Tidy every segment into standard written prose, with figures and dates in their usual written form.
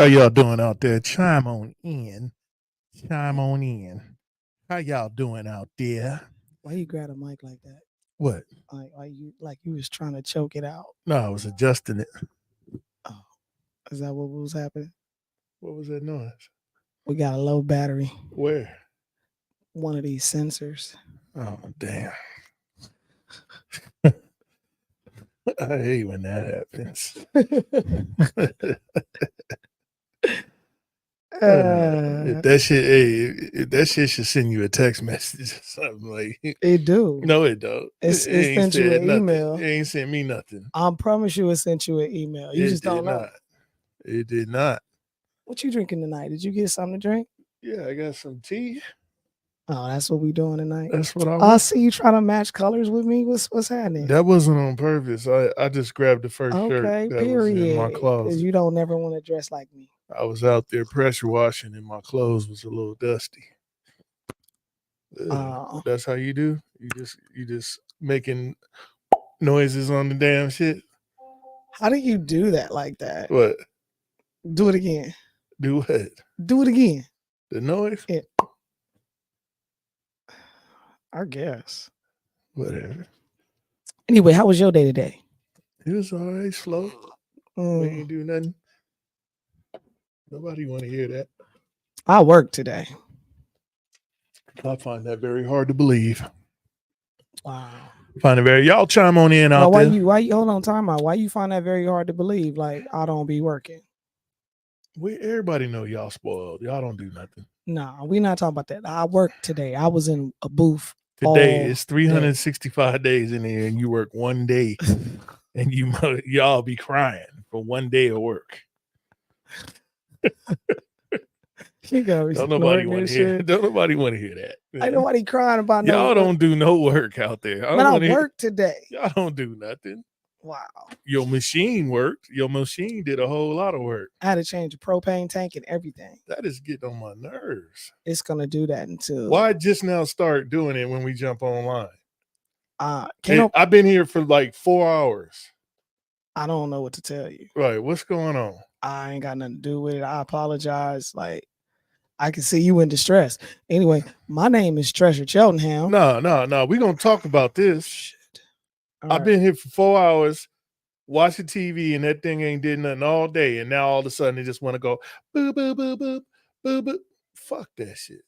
How y'all doing out there? Chime on in. Chime on in. How y'all doing out there? Why you grab a mic like that? What? Like you was trying to choke it out? No, I was adjusting it. Oh, is that what was happening? What was that noise? We got a low battery. Where? One of these sensors. Oh, damn. I hate when that happens. If that shit, if that shit should send you a text message or something like. It do. No, it don't. It ain't sent you said an nothing. email. It ain't sent me nothing. I promise you, it sent you an email. You It just don't did know. not. It did not. What you drinking tonight? Did you get something to drink? Yeah, I got some tea. Oh, that's what we doing tonight. That's what I I want. see you trying to match colors with me. What's happening? That wasn't on purpose. I just grabbed the first shirt Okay, that was in my period. Because closet. you don't never want to dress like me. I was out there pressure washing and my clothes was a little dusty. That's how you do? You just making noises on the damn shit? How do you do that like that? What? Do it again. Do what? Do it again. The noise? Yeah. I guess. Whatever. Anyway, how was your day today? It was all right, slow. We ain't do nothing. Nobody want to hear that. I worked today. I find that very hard to believe. Wow. Find it very. Y'all chime on in out why there. Why you hold on? Time out. Why you find that very hard to believe? Like I don't be working. Everybody know y'all spoiled. Y'all don't do nothing. Nah, we not talking about that. I worked today. I was in a booth. Today it's 365 days in there, and you work one day, and y'all be crying for one day of work. Don't nobody want to hear. Don't nobody want to hear that. Man. Ain't nobody crying about y'all don't do no work out there. I worked today. Y'all don't do nothing. Wow. Your machine worked. Your machine did a whole lot of work. I had to change the propane tank and everything. That is getting on my nerves. It's gonna do that until. Why just now start doing it when we jump online? I've been here for like 4 hours. I don't know what to tell you. Right. What's going on? I ain't got nothing to do with it. I apologize. Like, I can see you in distress. Anyway, my name is Treasure Cheltenham. No. We're going to talk about this. Shit. I've been here for 4 hours watching TV and that thing ain't did nothing all day. And now all of a sudden they just want to go, boo, boo, boo, boo, boo, boo. Fuck that shit.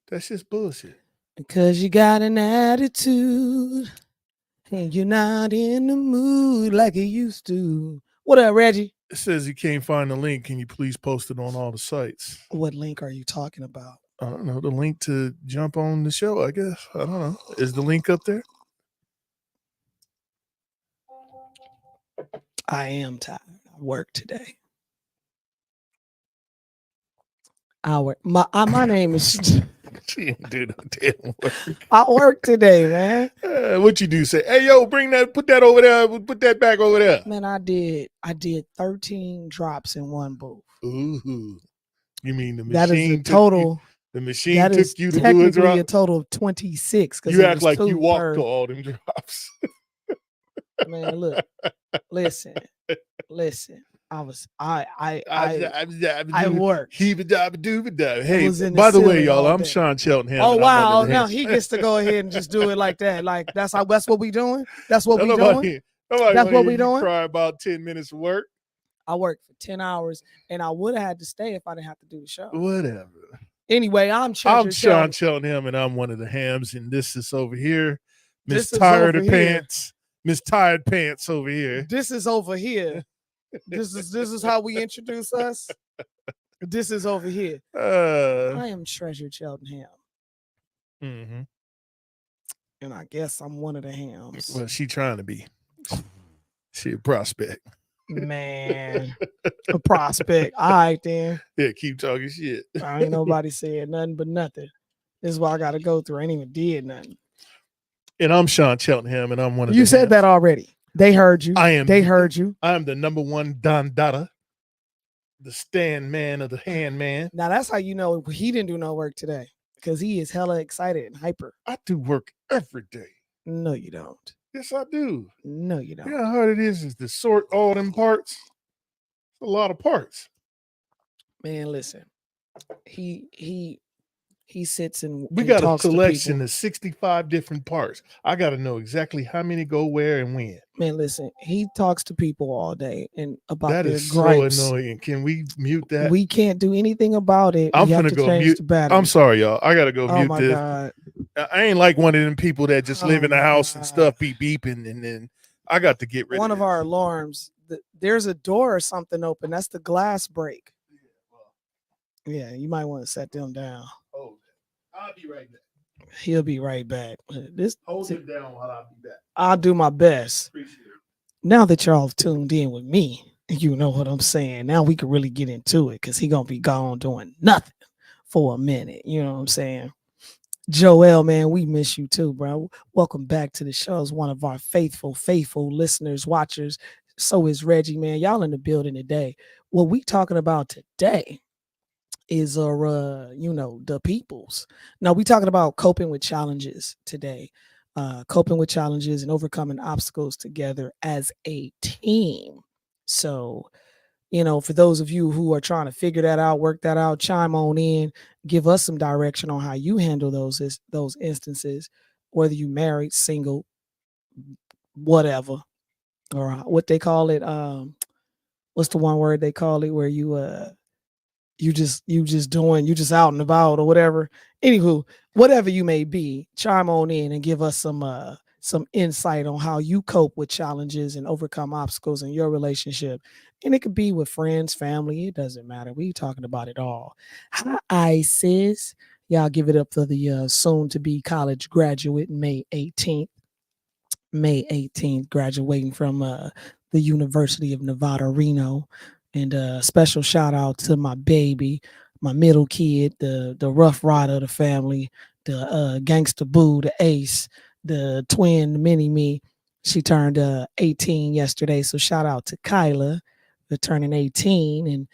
That's just bullshit. Because you got an attitude and you're not in the mood like you used to. What up, Reggie? It says you can't find the link. Can you please post it on all the sites? What link are you talking about? I don't know. The link to jump on the show, I guess. I don't know. Is the link up there? I am tired. I worked today. My name is. She didn't do no damn work. I worked today, man. What you do? Say, hey, yo, put that over there. Put that back over there. Man, I did 13 drops in one booth. Ooh. You mean the machine? That is a total. The machine took you to do a drop? A total of 26. You act like you walked to all them drops. Man, look, listen. I worked. Hey, by the way, y'all, I'm Sean Cheltenham. Oh wow! Now he gets to go ahead and just do it like that. Like that's what we doing. That's what we doing. That's what we doing. Cry about 10 minutes of work. I worked for 10 hours, and I would have had to stay if I didn't have to do the show. Whatever. Anyway, I'm Sean Cheltenham, and I'm one of the hams, and this is over here, Miss Tired of Pants. Miss Tired Pants over here. This is over here. This is how we introduce us. This is over here. I am Treasure Cheltenham. Mm-hmm. And I guess I'm one of the hams. Well, she trying to be. She a prospect. Man. A prospect. All right, then. Yeah, keep talking shit. I ain't nobody said nothing but nothing. This is what I got to go through. I ain't even did nothing. And I'm Sean Cheltenham, and I'm one of the You said that already. They heard you. They heard you. I am the number one Don Dada, the stand man of the hand man. Now that's how you know he didn't do no work today, because he is hella excited and hyper. I do work every day. No, you don't. Yes, I do. No, you don't. You know how hard it is to sort all them parts. It's a a lot of parts. Man, listen. He sits and we got a collection of 65 different parts. I got to know exactly how many go where and when. Man, listen, he talks to people all day and about that their is gripes. so annoying. Can we mute that? We can't do anything about it. I'm gonna go mute. I'm sorry, y'all. I gotta go mute this. God. I ain't like one of them people that just live in the house and stuff be beeping, and then I got to get rid of one of our alarms. There's a door or something open. That's the glass break. Yeah, you might want to set them down. Oh, I'll be right back. He'll be right back. Hold it down while I'll be back. I'll do my best. Appreciate it. Now that y'all tuned in with me, you know what I'm saying. Now we can really get into it because he gonna be gone doing nothing for a minute. You know what I'm saying? Joel, man, we miss you too, bro. Welcome back to the show as one of our faithful listeners, watchers. So is Reggie, man. Y'all in the building today. What we talking about today is the peoples. Now we talking about coping with challenges today. Coping with challenges and overcoming obstacles together as a team. So, for those of you who are trying to figure that out, work that out, chime on in, give us some direction on how you handle those instances, whether you married, single, whatever, or what they call it. What's the one word they call it where you just out and about or whatever. Anywho, whatever you may be, chime on in and give us some insight on how you cope with challenges and overcome obstacles in your relationship. And it could be with friends, family. It doesn't matter. We talking about it all. Hi, sis. Y'all give it up for the soon to be college graduate, May 18th, graduating from the University of Nevada, Reno. And a special shout out to my baby, my middle kid, the rough rider of the family, the gangster boo, the ace, the twin, the mini me. She turned 18 yesterday. So shout out to Kyla for turning 18 and,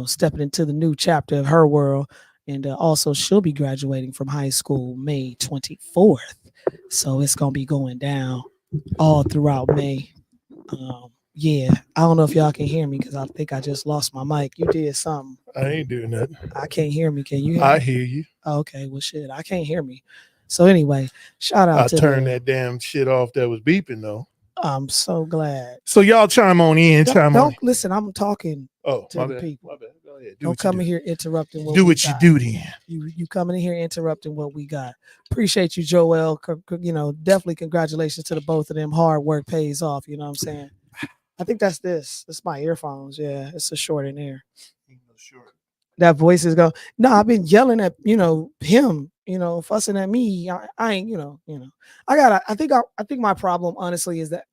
stepping into the new chapter of her world. And also she'll be graduating from high school May 24th. So it's going to be going down all throughout May. Yeah, I don't know if y'all can hear me because I think I just lost my mic. You did something. I ain't doing nothing. I can't hear me. Can you hear me? I hear you. Okay, well, shit, I can't hear me. So anyway, shout out to turn that damn shit off that was beeping though. I'm so glad. So y'all chime on in. Don't listen. I'm talking to the people. My bad. Go ahead. Don't come in here interrupting. Do what you do then. You coming in here interrupting what we got. Appreciate you, Joel. Definitely congratulations to the both of them. Hard work pays off. You know what I'm saying? I think that's this. It's my earphones. Yeah, it's a short in there. That voice is going. No, I've been yelling at him. Fussing at me. I ain't. I think my problem honestly is that.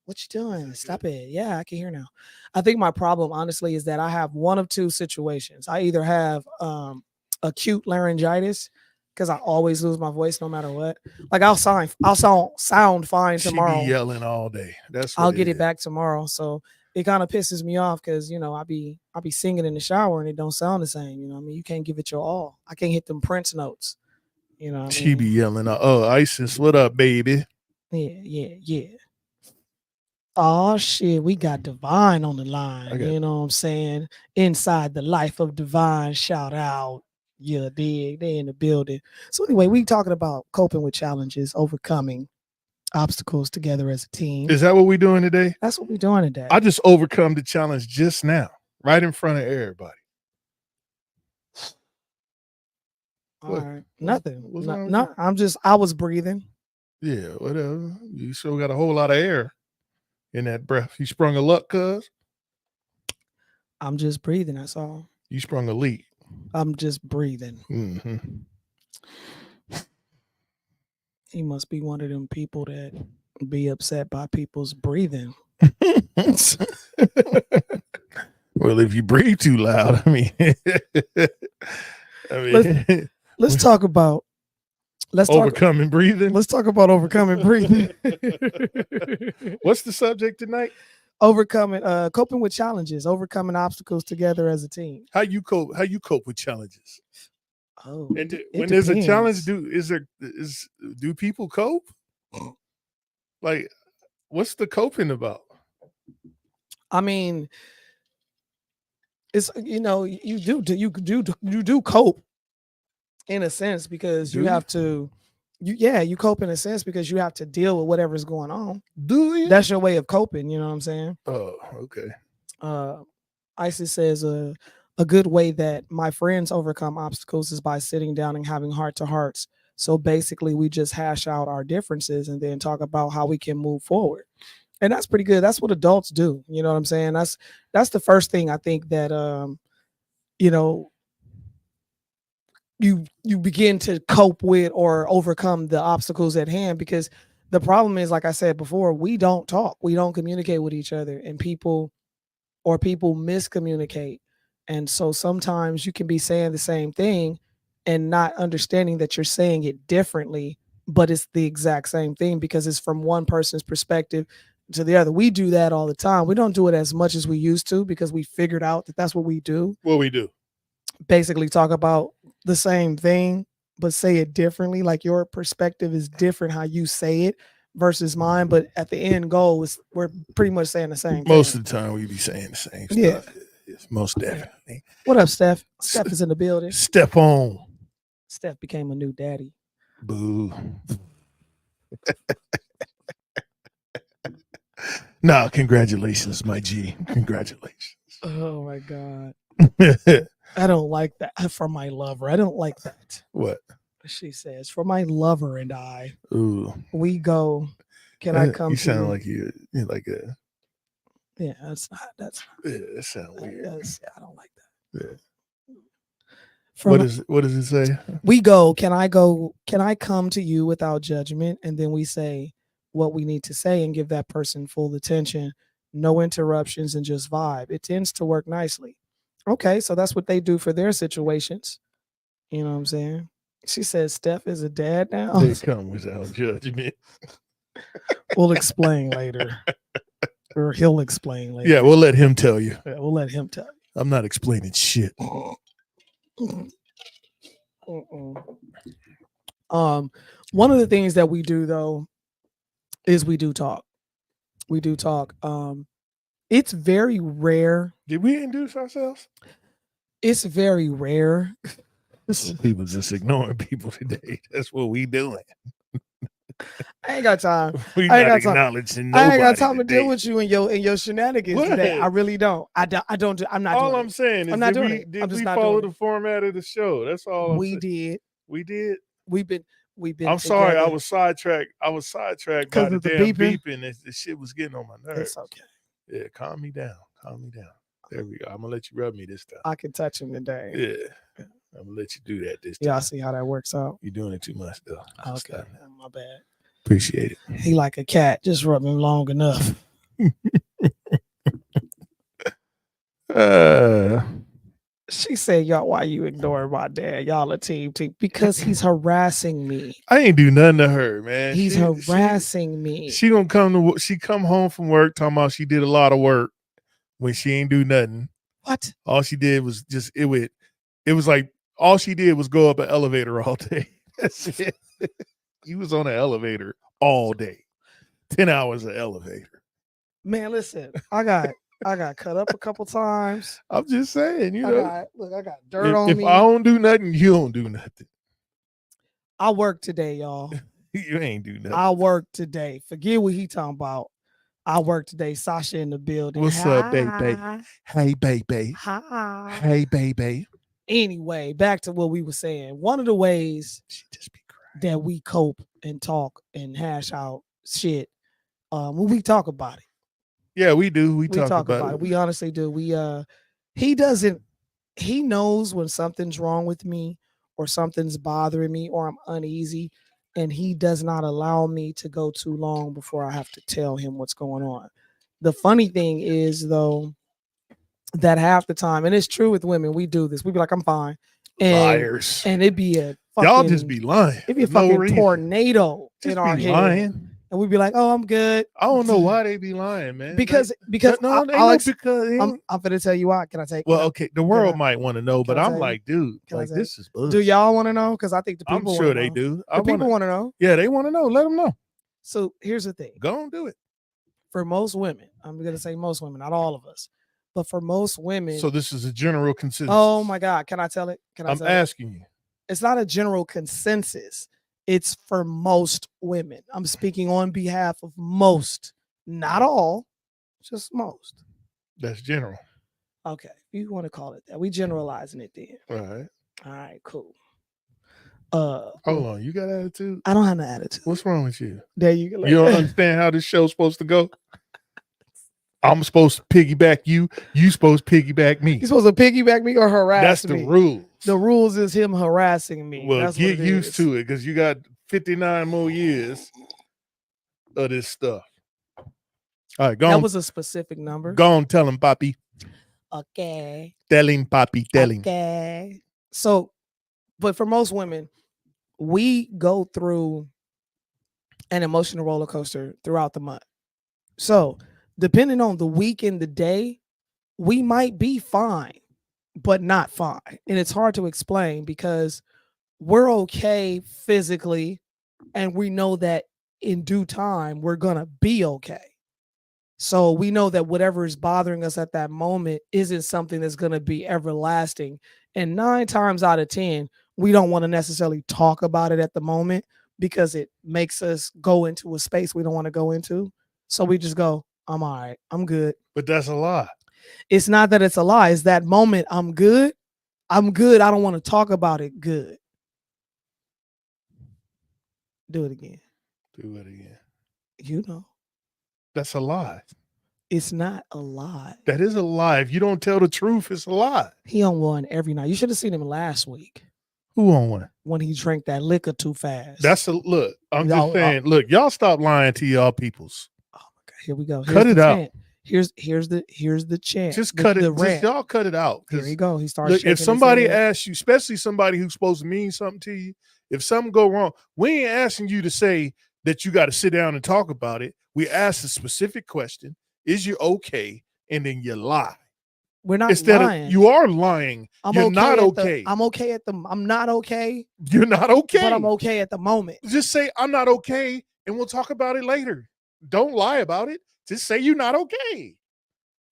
What you doing? Stop it. Yeah, I can hear now. I think my problem honestly is that I have one of two situations. I either have acute laryngitis because I always lose my voice no matter what. Like I'll sound fine tomorrow. She be yelling all day. I'll get it back tomorrow. So it kind of pisses me off because I'll be singing in the shower and it don't sound the same. You can't give it your all. I can't hit them Prince notes. She be yelling, Isis, what up, baby? Yeah. Oh shit, we got Divine on the line. You know what I'm saying? Inside the life of Divine, shout out. Yeah, they in the building. So anyway, we talking about coping with challenges, overcoming obstacles together as a team. Is that what we're doing today? That's what we're doing today. I just overcome the challenge just now, right in front of everybody. All right. Nothing. No, I was breathing. Yeah, whatever. You still got a whole lot of air in that breath. You sprung a luck, cuz? I'm just breathing, that's all. You sprung a leak. I'm just breathing. Mm-hmm. He must be one of them people that be upset by people's breathing. Well, if you breathe too loud, let's talk about overcoming breathing. Let's talk about overcoming breathing. What's the subject tonight? Coping with challenges, overcoming obstacles together as a team. How you cope with challenges? Oh, and when there's a challenge, do people cope? Like, what's the coping about? I mean, it's you do cope in a sense because Do you you? have to you cope in a sense because you have to deal with whatever's going on. Do you? That's your way of coping, you know what I'm saying? Oh, okay. Isis says a good way that my friends overcome obstacles is by sitting down and having heart to hearts. So basically we just hash out our differences and then talk about how we can move forward. And that's pretty good. That's what adults do. You know what I'm saying? That's the first thing I think that you know, you begin to cope with or overcome the obstacles at hand, because the problem is, like I said before, we don't talk, we don't communicate with each other, and people miscommunicate. And so sometimes you can be saying the same thing and not understanding that you're saying it differently, but it's the exact same thing because it's from one person's perspective to the other. We do that all the time. We don't do it as much as we used to because we figured out that that's what we do. What we do? Basically talk about the same thing but say it differently. Like your perspective is different how you say it versus mine, but at the end goal is we're pretty much saying the same Most thing. of the time we be saying the same Yeah. stuff. Yes, most definitely. What up, Steph? Steph is in the building. Step on. Steph became a new daddy. Boo. Nah, congratulations, my G. Congratulations. Oh my God. I don't like that for my lover. I don't like that. What? She says, for my lover and I, Ooh. we go. Can I come You to sound you? like you're like a. Yeah, that's not. Yeah, that sounds weird. I don't like that. Yeah. From, what does it say? We go. Can I come to you without judgment? And then we say what we need to say and give that person full attention, no interruptions, and just vibe. It tends to work nicely. Okay, so that's what they do for their situations. You know what I'm saying? She says Steph is a dad now. They come without judgment. We'll explain later. Or he'll explain later. Yeah, we'll let him tell you. Yeah, we'll let him tell you. I'm not explaining shit. One of the things that we do though is we do talk. We do talk. It's very rare. Did we introduce ourselves? It's very rare. People just ignoring people today. That's what we doing. I ain't got time. We I ain't not got time. acknowledging nobody. I ain't got time today. to deal with you and your shenanigans What? today. I really don't. I'm not. All doing I'm it. saying is, I'm not did doing we, it. did I'm just we not follow doing the format of the show? That's all. We did. We did. We've been. I'm sorry, I together. was sidetracked. I was sidetracked by 'Cause the of the damn beeping? beeping. The shit was getting on my nerves. It's okay. Yeah, calm me down. Calm me down. There we go. I'm gonna let you rub me this time. I can touch him today. Yeah, I'm gonna let you do that this time. Yeah, I see how that works out. You're doing it too much though. Okay, Stop. my bad. Appreciate it. He like a cat, just rub him long enough. She said, "Y'all, why you ignoring my dad? Y'all a team because he's harassing me. I ain't do nothing to her, man. He's harassing me. She gonna come home from work talking about she did a lot of work when she ain't do nothing. What? All she did was just it was like all she did was go up an elevator all day. That's it. He was on an elevator all day. 10 hours of elevator. Man, listen, I got cut up a couple times. I'm just saying, you know. I got dirt on if me. I don't do nothing, you don't do nothing. I work today, y'all. You ain't do nothing. I work today. Forget what he talking about. I work today. Sasha in the building. What's up, baby? Hey, baby. Hi. Hey, baby. Anyway, back to what we were saying. One of the ways She just be crying. that we cope and talk and hash out shit, when we talk about it. Yeah, we do. We talk about it. We honestly do. He knows when something's wrong with me or something's bothering me or I'm uneasy, and he does not allow me to go too long before I have to tell him what's going on. The funny thing is though, that half the time, and it's true with women, we do this. We be like, I'm fine. And, Liars. And it'd be a fucking, y'all just be lying. It'd be a fucking tornado just in our be head. lying. And we'd be like, oh, I'm good. I don't know why they be lying, man. Because I'm gonna tell you why. Can I take? Well, okay, the world might want to know, but I'm like, dude, like this is bullshit. Do y'all want to know? Because I think the people. I'm sure they do. The people want to know. Yeah, they want to know. Let them know. So here's the thing. Go and do it. For most women, I'm gonna say most women, not all of us, But for most women, So this is a general consensus. oh my God, can I tell it? I'm asking you. It's not a general consensus. It's for most women. I'm speaking on behalf of most, not all, just most. That's general. Okay, if you want to call it that, we generalizing it then. All right, cool. Hold on, you got attitude? I don't have no attitude. What's wrong with you? There you go. You don't understand how this show's supposed to go? I'm supposed to piggyback you. You supposed to piggyback me. You're supposed to piggyback me or harass me. That's the rules. The rules is him harassing me. Well, That's get used to it because you got 59 more years of this stuff. All right, go on. That was a specific number. Go on, tell him, Papi. Okay. Tell him, Papi. Tell him. Okay. So, but for most women, we go through an emotional roller coaster throughout the month. So, depending on the week and the day, we might be fine, but not fine. And it's hard to explain because we're okay physically, and we know that in due time, we're going to be okay. So we know that whatever is bothering us at that moment isn't something that's going to be everlasting. And 9 times out of 10, we don't want to necessarily talk about it at the moment because it makes us go into a space we don't want to go into. So we just go, I'm all right. I'm good. But that's a lie. It's not that it's a lie. It's that moment. I'm good. I'm good. I don't want to talk about it. Good. Do it again. Do it again. You know. That's a lie. It's not a lie. That is a lie. If you don't tell the truth, it's a lie. He on one every night. You should have seen him last week. Who on one? When he drank that liquor too fast. That's a look. I'm just saying. Look, y'all stop lying to y'all peoples. Oh my God. Here we go. Cut it out. Here's the chant. Just cut it. Just y'all cut it out. Here you go. He starts. Look, if somebody asks you, especially somebody who's supposed to mean something to you, if something go wrong, we ain't asking you to say that you got to sit down and talk about it. We ask a specific question. Is you okay? And then you lie. We're not lying. You are lying. You're not okay. I'm okay at the. I'm not okay. You're not okay. But I'm okay at the moment. Just say I'm not okay, and we'll talk about it later. Don't lie about it. Just say you're not okay.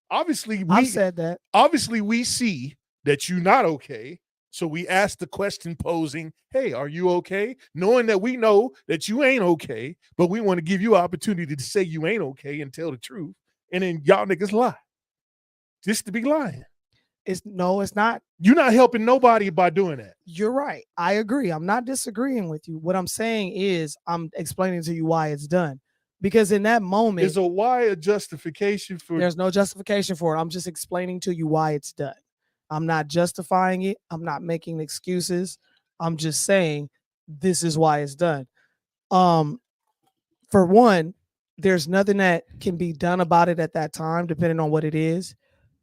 Obviously, I've said that. Obviously, we see that you're not okay. So we ask the question posing, hey, are you okay? Knowing that we know that you ain't okay, but we want to give you an opportunity to say you ain't okay and tell the truth. And then y'all niggas lie. Just to be lying. It's not. You're not helping nobody by doing that. You're right. I agree. I'm not disagreeing with you. What I'm saying is I'm explaining to you why it's done. Because in that moment, is a justification for? There's no justification for it. I'm just explaining to you why it's done. I'm not justifying it. I'm not making excuses. I'm just saying this is why it's done. For one, there's nothing that can be done about it at that time, depending on what it is.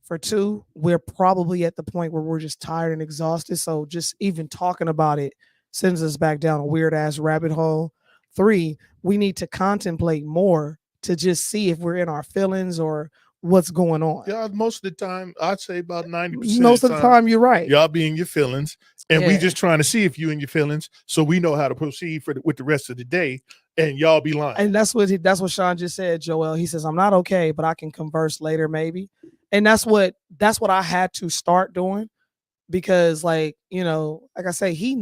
For two, we're probably at the point where we're just tired and exhausted. So just even talking about it sends us back down a weird ass rabbit hole. 3, we need to contemplate more to just see if we're in our feelings or what's going on. Yeah, most of the time, I'd say about 90%. Most of the time, you're right. Y'all be in your feelings, and we just trying to see if you in your feelings, so we know how to proceed with the rest of the day. And y'all be lying. And that's what Sean just said, Joel. He says, I'm not okay, but I can converse later, maybe. And that's what I had to start doing. Because, like, you know, like I say, he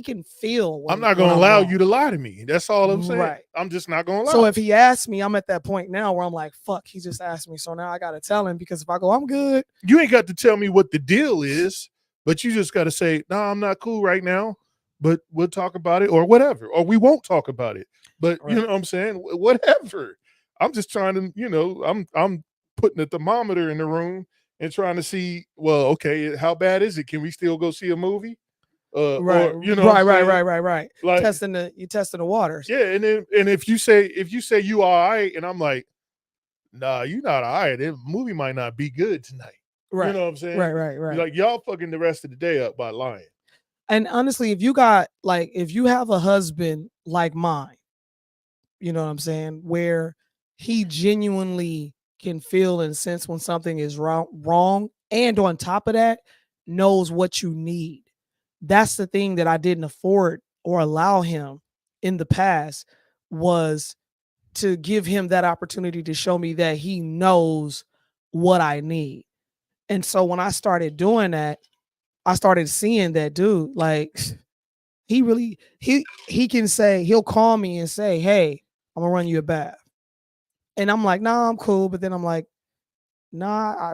can feel. I'm not going to allow you to lie to me. That's all I'm saying. Right. I'm just not going to lie. So if he asks me, I'm at that point now where I'm like, fuck, he just asked me. So now I got to tell him, because if I go, I'm good. You ain't got to tell me what the deal is, but you just got to say, no, I'm not cool right now, but we'll talk about it or whatever, or we won't talk about it. But you know what I'm saying? Whatever. I'm just trying to, you know, I'm putting a thermometer in the room and trying to see, well, okay, how bad is it? Can we still go see a movie? Right. Or, you know, right. Like, you're testing the waters. Yeah, and if you say you all right, and I'm like, nah, you not all right. The movie might not be good tonight. Right. You know what I'm saying? Right. Like, y'all fucking the rest of the day up by lying. And honestly, if you have a husband like mine, you know what I'm saying, where he genuinely can feel and sense when something is wrong, and on top of that, knows what you need. That's the thing that I didn't afford or allow him in the past, was to give him that opportunity to show me that he knows what I need. And so when I started doing that, I started seeing that dude, like he really he can say, he'll call me and say, "Hey, I'm gonna run you a bath." And I'm like, "Nah, I'm cool." But then I'm like, "Nah, I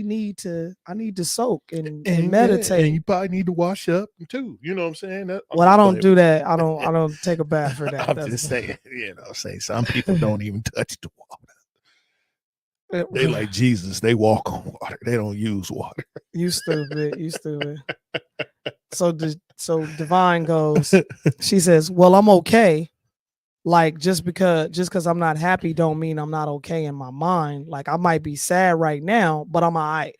need to soak and And meditate." you probably need to wash up too. You know what I'm saying? I'm Well, I just don't playing do with that. I don't take a bath for you. that. I'm That's just saying, say some people don't even touch the water. They like Jesus. They walk on water. They don't use water. You stupid. You stupid. So Divine goes, she says, "Well, I'm okay. Like just because I'm not happy don't mean I'm not okay in my mind. Like I might be sad right now, but I'm all right."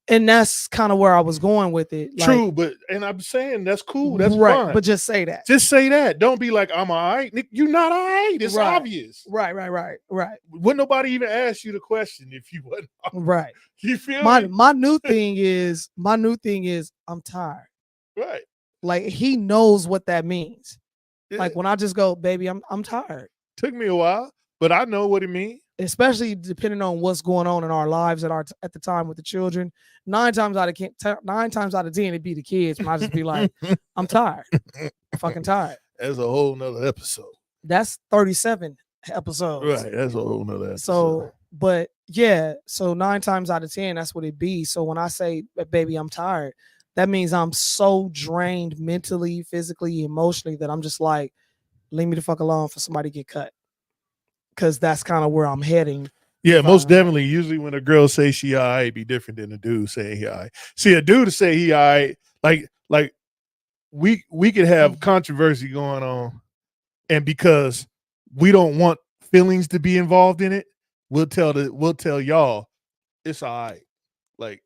And that's kind of where I was going with it. Like, True, but and I'm saying that's cool. That's right, fine. but just say that. Just say that. Don't be like, I'm all right. You're not all right. It's Right. obvious. Right. Wouldn't nobody even ask you the question if you wasn't all right? Right. You feel me? My new thing is I'm tired. Right. Like he knows what that means. Yeah. Like when I just go, "Baby, I'm tired." Took me a while, but I know what it means. Especially depending on what's going on in our lives at the time with the children. 9 times out of 10, it'd be the kids. And I just be like, "I'm tired. I'm fucking tired." That's a whole nother episode. That's 37 episodes. Right. That's a whole nother episode. So, but yeah, so 9 times out of 10, that's what it be. So when I say, "Baby, I'm tired," that means I'm so drained mentally, physically, emotionally that I'm just like, leave me the fuck alone for somebody to get cut. Because that's kind of where I'm heading. Yeah, most definitely. Usually when a girl says she all right, it'd be different than a dude saying he all right. See, a dude to say he all right, like we could have controversy going on, and because we don't want feelings to be involved in it, we'll tell y'all it's all right. Like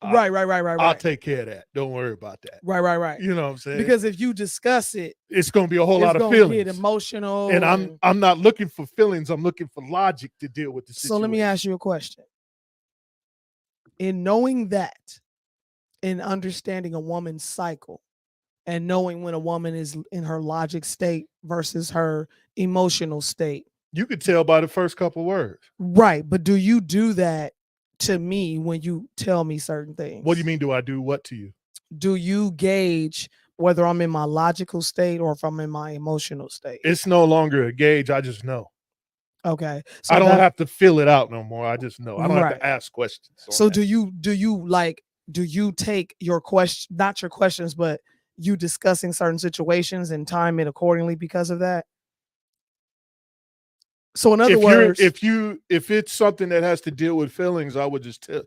Right. I'll take care of that. Don't worry about that. Right. You know what I'm saying? Because if you discuss it, it's gonna be a whole lot of feelings. Get emotional. And I'm not looking for feelings. I'm looking for logic to deal with the situation. So let me ask you a question. In knowing that, in understanding a woman's cycle, and knowing when a woman is in her logic state versus her emotional state, you could tell by the first couple words. Right. But do you do that to me when you tell me certain things? What do you mean? Do I do what to you? Do you gauge whether I'm in my logical state or if I'm in my emotional state? It's no longer a gauge. I just know. Okay. So I don't have to fill it out no more. I just know. I don't have to ask questions. So do you take your question, not your questions, but you discussing certain situations and time it accordingly because of that? So in other words, if it's something that has to deal with feelings, I would just tell,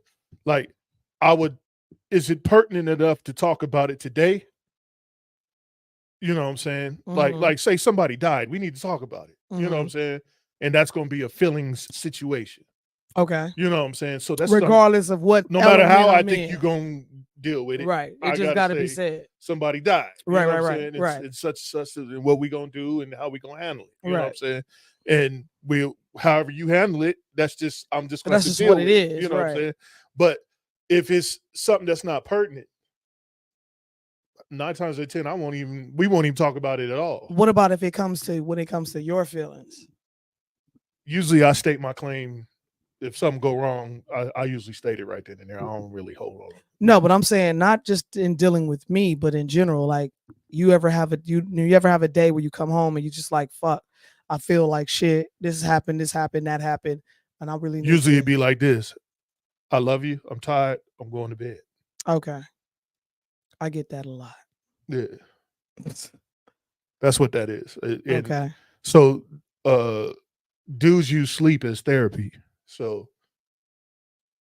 is it pertinent enough to talk about it today? You know what I'm saying? Mm-hmm. Like say somebody died, we need to talk about it. You know what I'm saying? And that's going to be a feelings situation. Okay. You know what I'm saying? So that's regardless of what, no matter how I think you're going to deal with it. Right. It just got to be said. Somebody died. Right. It's such and what we going to do and how we going to handle it. You know what I'm saying? And however you handle it, that's just I'm just going to deal what with it is. You know what I'm saying? But if it's something that's not pertinent, 9 times out of 10, we won't even talk about it at all. What about if it comes to your feelings? Usually I state my claim. If something go wrong, I usually state it right then and there. I don't really hold on. No, but I'm saying not just in dealing with me, but in general. Like you ever have a day where you come home and you just like, fuck, I feel like shit. This happened, that happened, and I really usually it'd be like this. I love you. I'm tired. I'm going to bed. Okay, I get that a lot. Yeah, that's what that is. Okay. So, dudes use sleep as therapy. So,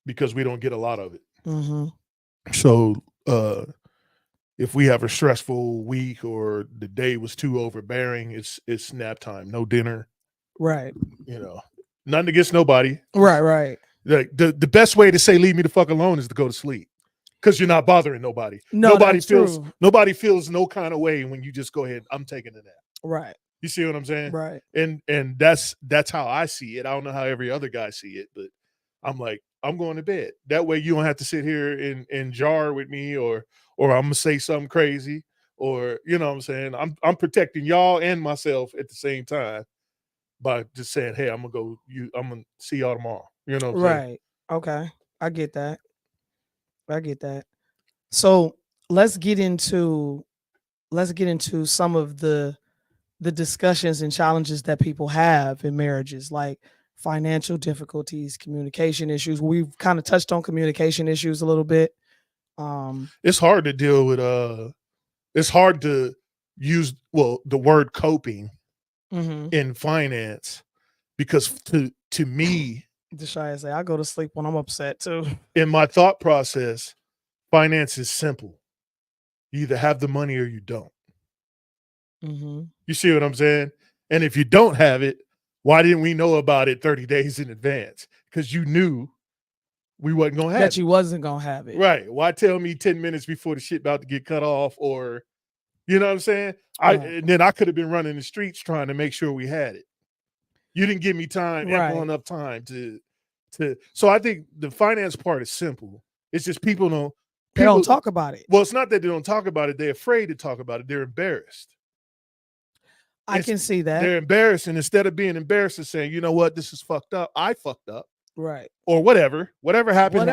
because we don't get a lot of it. Mm-hmm. So, if we have a stressful week or the day was too overbearing, it's nap time. No dinner. Right. You know, nothing against nobody. Right. Like the best way to say leave me the fuck alone is to go to sleep. Because you're not bothering nobody. No, nobody feels no kind of way when you just go ahead. I'm taking a nap. Right. You see what I'm saying? Right. And that's how I see it. I don't know how every other guy see it, but I'm like, I'm going to bed. That way you don't have to sit here and jar with me or I'm gonna say something crazy or you know what I'm saying. I'm protecting y'all and myself at the same time by just saying, hey, I'm gonna see y'all tomorrow. You know what I'm saying? Right. Okay. I get that. I get that. So let's get into some of the discussions and challenges that people have in marriages, like financial difficulties, communication issues. We've kind of touched on communication issues a little bit. It's hard to deal with. It's hard to use the word coping in finance because to me, Deshaia say I go to sleep when I'm upset too. In my thought process, finance is simple. You either have the money or you don't. You see what I'm saying? And if you don't have it, why didn't we know about it 30 days in advance? Because you knew we wasn't gonna have that you wasn't gonna have it. Right. Why tell me 10 minutes before the shit about to get cut off? Or you know what I'm saying? And then I could have been running the streets trying to make sure we had it. You didn't give me time, ample enough time to so I think the finance part is simple. It's just people don't talk about it. Well, it's not that they don't talk about it, they're afraid to talk about it. They're embarrassed. I can see that. They're embarrassed, and instead of being embarrassed and saying, you know what, this is fucked up, I fucked up. Right. Or whatever happened.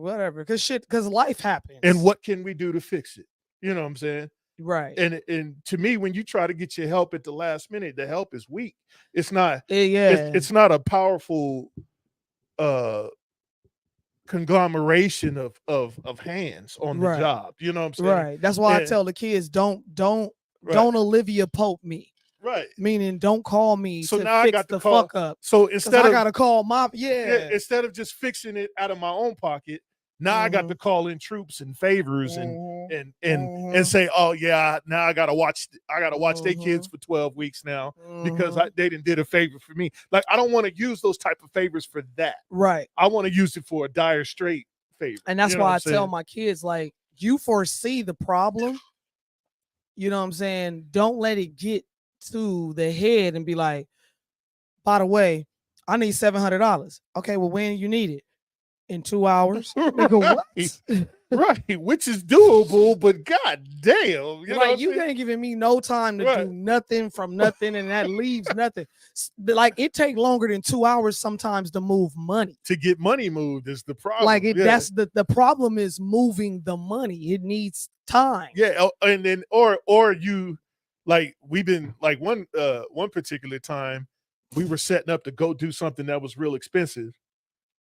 Whatever. Because life happens. And what can we do to fix it? You know what I'm saying? Right. And to me, when you try to get your help at the last minute, the help is weak. It's not, it's not a powerful conglomeration of hands on the job. You know what I'm saying? Right. That's why I tell the kids, don't Olivia Pope me. Right. Meaning don't call me so to now fix I got the call, fuck up. So instead I gotta call my instead of just fixing it out of my own pocket, now I got to call in troops and favors and say, oh yeah, now I gotta watch their kids for 12 weeks now because they did a favor for me. Like I don't want to use those type of favors for that. Right. I want to use it for a dire straight favor. And that's why I tell my kids, like, you foresee the problem. You know what I'm saying? Don't let it get to the head and be like, by the way, I need $700. Okay, well, when you need it? In 2 hours. Nigga, what? Right, which is doable, but god damn, you ain't giving me no time to do nothing from nothing, and that leaves nothing. Like it take longer than 2 hours sometimes to move money. To get money moved is the problem. Like that's the problem is moving the money. It needs time. Yeah, and then or you like we've been like one particular time we were setting up to go do something that was real expensive.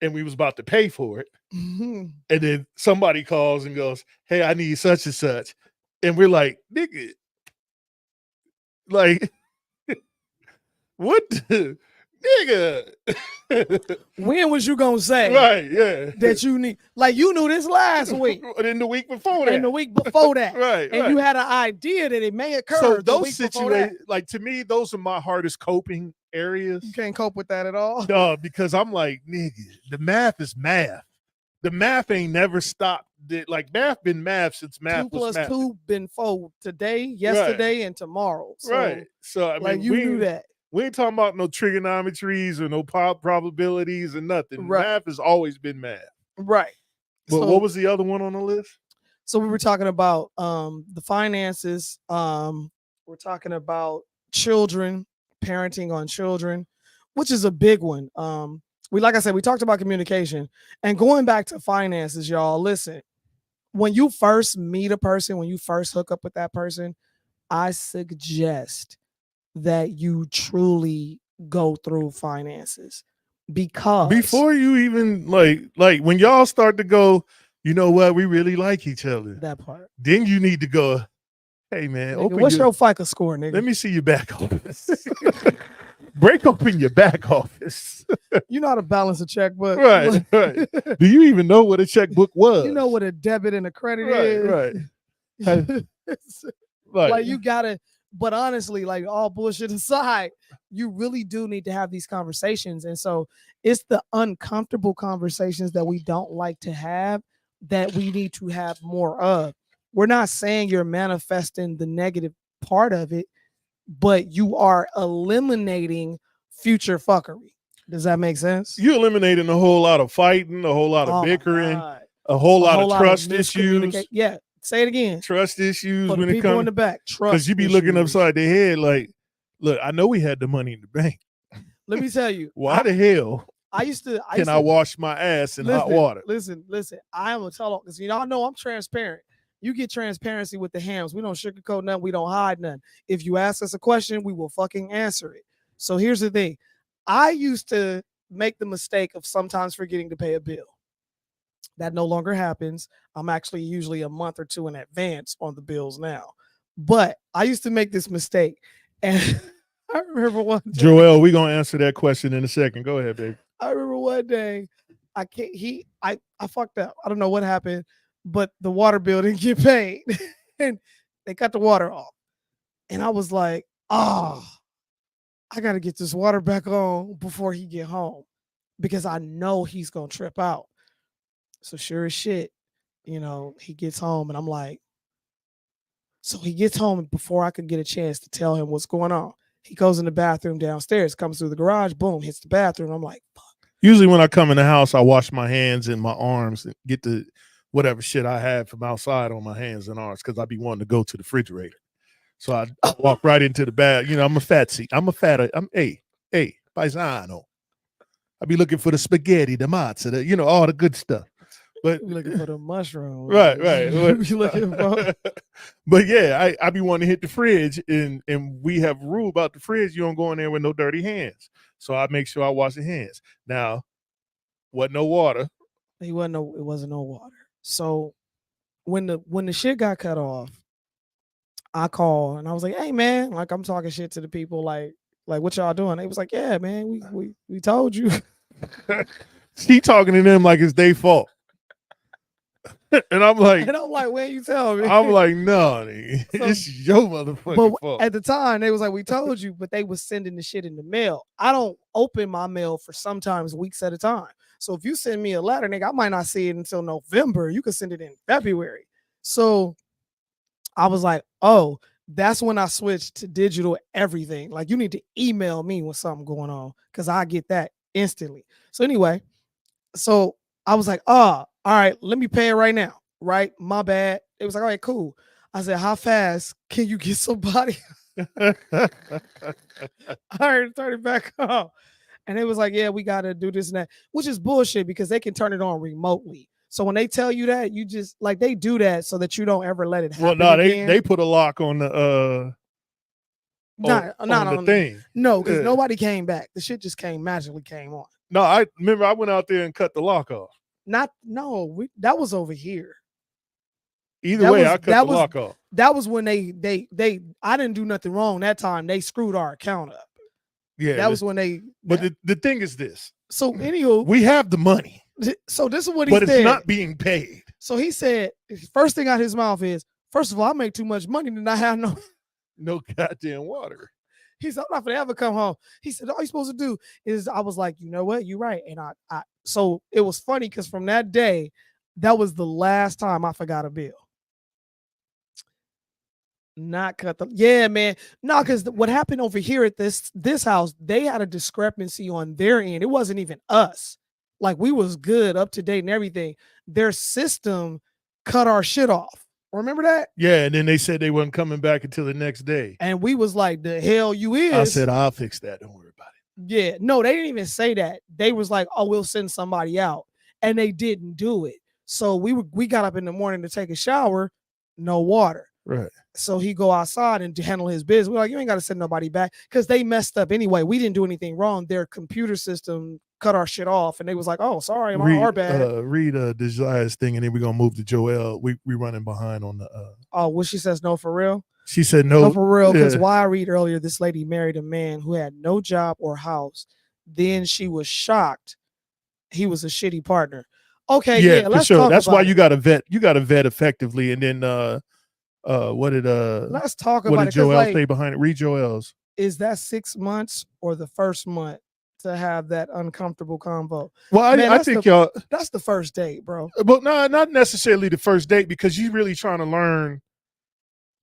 And we was about to pay for it. And then somebody calls and goes, hey, I need such and such. And we're like, nigga, like, what the, nigga? When was you gonna say that you need, like you knew this last week. And the week before that. And the week before that. Right. And you had an idea that it may occur. So those situations, like to me, those are my hardest coping areas. You can't cope with that at all? No, because I'm like, nigga, the math is math. The math ain't never stopped. Like math been math since math 2 was math. 2 + 2 been 4 today, yesterday, and tomorrow. So, right. So I mean, like you knew that. We ain't talking about no trigonometries or no probabilities or nothing. Right. Math has always been math. Right. But what was the other one on the list? So we were talking about the finances. We're talking about children, parenting on children, which is a big one. Like I said, we talked about communication and going back to finances, y'all. Listen, when you first meet a person, when you first hook up with that person, I suggest that you truly go through finances, because before you even like when y'all start to go, you know what, we really like each other. That part. Then you need to go, hey man, nigga, what's your FICO score, nigga? Let me see your back office. Break open your back office. You know how to balance a checkbook. Right. Do you even know what a checkbook was? You know what a debit and a credit is. Right. Like you gotta, but honestly, like all bullshit aside, you really do need to have these conversations. And so it's the uncomfortable conversations that we don't like to have that we need to have more of. We're not saying you're manifesting the negative part of it, but you are eliminating future fuckery. Does that make sense? You're eliminating a whole lot of fighting, a whole lot of bickering, a whole lot of trust issues. Yeah, say it again. Trust issues for when the it people comes in the back. Trust, because you be looking upside their head like, look, I know we had the money in the bank. Let me tell you. Why the hell I used to wash my ass in hot water? Listen. I am a tell because y'all know I'm transparent. You get transparency with the hams. We don't sugarcoat nothing. We don't hide nothing. If you ask us a question, we will fucking answer it. So here's the thing. I used to make the mistake of sometimes forgetting to pay a bill. That no longer happens. I'm actually usually a month or two in advance on the bills now. But I used to make this mistake. And I remember one day, Joel, we're gonna answer that question in a second. Go ahead, baby. I remember one day I fucked up. I don't know what happened, but the water bill didn't get paid. And they cut the water off. And I was like, oh, I gotta get this water back on before he get home. Because I know he's gonna trip out. So sure as shit, he gets home and I'm like, so he gets home and before I could get a chance to tell him what's going on, he goes in the bathroom downstairs, comes through the garage, boom, hits the bathroom. I'm like, fuck. Usually when I come in the house, I wash my hands and my arms and get the whatever shit I had from outside on my hands and arms because I be wanting to go to the refrigerator. So I walk right into the bath. I'm a fatsy. Hey, paisano. I be looking for the spaghetti, the matzah, all the good stuff. But you're looking for the mushroom. Right. You looking for But yeah, I be wanting to hit the fridge and we have a rule about the fridge. You don't go in there with no dirty hands. So I make sure I wash the hands. Now, wasn't no water. It wasn't no water. So when the shit got cut off, I called and I was like, hey man, like I'm talking shit to the people, like what y'all doing? They was like, yeah, man, we told you. She talking to them like it's their fault. And I'm like, when you tell me? I'm like, no, it's your motherfucking fault. At the time, they was like, we told you, but they was sending the shit in the mail. I don't open my mail for sometimes weeks at a time. So if you send me a letter, nigga, I might not see it until November. You could send it in February. So I was like, oh, that's when I switched to digital everything. Like you need to email me when something going on because I get that instantly. So anyway, so I was like, oh, all right, let me pay it right now. Right? My bad. It was like, all right, cool. I said, how fast can you get somebody? I heard turn it back on. And it was like, yeah, we got to do this and that, which is bullshit because they can turn it on remotely. So when they tell you that, you just like they do that so that you don't ever let it happen. Well, no, they put a lock on the not on the thing. No, because nobody came back. The shit just magically came on. No, I remember I went out there and cut the lock off. That was over here. Either way, I cut the lock off. That was when they I didn't do nothing wrong that time. They screwed our account up. Yeah, that was when they. But the thing is this. So anywho, we have the money. So this is what he said. But it's not being paid. So he said, first thing out his mouth is, first of all, I make too much money to not have no goddamn water. He said, I'm not gonna ever come home. He said, all you're supposed to do is, I was like, you know what? You're right. And I so it was funny because from that day, that was the last time I forgot a bill. Not cut the man. No, because what happened over here at this house, they had a discrepancy on their end. It wasn't even us. Like we was good, up to date and everything. Their system cut our shit off. Remember that? Yeah, and then they said they weren't coming back until the next day. And we was like, the hell you is? I said, I'll fix that. Don't worry about it. Yeah, no, they didn't even say that. They was like, oh, we'll send somebody out. And they didn't do it. So we got up in the morning to take a shower, no water. Right. So he go outside and handle his business. We're like, you ain't got to send nobody back because they messed up anyway. We didn't do anything wrong. Their computer system cut our shit off, and they was like, "Oh, sorry, our bad." Read Desir's thing, and then we're gonna move to Joel. We running behind on the. Oh, well, she says no for real. She said no for real because why I read earlier, this lady married a man who had no job or house. Then she was shocked he was a shitty partner. Okay, yeah, let's for sure. talk That's about why you got to vet. You got to vet effectively, and then what did let's talk about what did Joel say behind it? Read Joel's. Is that 6 months or the first month to have that uncomfortable convo? Well, I think y'all. That's the first date, bro. But no, not necessarily the first date because you really trying to learn.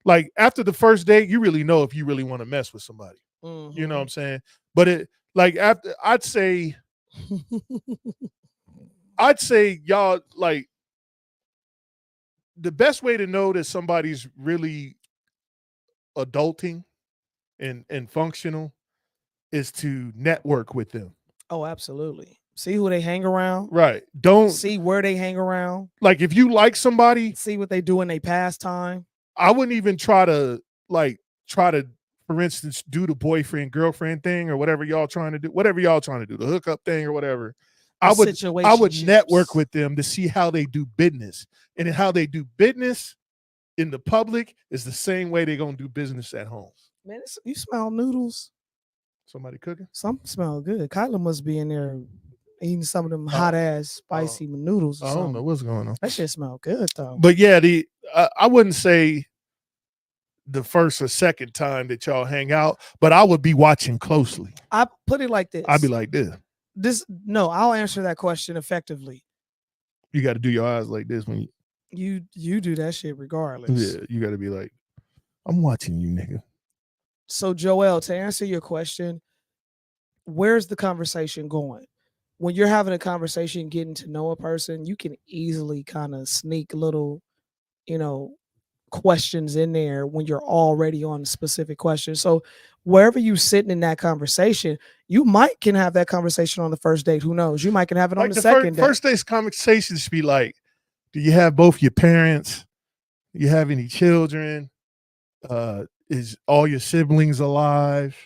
Like after the first date, you really know if you really want to mess with somebody. Mm-hmm. You know what I'm saying? But it like after I'd say y'all like the best way to know that somebody's really adulting and functional is to network with them. Oh, absolutely. See who they hang around. Right. Don't See where they hang around. like if you like somebody, See what they do in their pastime. I wouldn't even try to, for instance, do the boyfriend girlfriend thing or whatever y'all trying to do, the hookup thing or whatever. I would network with them to see how they do business, and how they do business in the public is the same way they're gonna do business at home. Man, you smell noodles. Somebody cooking? Something smell good. Kyla must be in there eating some of them hot ass spicy noodles. Or I don't know what's going on. That shit smell good though. But yeah, I wouldn't say the first or second time that y'all hang out, but I would be watching closely. I put it like this. I'd be like this. I'll answer that question effectively. You got to do your eyes like this when you do that shit regardless. Yeah, you got to be like, I'm watching you, nigga. So Joel, to answer your question, where's the conversation going? When you're having a conversation, getting to know a person, you can easily kind of sneak little, questions in there when you're already on a specific question. So wherever you sitting in that conversation, you can have that conversation on the first date. Who knows? You might can have it on the second date. First date's conversation should be like, do you have both your parents? Do you have any children? Is all your siblings alive?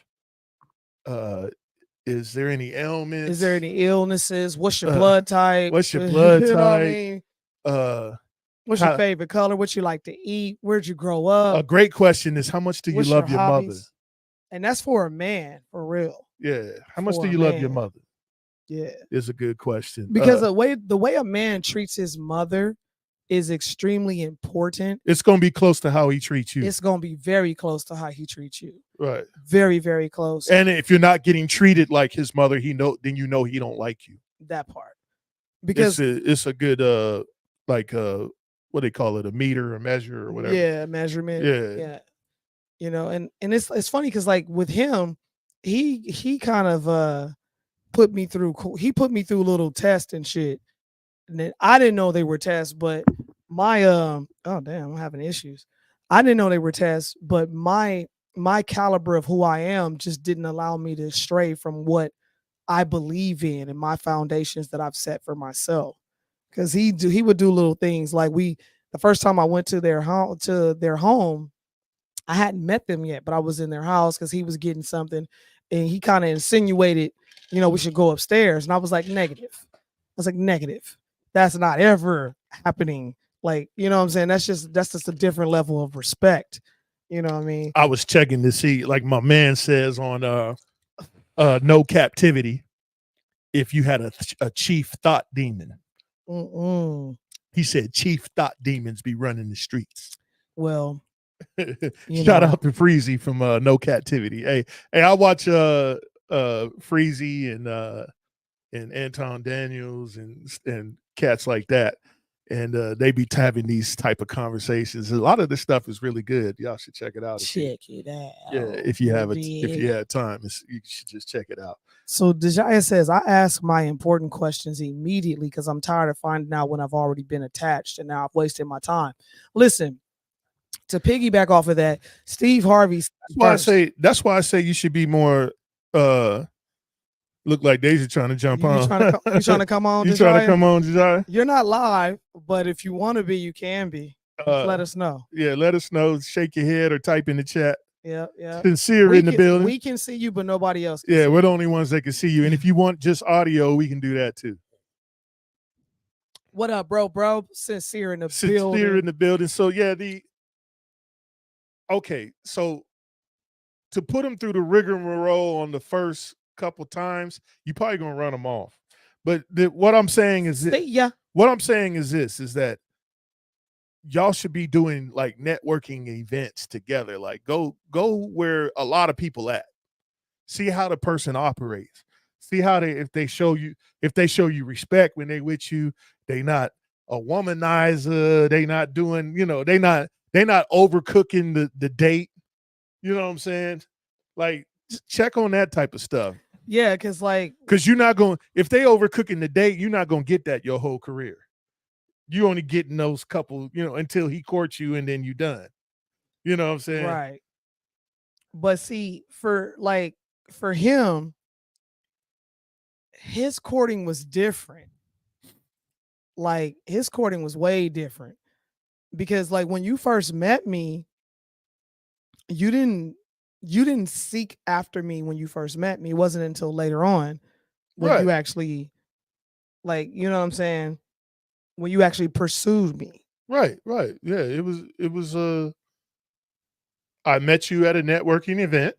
Is there any ailments? Is there any illnesses? What's your blood type? What's your blood type? You know what I mean? What's your favorite color? What you like to eat? Where'd you grow up? A great question is, how much do you love your mother? And that's for a man, for real. Yeah. How much do you love your mother? Yeah. Is a good question. Because the way a man treats his mother is extremely important. It's going to be close to how he treats you. It's going to be very close to how he treats you. Right. Very, very close. And if you're not getting treated like his mother, then you know he don't like you. That part. Because it's a good what they call it, a meter, a measure, or whatever. Yeah, measurement. Yeah. And it's funny because like with him, he kind of put me through a little test and shit. And then I didn't know they were tests, but my oh damn, I'm having issues. I didn't know they were tests, but my caliber of who I am just didn't allow me to stray from what I believe in and my foundations that I've set for myself. Because he would do little things like the first time I went to their home, I hadn't met them yet, but I was in their house because he was getting something, and he kind of insinuated, we should go upstairs, and I was like, negative. I was like, negative. That's not ever happening. Like, you know what I'm saying? That's just a different level of respect. You know what I mean? I was checking to see, like my man says on No Captivity, if you had a chief thought demon. He said chief thought demons be running the streets. Well, shout out to Freezy from No Captivity. Hey, I watch Freezy and Anton Daniels and cats like that, and they be having these type of conversations. A lot of this stuff is really good. Y'all should check it out. Check it out. Yeah, if you have time, you should just check it out. So Dejaya says, I ask my important questions immediately because I'm tired of finding out when I've already been attached and now I've wasted my time. Listen, to piggyback off of that, Steve Harvey. That's why I say you should be more look like Daisy trying to jump on. You trying to come on? You trying to come on, Josiah? You're not live, but if you want to be, you can be. Let us know. Yeah, let us know. Shake your head or type in the chat. Yeah. Sincere in the building. We can see you, but nobody else can see we're the only ones that can see you. And if you want just audio, we can do that too. What up, bro? Sincere in the building. Sincere in the building. So so to put them through the rigmarole on the first couple times, you probably gonna run them off. But what I'm saying is this is that y'all should be doing like networking events together. Like go where a lot of people at. See how the person operates. See how if they show you respect when they with you, they not a womanizer, they not doing, they not overcooking the date. You know what I'm saying? Like check on that type of stuff. Yeah, because you're not going, if they overcooking the date, you're not gonna get that your whole career. You only getting those couple, until he courts you and then you done. You know what I'm saying? Right. But see, for him, his courting was different. Like his courting was way different because like when you first met me, you didn't seek after me when you first met me. It wasn't until later on when Right. you actually like, you know what I'm saying? When you actually pursued me. Right. Yeah, it was I met you at a networking event.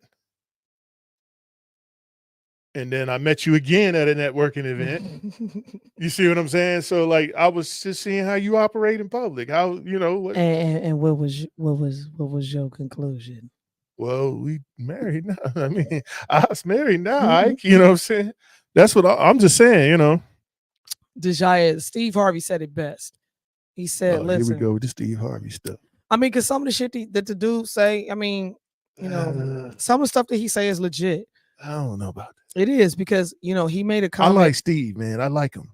And then I met you again at a networking event. You see what I'm saying? So like I was just seeing how you operate in public. How, what and what was your conclusion? well, we married now. I mean, I was married now, Ike. You know what I'm saying? That's what I'm just saying. Steve Harvey said it best. He said, Oh, here we listen, go with the Steve Harvey stuff. I mean, because some of the shit that the dude say, I mean, some of the stuff that he say is legit. I don't know about that. It is because he made a I comment. like Steve, man. I like him.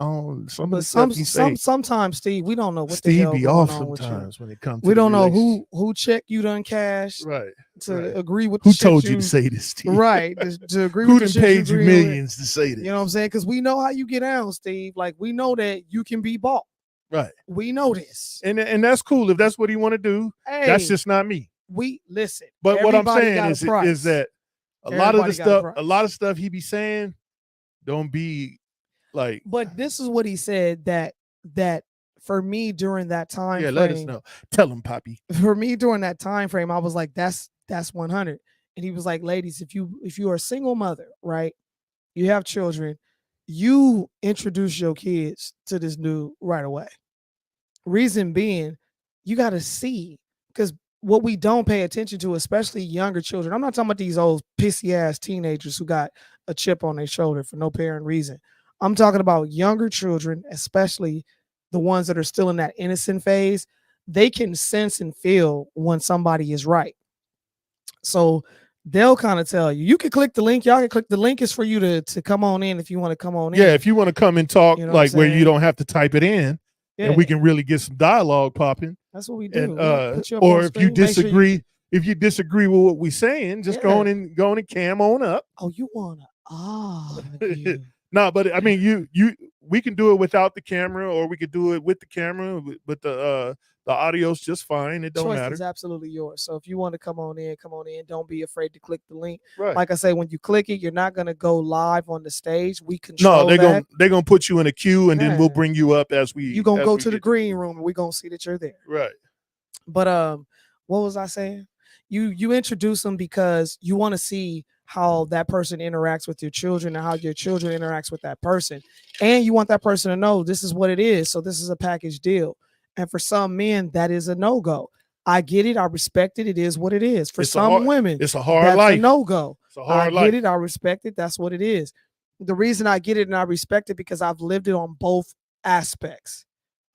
But sometimes Steve, we don't know what Steve the hell be going off on with you. sometimes when it comes to We the don't know relationship. who check you done cashed Right. to agree with Who the shit told you to say this, Steve? right to agree Who with the done shit paid you agreeing with. millions to say this? You know what I'm saying? Because we know how you get down, Steve. Like we know that you can be bought. Right. We know this. And that's cool if that's what he want to do. Hey, that's just not me. We listen. But what I'm saying is that a lot of stuff he be saying don't be like. But this is what he said that for me during that time frame. Let us know. Tell him, Poppy. For me during that time frame, I was like, that's 100. And he was like, ladies, if you are a single mother, right? You have children, you introduce your kids to this dude right away. Reason being, you got to see, because what we don't pay attention to, especially younger children, I'm not talking about these old pissy ass teenagers who got a chip on their shoulder for no apparent reason. I'm talking about younger children, especially the ones that are still in that innocent phase. They can sense and feel when somebody is right. So they'll kind of tell you. You can click the link. Y'all can click the link. Is for you to come on in if you want to come on in. Yeah, if you want to come and talk, like where you don't have to type it in, and we can really get some dialogue popping. That's what we do. And, or if you disagree, with what we're saying, just go on and cam on up. Oh, you wanna No, but I mean, we can do it without the camera, or we could do it with the camera, but the audio's just fine. It don't matter. Choice is absolutely yours. So if you want to come on in. Don't be afraid to click the link. Right. Like I say, when you click it, you're not gonna go live on the stage. We control. No, they're gonna put you in a queue, and then we'll bring you up as we. You gonna go to the green room, and we're gonna see that you're there. Right. But what was I saying? You introduce them because you want to see how that person interacts with your children and how your children interacts with that person. And you want that person to know this is what it is. So this is a package deal. And for some men, that is a no-go. I get it. I respect it. It is what it is. For some women, it's a hard life. A no-go. It's a hard life. I get it. I respect it. That's what it is. The reason I get it and I respect it because I've lived it on both aspects.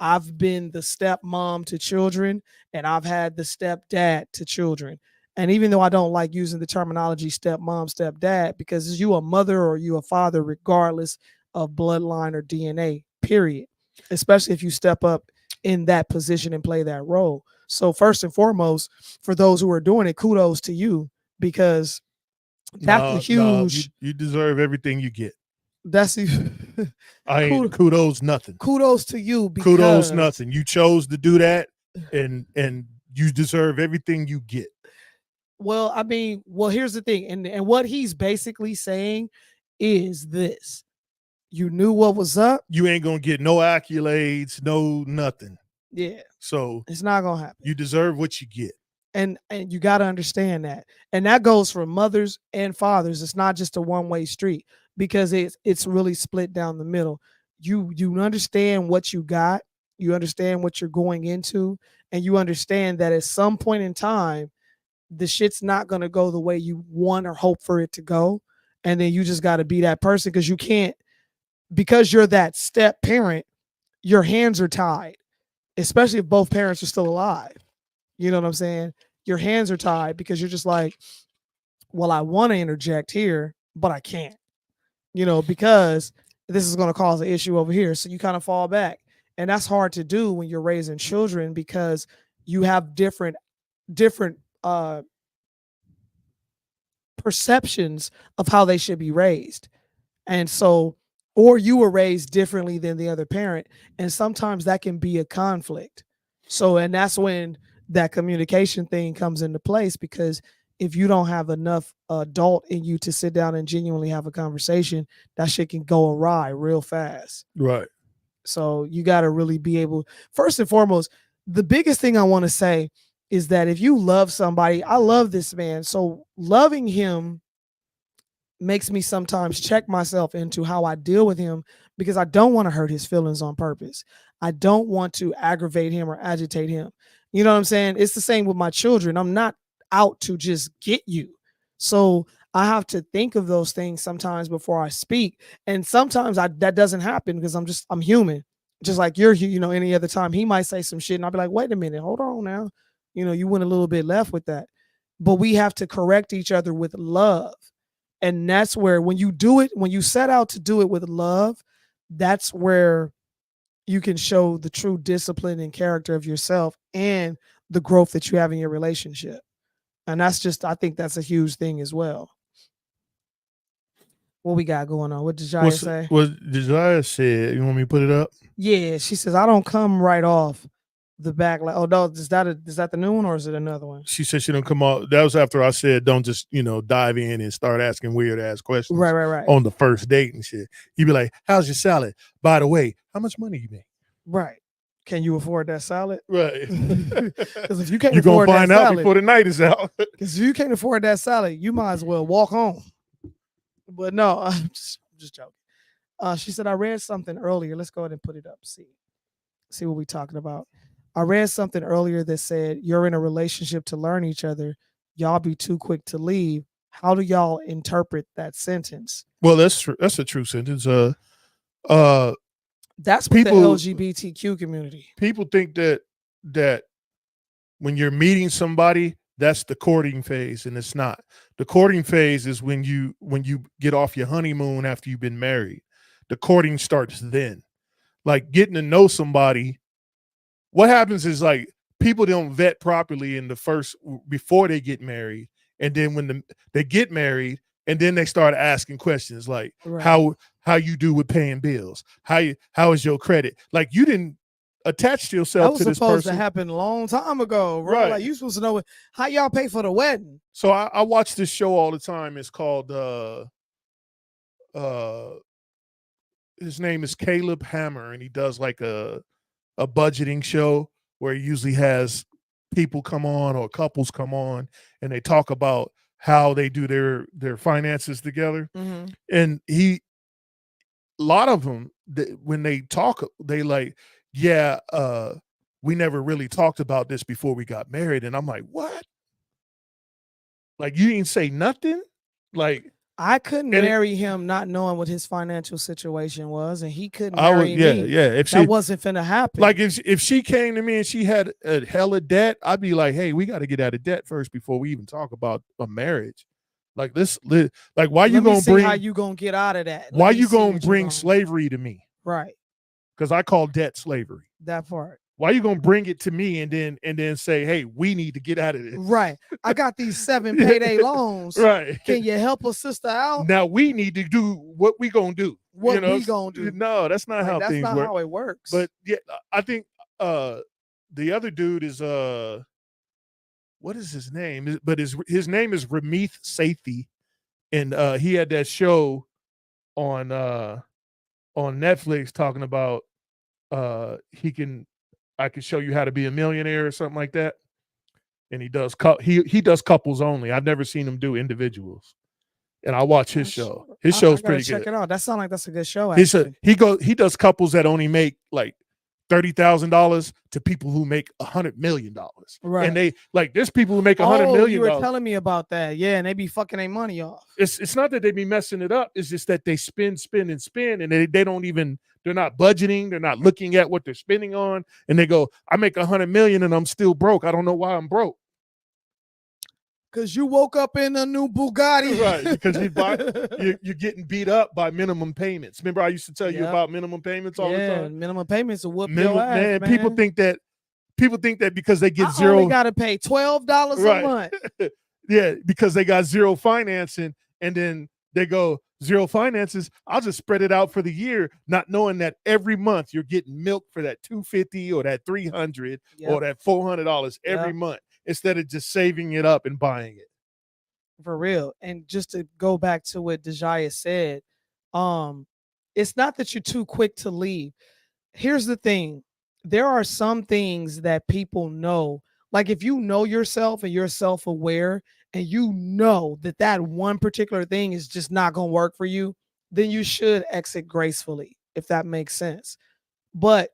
I've been the stepmom to children, and I've had the stepdad to children. And even though I don't like using the terminology stepmom, stepdad, because is you a mother or you a father, regardless of bloodline or DNA, period. Especially if you step up in that position and play that role. So first and foremost, for those who are doing it, kudos to you, because that's a huge. You deserve everything you get. That's kudos nothing. Kudos to you. Kudos nothing. You chose to do that, and you deserve everything you get. Well, I mean, here's the thing, and what he's basically saying is this: you knew what was up. You ain't gonna get no accolades, no nothing. Yeah. So it's not gonna happen. You deserve what you get. And you got to understand that. And that goes for mothers and fathers. It's not just a one-way street, because it's really split down the middle. You understand what you got, you understand what you're going into, and you understand that at some point in time, the shit's not going to go the way you want or hope for it to go. And then you just got to be that person, because you can't, because you're that step parent, your hands are tied, especially if both parents are still alive. You know what I'm saying? Your hands are tied because you're just like, well, I want to interject here, but I can't, because this is going to cause an issue over here. So you kind of fall back. And that's hard to do when you're raising children, because you have different perceptions of how they should be raised. And so, or you were raised differently than the other parent. And sometimes that can be a conflict. So, and that's when that communication thing comes into place, because if you don't have enough adult in you to sit down and genuinely have a conversation, that shit can go awry real fast. Right. So you got to really be able, first and foremost, the biggest thing I want to say is that if you love somebody, I love this man. So loving him makes me sometimes check myself into how I deal with him, because I don't want to hurt his feelings on purpose. I don't want to aggravate him or agitate him. You know what I'm saying? It's the same with my children. I'm not out to just get you. So I have to think of those things sometimes before I speak. And sometimes that doesn't happen because I'm human. Just like you're, any other time he might say some shit and I'll be like, wait a minute, hold on now. You went a little bit left with that. But we have to correct each other with love. And that's where when you set out to do it with love, that's where you can show the true discipline and character of yourself and the growth that you have in your relationship. And I think that's a huge thing as well. What we got going on? What did Jaya say? What Jaya said, you want me to put it up? Yeah, she says, I don't come right off the back. Like, oh no, is that the new one or is it another one? She said she don't come out. That was after I said don't just dive in and start asking weird ass questions. Right. On the first date and shit. You'd be like, how's your salad? By the way, how much money you make? Right. Can you afford that salad? Right. Because if you can't you're afford gonna find that out salad, before the night is out. Because if you can't afford that salad, you might as well walk home. But no, I'm just joking. She said, I read something earlier. Let's go ahead and put it up. See what we're talking about. I read something earlier that said you're in a relationship to learn each other. Y'all be too quick to leave. How do y'all interpret that sentence? Well, that's true. That's a true sentence. That's people, the LGBTQ community. People think that when you're meeting somebody, that's the courting phase, and it's not. The courting phase is when you get off your honeymoon after you've been married. The courting starts then. Like getting to know somebody. What happens is like people don't vet properly before they get married, and then when they get married, and then they start asking questions like how you do with paying bills, how is your credit? Like you didn't attach yourself to this person. That was supposed to happen a long time ago, bro. Right? Like you supposed to know how y'all pay for the wedding. So I watch this show all the time. It's called his name is Caleb Hammer, and he does like a budgeting show where he usually has people come on or couples come on, and they talk about how they do their finances together. Mm-hmm. And a lot of them, when they talk, they like, yeah, we never really talked about this before we got married. And I'm like, what? Like you didn't say nothing? Like I couldn't marry him not knowing what his financial situation was, and he couldn't marry me. Yeah. If that wasn't finna happen. Like if she came to me and she had a hella debt, I'd be like, hey, we got to get out of debt first before we even talk about a marriage. Like this, like why you gonna bring? How you gonna get out of that? Why you gonna bring slavery to me? Right. Because I call debt slavery. That part. Why you gonna bring it to me and then say, hey, we need to get out of this? Right. I got these 7 payday loans. Right. Can you help a sister out? Now we need to do what we gonna do. What we gonna do? No, that's not how things work. That's not how it works. But yeah, I think the other dude is what is his name? But his name is Ramith Sethi, and he had that show on Netflix talking about I can show you how to be a millionaire or something like that. And he does couples only. I've never seen him do individuals. And I watch his show. His show's pretty good. Check it out. That sounds like that's a good show. Actually. He does couples that only make like $30,000 to people who make $100 million. Right. And they like there's people who make $100 million. You were telling me about that. Yeah, and they be fucking their money off. It's not that they be messing it up. It's just that they spend, and they don't even. They're not budgeting. They're not looking at what they're spending on. And they go, I make $100 million and I'm still broke. I don't know why I'm broke. Because you woke up in a new Bugatti. Right. Because you're getting beat up by minimum payments. Remember I used to tell you about minimum payments all the time? Minimum payments will whoop your ass, man. People think that because they get zero. Only got to pay $12 a month. Yeah, because they got zero financing and then they go zero finances, I'll just spread it out for the year, not knowing that every month you're getting milk for that $250 or that $300 or that $400 every month instead of just saving it up and buying it. For real. And just to go back to what Dejaya said, it's not that you're too quick to leave. Here's the thing. There are some things that people know. Like if you know yourself and you're self-aware and you know that that one particular thing is just not going to work for you, then you should exit gracefully, if that makes sense. But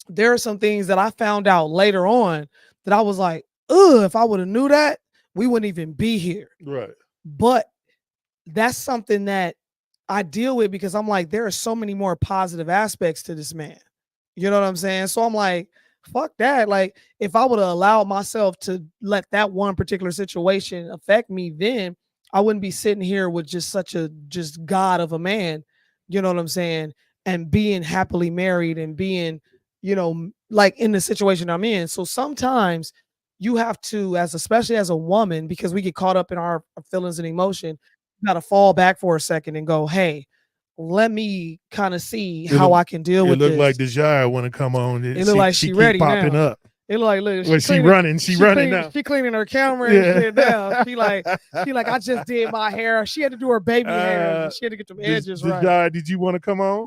there are some things that I found out later on that I was like, ugh, if I would have knew that, we wouldn't even be here. Right. But that's something that I deal with because I'm like, there are so many more positive aspects to this man. You know what I'm saying? So I'm like, fuck that. Like, if I would have allowed myself to let that one particular situation affect me, then I wouldn't be sitting here with just such a just god of a man, you know what I'm saying? And being happily married and being, you know, like in the situation I'm in. So sometimes you have to, especially as a woman, because we get caught up in our feelings and emotion, you got to fall back for a second and go, hey, let me kind of see how I can deal with this. It looked like Desire want to come on. It looked like she ready popping now. up. It look like, look, she running. She running now. She cleaning her camera and shit now. She like, I just did my hair. She had to do her baby hair. She had to get them edges right. Desire, did you want to come on?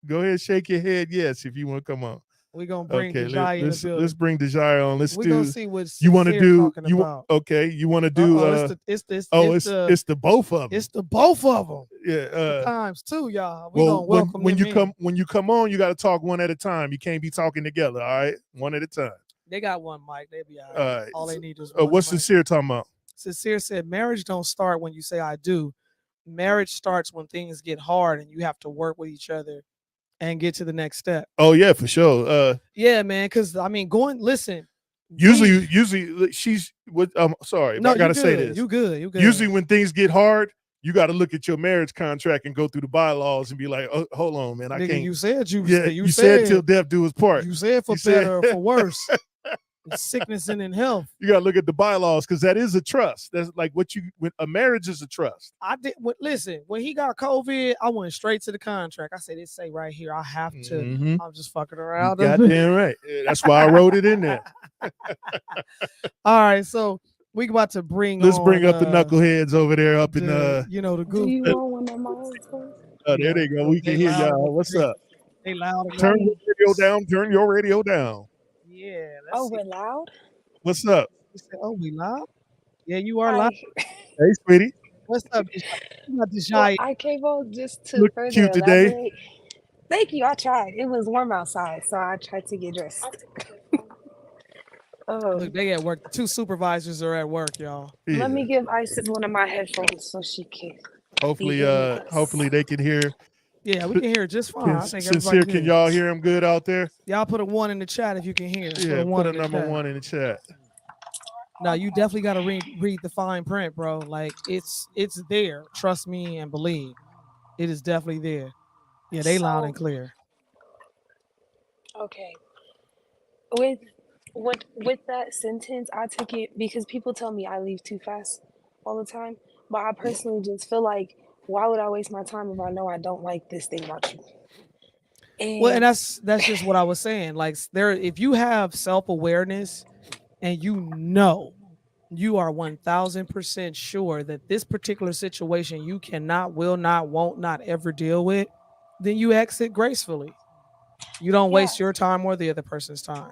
Go ahead, shake your head. Yes, if you want to come on. We're gonna bring Desire in the building. Let's bring Desire on. We're gonna see what you want to do. About. Okay, you want to do? It's the both of them. It's the both of them. Yeah, times two, y'all. We gonna welcome when you come on, you got to talk one at a time. You can't be talking together. All right, one at a time. They got one mic. They be all right. All they need is what's Sincere talking about? Sincere said marriage don't start when you say I do. Marriage starts when things get hard and you have to work with each other and get to the next step. Oh yeah, for sure. Yeah, man. Because I mean, listen. Usually she's with. Sorry, no, I gotta say this. You good. Usually when things get hard, you got to look at your marriage contract and go through the bylaws and be like, oh, hold on, man, I can't. You said you said till death do us part. You said for better or for worse. Sickness and in health. You gotta look at the bylaws because that is a trust. That's like when a marriage is a trust. Listen, when he got COVID, I went straight to the contract. I said, it say right here, I have to. Mm-hmm. I'm just fucking around. Goddamn right. That's why I wrote it in there. All right, so we about to bring. Let's bring up the knuckleheads over there up in the Do you want one of mine? Oh, there they go. We can hear y'all. What's up? They loud. Turn your radio down. Turn your radio down. Yeah. We're loud? What's up? You said, we loud? Yeah, you are loud. Hey, sweetie. What's up? Well, I came on just to look further cute elaborate. today. Thank you. I tried. It was warm outside, so I tried to get dressed. Look, they at work. The two supervisors are at work, y'all. Yeah. Let me give Isis one of my headphones so she can. Hopefully they can hear. Yeah, we can hear it just fine. I think Sincere, can y'all hear him good out there? Y'all put a 1 in the chat if you can hear. Yeah, put a number 1 in the chat. No, you definitely got to read the fine print, bro. Like it's there. Trust me and believe. It is definitely there. Yeah, they loud and clear. Okay. With that sentence, I took it because people tell me I leave too fast all the time, but I personally just feel like, why would I waste my time if I know I don't like this thing about you? And that's just what I was saying. Like if you have self-awareness and you know you are 1000% sure that this particular situation you cannot, will not, won't not ever deal with, then you exit gracefully. You don't waste your time or the other person's time.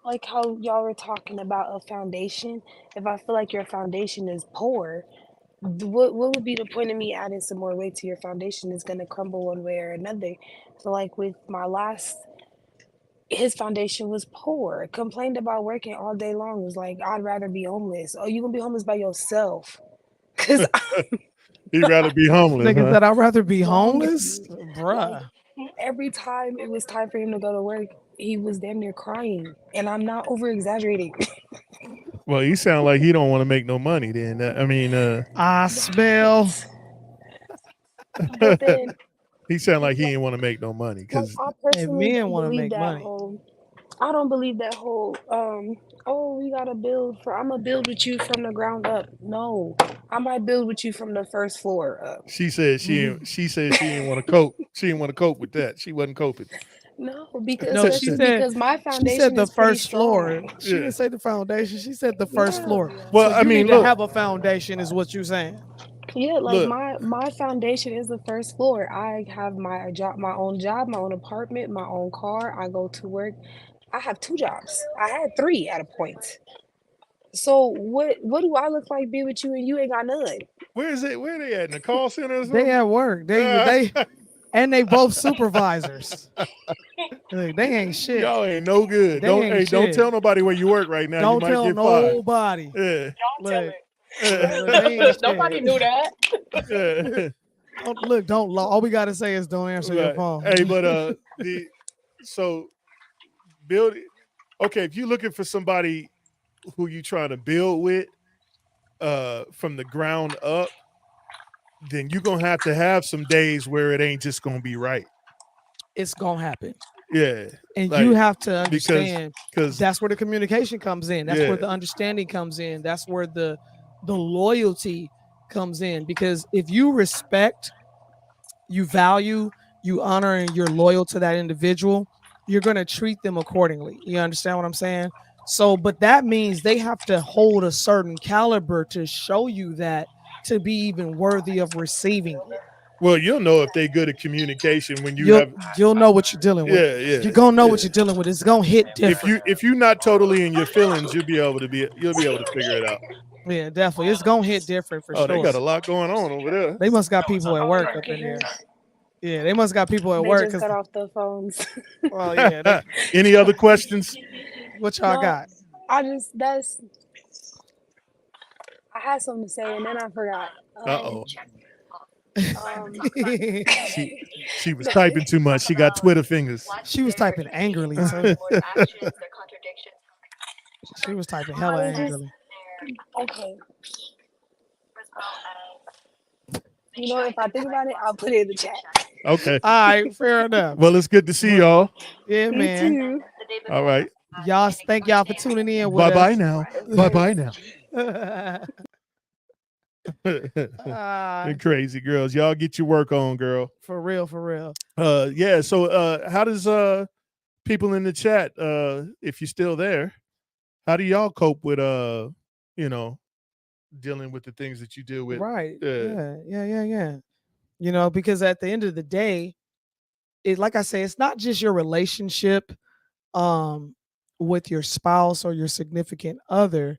Like how y'all were talking about a foundation. If I feel like your foundation is poor, what would be the point of me adding some more weight to your foundation? Is going to crumble one way or another. So like with my last, his foundation was poor, complained about working all day long, was like, I'd rather be homeless. Oh, you gonna be homeless by yourself? Because he'd rather be homeless. Nigga said, I'd rather be homeless? Bruh. Every time it was time for him to go to work, he was damn near crying. And I'm not over exaggerating. Well, you sound like he don't want to make no money then. I smell. But then he sound like he didn't want to make no money because men want to make money. I don't believe that whole we gotta build I'm gonna build with you from the ground up. No, I might build with you from the first floor up. She said she didn't want to cope. She didn't want to cope with that. She wasn't coping. No, because No, she especially said because my she said foundation the is pretty first floor. strong. She didn't say the foundation. She said the first Yeah. floor. Well, So I you mean, need to look, have a foundation, is what you're saying. Yeah, like look. my foundation is the first floor. I have my job, my own apartment, my own car. I go to work. I have 2 jobs. I had 3 at a point. So what do I look like being with you and you ain't got none? Where is it? Where they at? In the call center or They something? at work. They and they both supervisors. Look, they ain't shit. Y'all ain't no good. They Don't ain't don't shit. tell nobody where you work right now. Don't you might tell get fired. nobody. Yeah. Look, Yeah. they ain't Nobody shit. knew that. Yeah. Don't. All we gotta say is don't answer your Right. phone. Hey, but so build it. Okay, if you're looking for somebody who you trying to build with from the ground up, then you're gonna have to have some days where it ain't just gonna be right. It's gonna happen, Yeah. and Like, you have to understand because that's where the communication comes in. That's Yeah. where the understanding comes in. That's where the loyalty comes in. Because if you respect, you value, you honor, and you're loyal to that individual, you're gonna treat them accordingly. You understand what I'm saying? So, but that means they have to hold a certain caliber to show you that, to be even worthy of receiving it. well, you'll know if they good at communication when you have You'll know what you're dealing with. yeah. You're gonna know what you're dealing with. It's gonna hit different. If you're not totally in your feelings, you'll be able to figure it out. Yeah, definitely. It's gonna hit different for Oh, sure. they got a lot going on over there. They must got people at work up in there. Yeah, they must got people at They work. just got off the phones. Well, yeah. Any other questions? What y'all No, got? I had something to say and then I forgot. Uh-oh. Um, She was typing too much. She got Twitter fingers. She was typing angrily too. She was typing hella angrily. okay. You know, if I think about it, I'll put it in the chat. Okay. All right, fair enough. Well, it's good to see y'all. Yeah, Me man. too. All right. Y'all, thank y'all for tuning in with Bye-bye now. Bye-bye now. us. The crazy girls. Y'all get your work on, girl. For real, for real. Yeah, so how does people in the chat, if you're still there, how do y'all cope with dealing with the things that you deal with? Right. Yeah. You know, because at the end of the day, like I say, it's not just your relationship with your spouse or your significant other.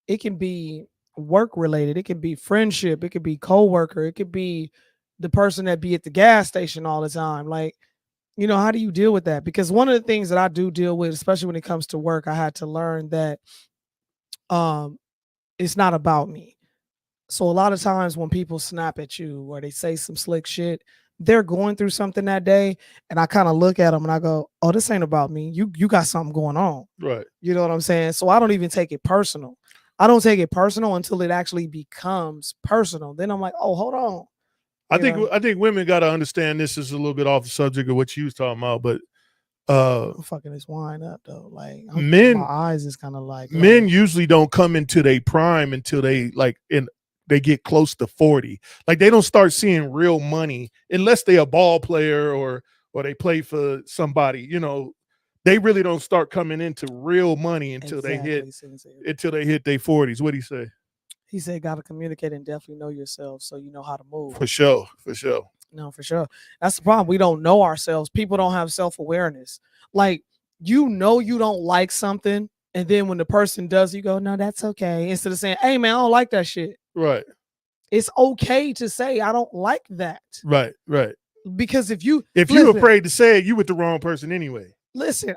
It can be work related, it can be friendship, it could be co-worker, it could be the person that be at the gas station all the time. Like, you know, how do you deal with that? Because one of the things that I do deal with, especially when it comes to work, I had to learn that it's not about me. So a lot of times when people snap at you or they say some slick shit, they're going through something that day, and I kind of look at them and I go, "Oh, this ain't about me. You got something going on." Right. You know what I'm saying? So I don't even take it personal. I don't take it personal until it actually becomes personal. Then I'm like, "Oh, hold on." I think women got to understand, this is a little bit off the subject of what you was talking about, but I'm fucking this wine up though. Like men, my eyes is kind of like men usually don't come into their prime until they they get close to 40. Like, they don't start seeing real money unless they a ball player or they play for somebody. You know, they really don't start coming into real money until they hit their 40s. What do you say? He said, "Got to communicate and definitely know yourself so you know how to move." For sure. No, for sure. That's the problem. We don't know ourselves. People don't have self-awareness. Like, you know, you don't like something, and then when the person does, you go, "No, that's okay." Instead of saying, "Hey, man, I don't like that shit." Right. It's okay to say, "I don't like that." Right. Because if you're afraid to say it, you with the wrong person anyway. Listen,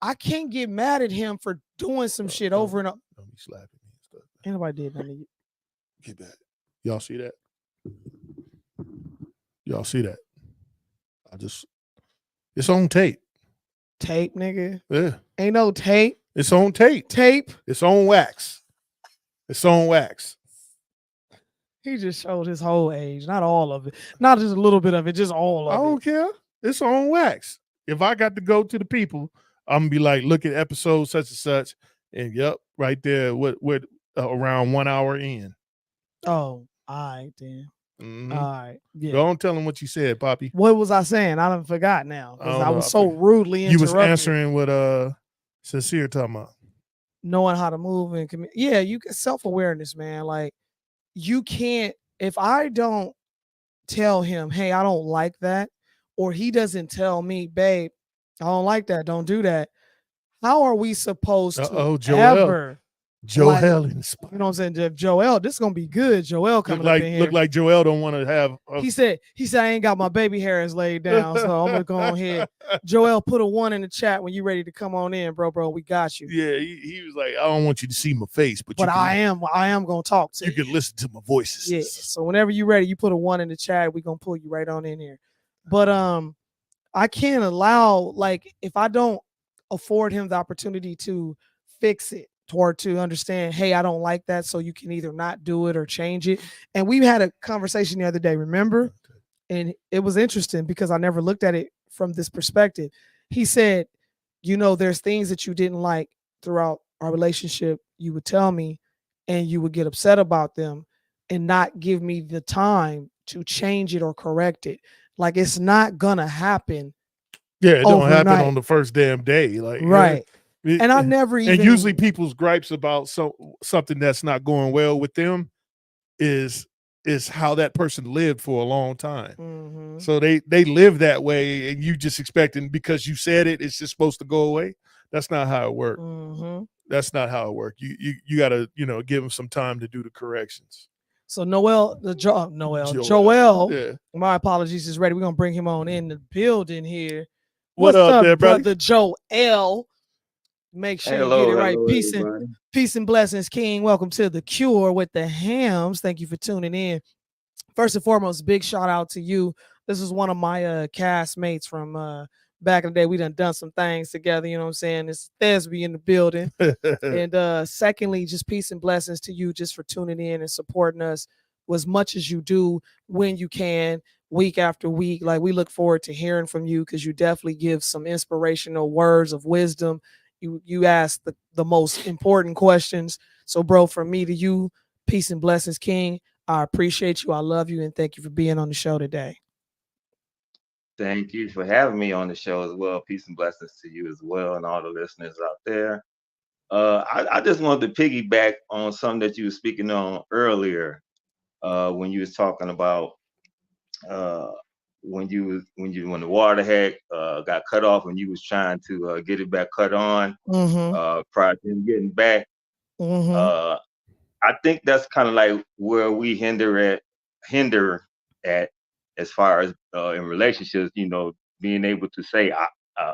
I can't get mad at him for doing some shit over and over. Don't be slapping me and stuff. Ain't nobody did nothing to you. Get back. Y'all see that? Y'all see that? It's on tape. Tape, nigga. Yeah. Ain't no tape. It's on tape. Tape. It's on wax. It's on wax. He just showed his whole age, not all of it, not just a little bit of it, just all of it. I don't care. It's on wax. If I got to go to the people, I'm gonna be like, look at episode such and such, and yep, right there. What around 1 hour in. Oh, all right then. Mhm. All right. Yeah. Go on, tell him what you said, Poppy. What was I saying? I done forgot now I because don't I know. was I so forget. rudely You was interrupted. answering what Sincere talking about. Knowing how to move and yeah, you get self-awareness, man. Like you can't, if I don't tell him, hey, I don't like that, or he doesn't tell me, babe, I don't like that, don't do that. How are we supposed to Joel. ever Joel like, inspired. you know what I'm saying? If Joel, this is gonna be good. Joel coming up in here. Look like Joel don't want to have. He said I ain't got my baby hairs laid down, so I'm gonna go on ahead. Joel, put a 1 in the chat when you ready to come on in, bro. We got you. Yeah, he was like, I don't want you to see my face, but I am gonna talk to you. You can listen to my voices. Yeah. So whenever you're ready, you put a 1 in the chat. We're gonna pull you right on in here. But I can't allow, like, if I don't afford him the opportunity to fix it or to understand, hey, I don't like that, so you can either not do it or change it. And we had a conversation the other day, remember? And it was interesting because I never looked at it from this perspective. He said, you know, there's things that you didn't like throughout our relationship. You would tell me and you would get upset about them and not give me the time to change it or correct it. Like it's not gonna happen. Yeah, it don't overnight. happen on the first damn day. Like right. And I never even. And usually people's gripes about something that's not going well with them is how that person lived for a long time. Mhm. So they live that way, and you just expecting because you said it, it's just supposed to go away. That's not how it works. Mhm. That's not how it works. You got to give them some time to do the corrections. So Joel, yeah. My apologies, is ready. We're gonna bring him on in the building here. What What's up there, brother Joel? Make sure you get it right. Peace and blessings, King. Welcome to The Cure with the Hams. Thank you for tuning in. First and foremost, big shout out to you. This is one of my castmates from back in the day. We done some things together, you know what I'm saying? It's Thesby in the building. And secondly, just peace and blessings to you just for tuning in and supporting us as much as you do when you can, week after week. Like, we look forward to hearing from you because you definitely give some inspirational words of wisdom. You ask the most important questions. So, bro, from me to you, peace and blessings, King. I appreciate you. I love you. And thank you for being on the show today. Thank you for having me on the show as well. Peace and blessings to you as well and all the listeners out there. I just wanted to piggyback on something that you were speaking on earlier when you was talking about when the water had got cut off and you was trying to get it back cut on prior to him getting back. I think that's kind of like where we hinder at as far as in relationships, being able to say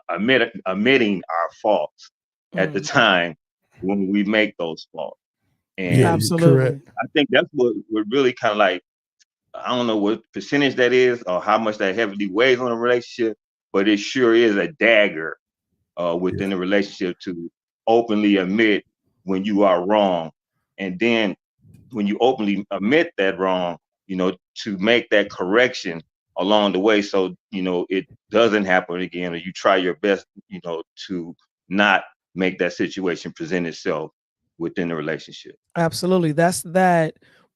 admitting our faults at the time when we make those faults. And yeah, absolutely. I think that's what we're really kind of like. I don't know what percentage that is or how much that heavily weighs on a relationship, but it sure is a dagger within the relationship to openly admit when you are wrong. And then when you openly admit that wrong, to make that correction along the way so, it doesn't happen again, or you try your best, to not make that situation present itself within the relationship. Absolutely. That's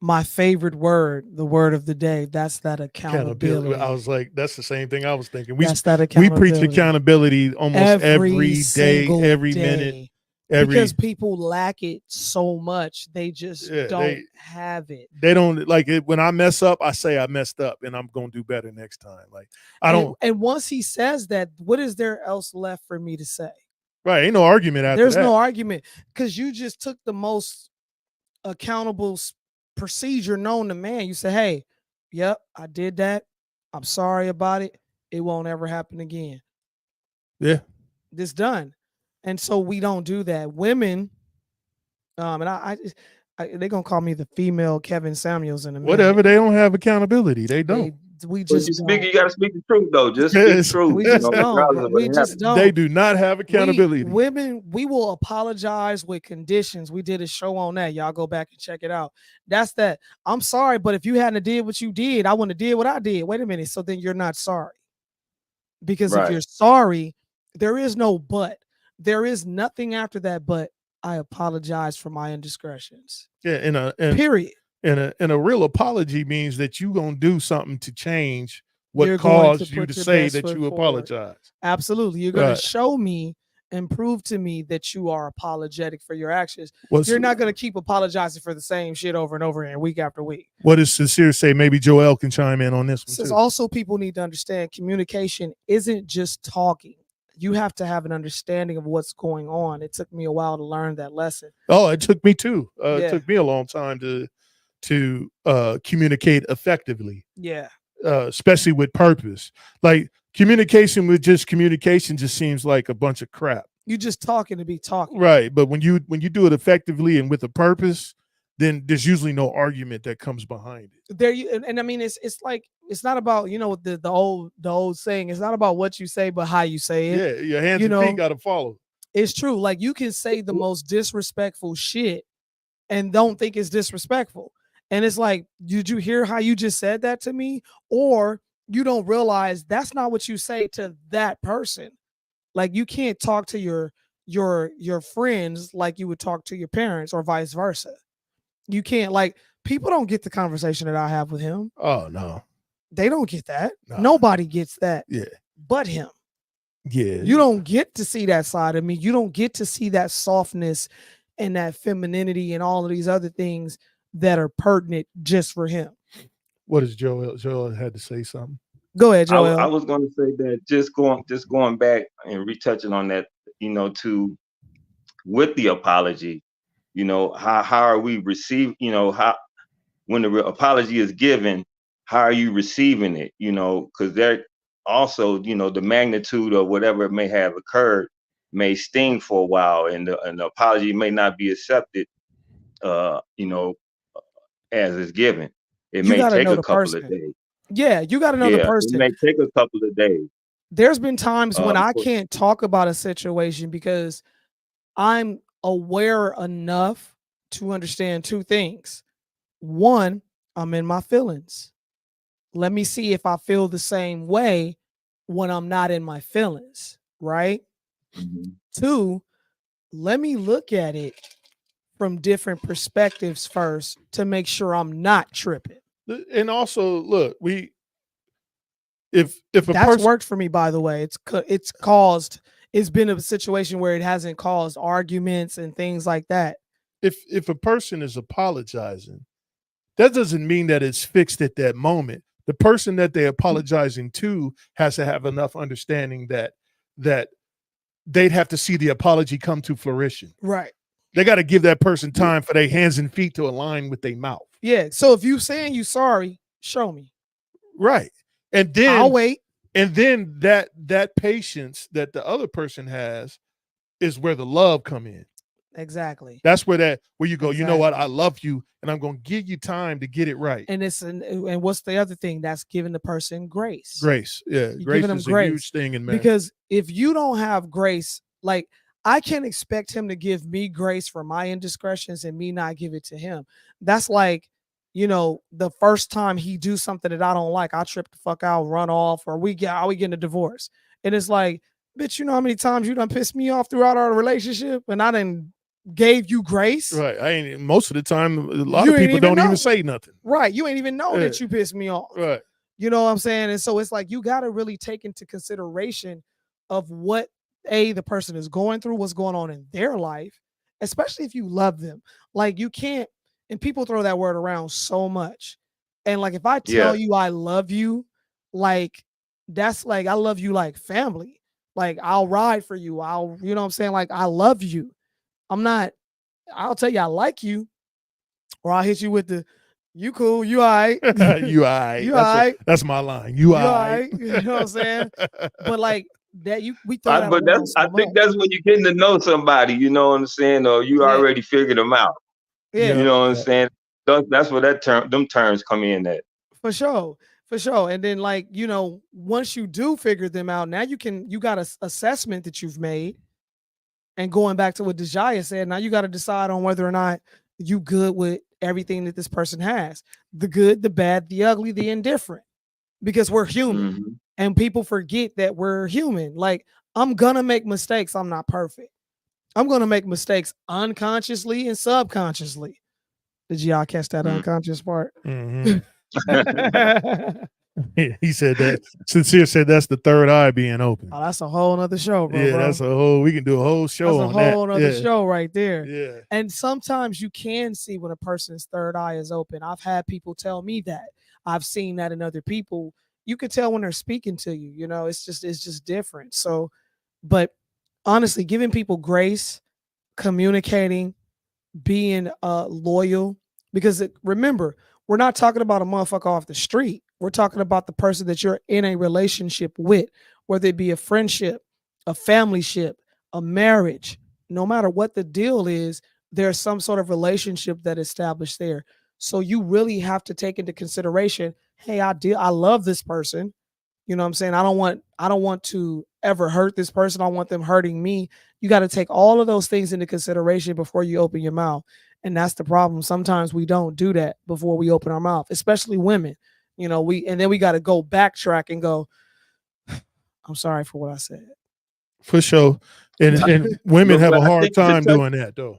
my favorite word, the word of the day. That's that accountability. I was like, that's the same thing I was thinking. That's that accountability. We preach accountability almost every day, every minute. Because people lack it so much, they just don't have it. They don't like it. When I mess up, I say I messed up, and I'm gonna do better next time. Like I don't. And once he says that, what is there else left for me to say? Right, ain't no argument after There's that. no argument because you just took the most accountable procedure known to man. You say, "Hey, yep, I did that. I'm sorry about it. It won't ever happen again." Yeah, it's done. And so we don't do that. Women, and they're gonna call me the female Kevin Samuels in a minute. Whatever, they don't have accountability. They don't. We just you gotta speak the truth though. Just speak the truth. We just don't. We just don't. They do not have accountability. Women, we will apologize with conditions. We did a show on that. Y'all go back and check it out. That's that. I'm sorry, but if you hadn't did what you did, I wouldn't have did what I did. Wait a minute. So then you're not sorry. Because if you're sorry, there is no but. There is nothing after that but I apologize for my indiscretions. Yeah, and period. And a real apology means that you gonna do something to change what You're going to caused you put to your say best that foot you forward. apologize. Absolutely. You're going Right. to show me and prove to me that you are apologetic for your actions. What's You're not going to keep apologizing for the same shit over and over again, week after week. what does Sincere say? Maybe Joel can chime in on this one Says too. also people need to understand communication isn't just talking. You have to have an understanding of what's going on. It took me a while to learn that lesson. Oh, it took me too. It Yeah. took me a long time to communicate effectively, Yeah. especially with purpose. Like communication with just communication just seems like a bunch of crap. You just talking to be talking. Right. But when you do it effectively and with a purpose, then there's usually no argument that comes behind it. There you and I mean it's like it's not about, you know, the old saying, it's not about what you say, but how you say it. Yeah, your hands you and know, feet gotta follow. It's true. Like you can say the most disrespectful shit and don't think it's disrespectful. And it's like, did you hear how you just said that to me? Or you don't realize that's not what you say to that person. Like you can't talk to your friends like you would talk to your parents or vice versa. You can't, like, people don't get the conversation that I have with him. Oh no. They don't get that. Nah. Nobody gets that Yeah. but him. Yeah. You don't get to see that side of me. You don't get to see that softness and that femininity and all of these other things that are pertinent just for him. What is Joel? Joel had to say something. Go ahead, Joel. I was going to say that just going back and retouching on that, you know, to with the apology, you know, how are we receiving, you know, how when the apology is given, how are you receiving it? You know, because there also, you know, the magnitude of whatever may have occurred may sting for a while, and the apology may not be accepted, you know, as is given. It You may gotta take know a the couple person. of days. Yeah, you got to know the Yeah, it person. may take a couple of days. There's been times when I But- can't talk about a situation because I'm aware enough to understand two things. One, I'm in my feelings. Let me see if I feel the same way when I'm not in my feelings, right? Mhm. Two, let me look at it from different perspectives first to make sure I'm not tripping. And also, look, if a That's person worked for me, by the way. It's been a situation where it hasn't caused arguments and things like that. if a person is apologizing, that doesn't mean that it's fixed at that moment. The person that they're apologizing to has to have enough understanding that they'd have to see the apology come to fruition. Right. They got to give that person time for their hands and feet to align with their mouth. Yeah. So if you saying you sorry, show me. Right. And then I'll wait. And then that patience that the other person has is where the love come in. Exactly. That's where you go, you know what? Exactly. I love you and I'm going to give you time to get it right. And and what's the other thing? That's giving the person grace. Grace. Yeah. You're Grace giving them is grace. a huge thing in marriage. Because if you don't have grace, like I can't expect him to give me grace for my indiscretions and me not give it to him. That's like, you know, the first time he do something that I don't like, I trip the fuck out, run off, or we getting a divorce. And it's like, bitch, you know how many times you done pissed me off throughout our relationship and I done gave you grace? Right. I ain't most of the time, a lot You of ain't people even don't know. even say nothing. Right. You ain't even know that Yeah. you pissed me off. Right. You know what I'm saying? And so it's like you got to really take into consideration of what the person is going through, what's going on in their life, especially if you love them. Like you can't, and people throw that word around so much. And like if I tell you I love you, like that's like I love you like family. Like I'll ride for you. You know what I'm saying? Like I love you. I'll tell you I like you, or I'll hit you with the you cool, you all right. You all right. You all right. That's my line. You all right. You know what I'm saying? But like that, we throw that But around so I think much. that's when you're getting to know somebody, you know what I'm saying? Or you Yeah. already figured them out. Yeah, You know what I'm saying? That's where them terms come in at. for sure. And then like, you know, once you do figure them out, now you got an assessment that you've made. And going back to what Dejaya said, now you got to decide on whether or not you good with everything that this person has. The good, the bad, the ugly, the indifferent. Because we're human. Mhm. And people forget that we're human. Like, I'm gonna make mistakes. I'm not perfect. I'm gonna make mistakes unconsciously and subconsciously. Did y'all catch that Mm. unconscious part? Mhm. He said that. Sincere said that's the third eye being open. Oh, that's a whole nother show, bro. Yeah, bro. that's a whole. We can do a whole show That's a on that. whole other Yeah. show right there. Yeah. And sometimes you can see when a person's third eye is open. I've had people tell me that. I've seen that in other people. You could tell when they're speaking to you. You know, it's just different. So, but honestly, giving people grace, communicating, being loyal, because remember, we're not talking about a motherfucker off the street. We're talking about the person that you're in a relationship with, whether it be a friendship, a family ship, a marriage. No matter what the deal is, there's some sort of relationship that established there. So you really have to take into consideration, hey, I love this person. You know what I'm saying? I don't want to ever hurt this person. I want them hurting me. You got to take all of those things into consideration before you open your mouth. And that's the problem. Sometimes we don't do that before we open our mouth, especially women. You know, then we got to go backtrack and go, I'm sorry for what I said. For sure. And women have a But I hard think the time touch- doing that though.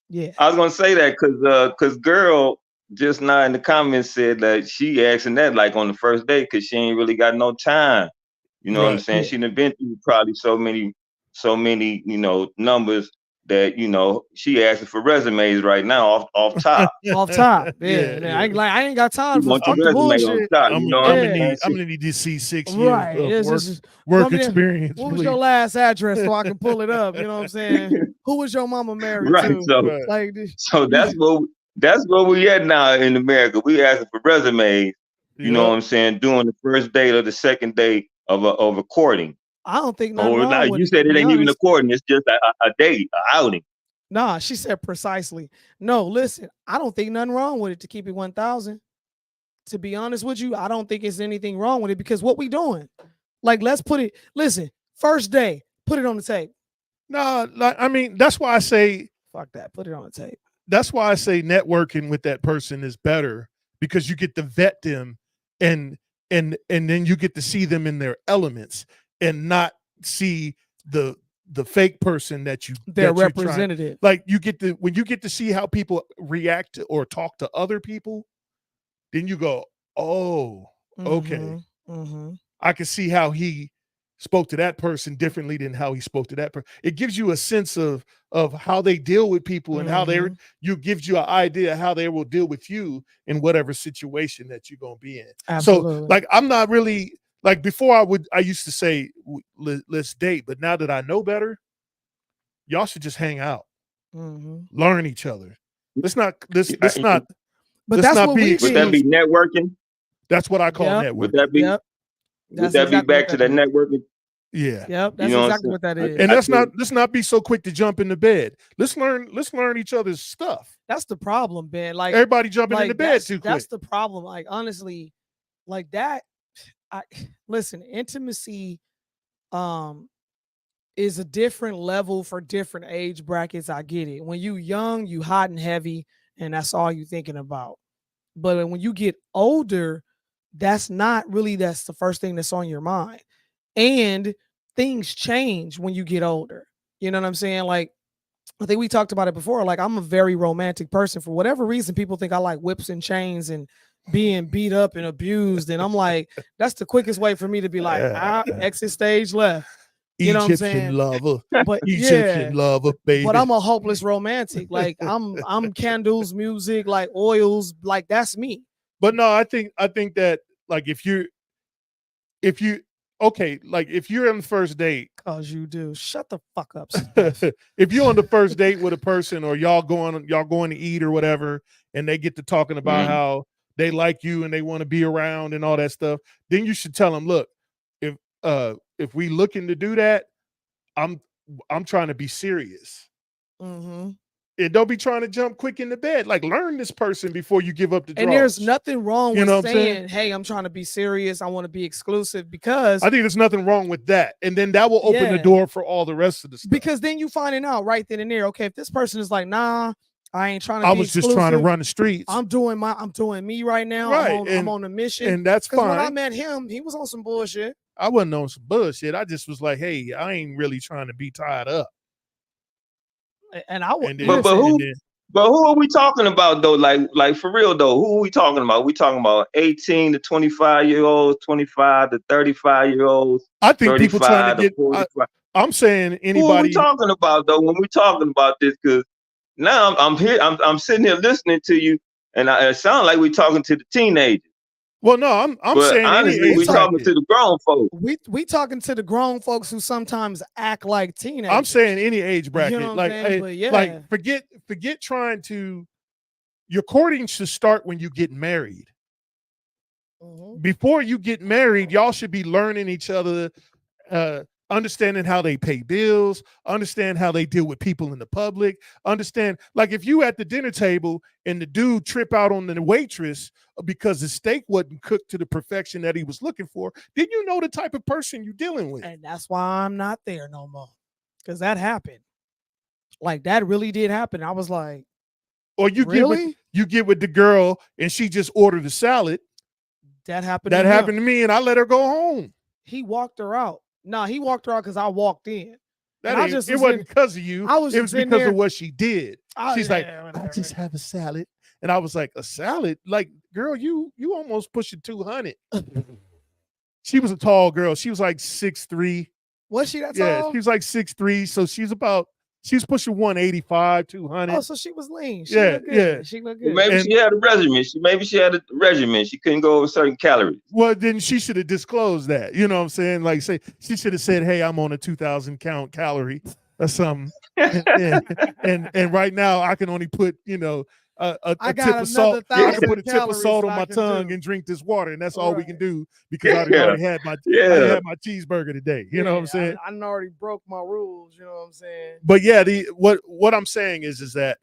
Yeah. I was gonna say that because girl just now in the comments said that she asking that like on the first day because she ain't really got no time. You know what I'm Right. saying? Yeah. She done been through probably so many, numbers that she asking for resumes right now off top. Off top. Yeah. Yeah, I ain't got time She for wants your fucking resume on bullshit. top. I'm You know what I'm Yeah. saying? I'm gonna need to see 6 Right. years It's of just- work come here. experience. What was please. your last address so I can pull it up? You know what I'm saying? Who was your mama married Right. to? So Right. Like this. so that's where we at now in America. We asking for resumes. You know Yep. what I'm saying? Doing the first date or the second day of a courting. I don't think nothing Or wrong not, with you it. said To it be ain't even a honest. courting. It's just a date, an outing. Nah, she said precisely. No, listen, I don't think nothing wrong with it, to keep it 1,000. To be honest with you, I don't think there's anything wrong with it, because what we doing? Like, let's put it, listen, first day, put it on the tape. No, like I mean, that's why I say Fuck that. Put it on the tape. that's why I say networking with that person is better, because you get to vet them and then you get to see them in their elements and not see the fake person that you Their that you're trying- representative. like you get to when you get to see how people react to or talk to other people, then you go, oh, okay. Mhm. I can see how he spoke to that person differently than how he spoke to that person. It gives you a sense of how they deal with people and how Mhm. gives you an idea how they will deal with you in whatever situation that you're gonna be in. Absolutely. So like I'm not really like before I used to say let's date, but now that I know better, y'all should just hang out, Mhm. learn each other. Let's not But let's that's not what be we Would that be networking? That's what I call Yep. networking. Would that be? Yep. Would That's that be exactly back what to that that is. networking? Yeah. Yep, that's You know what I'm exactly what that saying? is. And I let's not be so quick to jump into bed. Let's learn each other's stuff. That's the problem, Ben. Like, Everybody jumping into bed that's, too quick. that's the problem. Like, honestly, like that. Listen, intimacy is a different level for different age brackets. I get it. When you young, you hot and heavy, and that's all you thinking about. But when you get older, that's the first thing that's on your mind. And things change when you get older. You know what I'm saying? Like, I think we talked about it before. Like, I'm a very romantic person. For whatever reason, people think I like whips and chains and being beat up and abused. And I'm like, that's the quickest way for me to be like, exit stage left. You know what I'm saying? Egyptian lover. But Egyptian yeah, lover, baby. but I'm a hopeless romantic. Like, I'm candles, music, like oils, like that's me. But no, I think that like if you okay, like if you're on the first date, Cause you do. Shut the fuck up. if you're on the first date with a person or y'all going to eat or whatever, and they get to talking about how they like you and they want to be around and all that stuff, then you should tell them, look, if we looking to do that, I'm trying to be serious. Mm-hmm. And don't be trying to jump quick into bed. Like, learn this person before you give up the draws. And there's nothing wrong You know with what I'm saying? saying, hey, I'm trying to be serious. I want to be exclusive, because I think there's nothing wrong with that. And then that will open the Yeah. door for all the rest of the stuff. because then you finding out right then and there, okay, if this person is like, nah, I ain't trying to I be was just trying to exclusive. run the streets. I'm doing me right now. Right, I'm on a mission. And that's Because when I fine. met him, he was on some bullshit. I wasn't on some bullshit. I just was like, hey, I ain't really trying to be tied up. And I would And then, But who- and then- But who are we talking about though? Like for real though, who are we talking about? We talking about 18 to 25-year-olds, 25 to 35-year-olds, I think people trying 35 to to get. 45. I'm saying Who are we anybody. talking about though when we talking about this? Because now I'm here, I'm sitting here listening to you, and it sounds like we're talking to the teenagers. Well, no, I'm But saying any honestly, age we talking bracket. to the grown folks. We talking to the grown folks who sometimes act like teenagers. I'm saying any age bracket. know what I'm like, saying? But yeah. like forget trying to. Your courting should start when you get married. Mhm. Before you get married, y'all should be learning each other, understanding how they pay bills, understand how they deal with people in the public, understand, like if you at the dinner table and the dude trip out on the waitress because the steak wasn't cooked to the perfection that he was looking for, then you know the type of person you're dealing with. And that's why I'm not there no more. Because that happened. Like that really did happen. I was like, Or you really? get with the girl and she just ordered a salad. That happened. That to him. happened to me, and I let her go home. He walked her out. No, he walked her out because I walked in. That And I ain't, just it was wasn't in- because of you. I was It was just in because there- of what she did. She's like, yeah, I whatever. just have a salad. And I was like, a salad? Like, girl, you almost pushing 200. She was a tall girl. She was like 6'3". Was she that Yeah, tall? she was like 6'3". So she's pushing 185, 200. Oh, so she was lean. She Yeah, looked good. yeah. She looked Well, good. maybe And- she had a regimen. Maybe she had a regimen. She couldn't go over certain calories. Well, then she should have disclosed that. You know what I'm saying? Like, say she should have said, "Hey, I'm on a 2,000 count calorie or something." and right now I can only put, a I tip got of salt. another I can put a 1,000 tip of salt calories on that my I can tongue do. and drink this water, and that's all we can Right. do because I Yeah. already had my cheeseburger today. You know what I'm saying? I already broke my rules. You know what I'm saying? But yeah, what I'm saying is that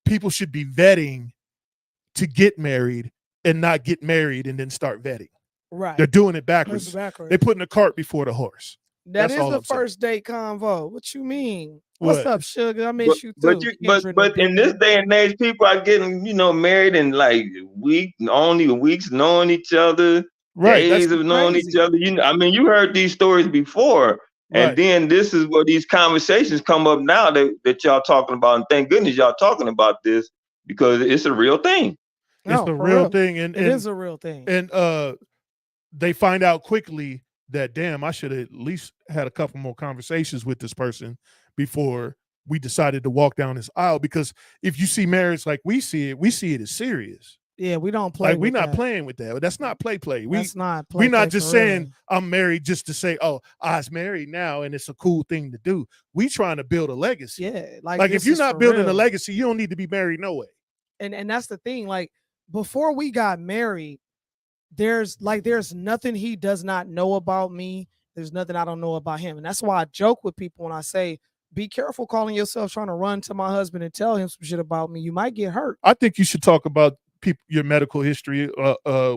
people should be vetting to get married and not get married and then start vetting. Right. They're doing it That's backwards. backwards. They're putting the cart before the horse. That that's is all the I'm saying. first date convo. What you mean? What's What? up, sugar? I miss you too. But Kendra in this Dickman. day and age, people are getting married in like only weeks knowing each other, Right. days That's of knowing crazy. each other. You heard these stories before, Right. and then this is where these conversations come up now that y'all talking about, and thank goodness y'all talking about this because it's a real thing. it's No, the for real thing. It is a real thing. And they find out quickly that, damn, I should have at least had a couple more conversations with this person before we decided to walk down this aisle. Because if you see marriage like we see it as serious. Yeah, we don't play. Like, we're with not that. playing with that. That's not play. That's not. We're not play just for real. saying I'm married just to say, oh, I was married now and it's a cool thing to do. We trying to build a legacy. Yeah, Like this if you're is not for building a real. legacy, you don't need to be married no way. And that's the thing. Like before we got married, there's nothing he does not know about me. There's nothing I don't know about him. And that's why I joke with people when I say, be careful calling yourself trying to run to my husband and tell him some shit about me. You might get hurt. I think you should talk about your medical history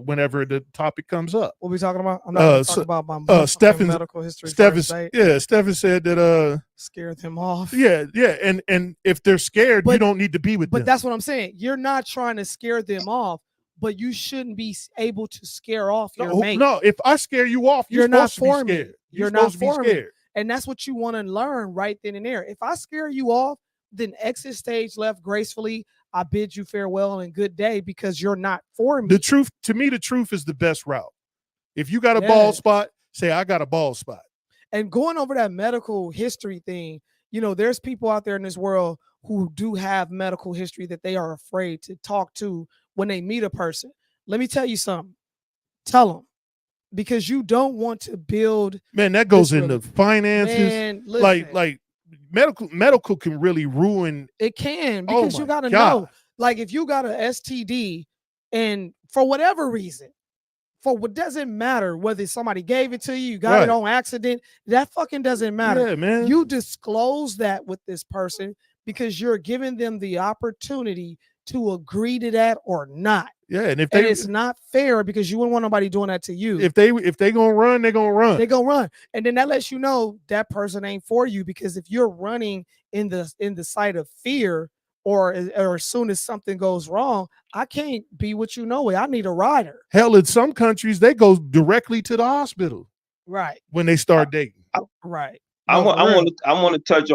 whenever the topic comes up. What we talking about? I'm not gonna talk about my motherfucking Stefan's- medical history. First date. Stefan said that Scare them off. yeah, and if they're scared, you But- don't need to be with But them. that's what I'm saying. You're not trying to scare them off, but you shouldn't be able to scare off your mate. No, if I scare you off, you're, You're not supposed for to be me. scared. You're not supposed to for be me. scared. And that's what you want to learn right then and there. If I scare you off, then exit stage left gracefully. I bid you farewell and good day because you're not for me. The truth, to me, the truth is the best route. If you got a Yeah. bald spot, say I got a bald spot. And going over that medical history thing, there's people out there in this world who do have medical history that they are afraid to talk to when they meet a person. Let me tell you something. Tell them, because you don't want to build. Man, that goes This into really- finances. Man, listen, Like medical can really ruin. it can, Oh because you my got to God. know, like if you got an STD and for whatever reason, for what doesn't matter whether somebody gave it to you, you got it Right. on accident, that fucking doesn't matter. Yeah, man. You disclose that with this person because you're giving them the opportunity to agree to that or not. Yeah, and if And they it's not fair because you wouldn't want nobody doing that to you. if they gonna run, they're gonna run. They go run, and then that lets you know that person ain't for you, because if you're running in the sight of fear, or as soon as something goes wrong, I can't be with you no way. I need a rider. Hell, in some countries, they go directly to the hospital Right, when they start dating. right. I No, for real. want to touch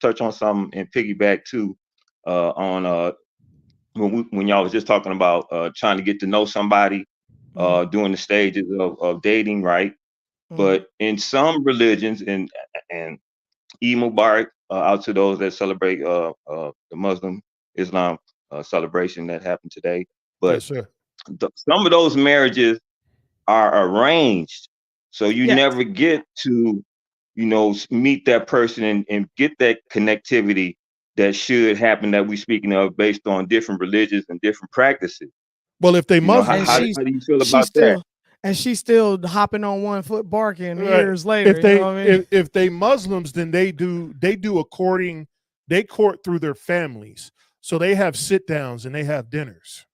touch on something and piggyback too on when y'all was just talking about trying to get to know somebody during the stages of dating, right? But in some religions, and Eid Mubarak out to those that celebrate the Muslim Islam celebration that happened today. But Yes, sir. some of those marriages are arranged, so you Yes. never get to, you know, meet that person and get that connectivity that should happen that we speaking of based on different religions and different practices. Well, if they You know, Muslims, how do you feel about that? And she's still hopping on one foot barking Right. years later. if they you know what I mean? if they Muslims, then they do according, they court through their families. So they have sit downs and they have dinners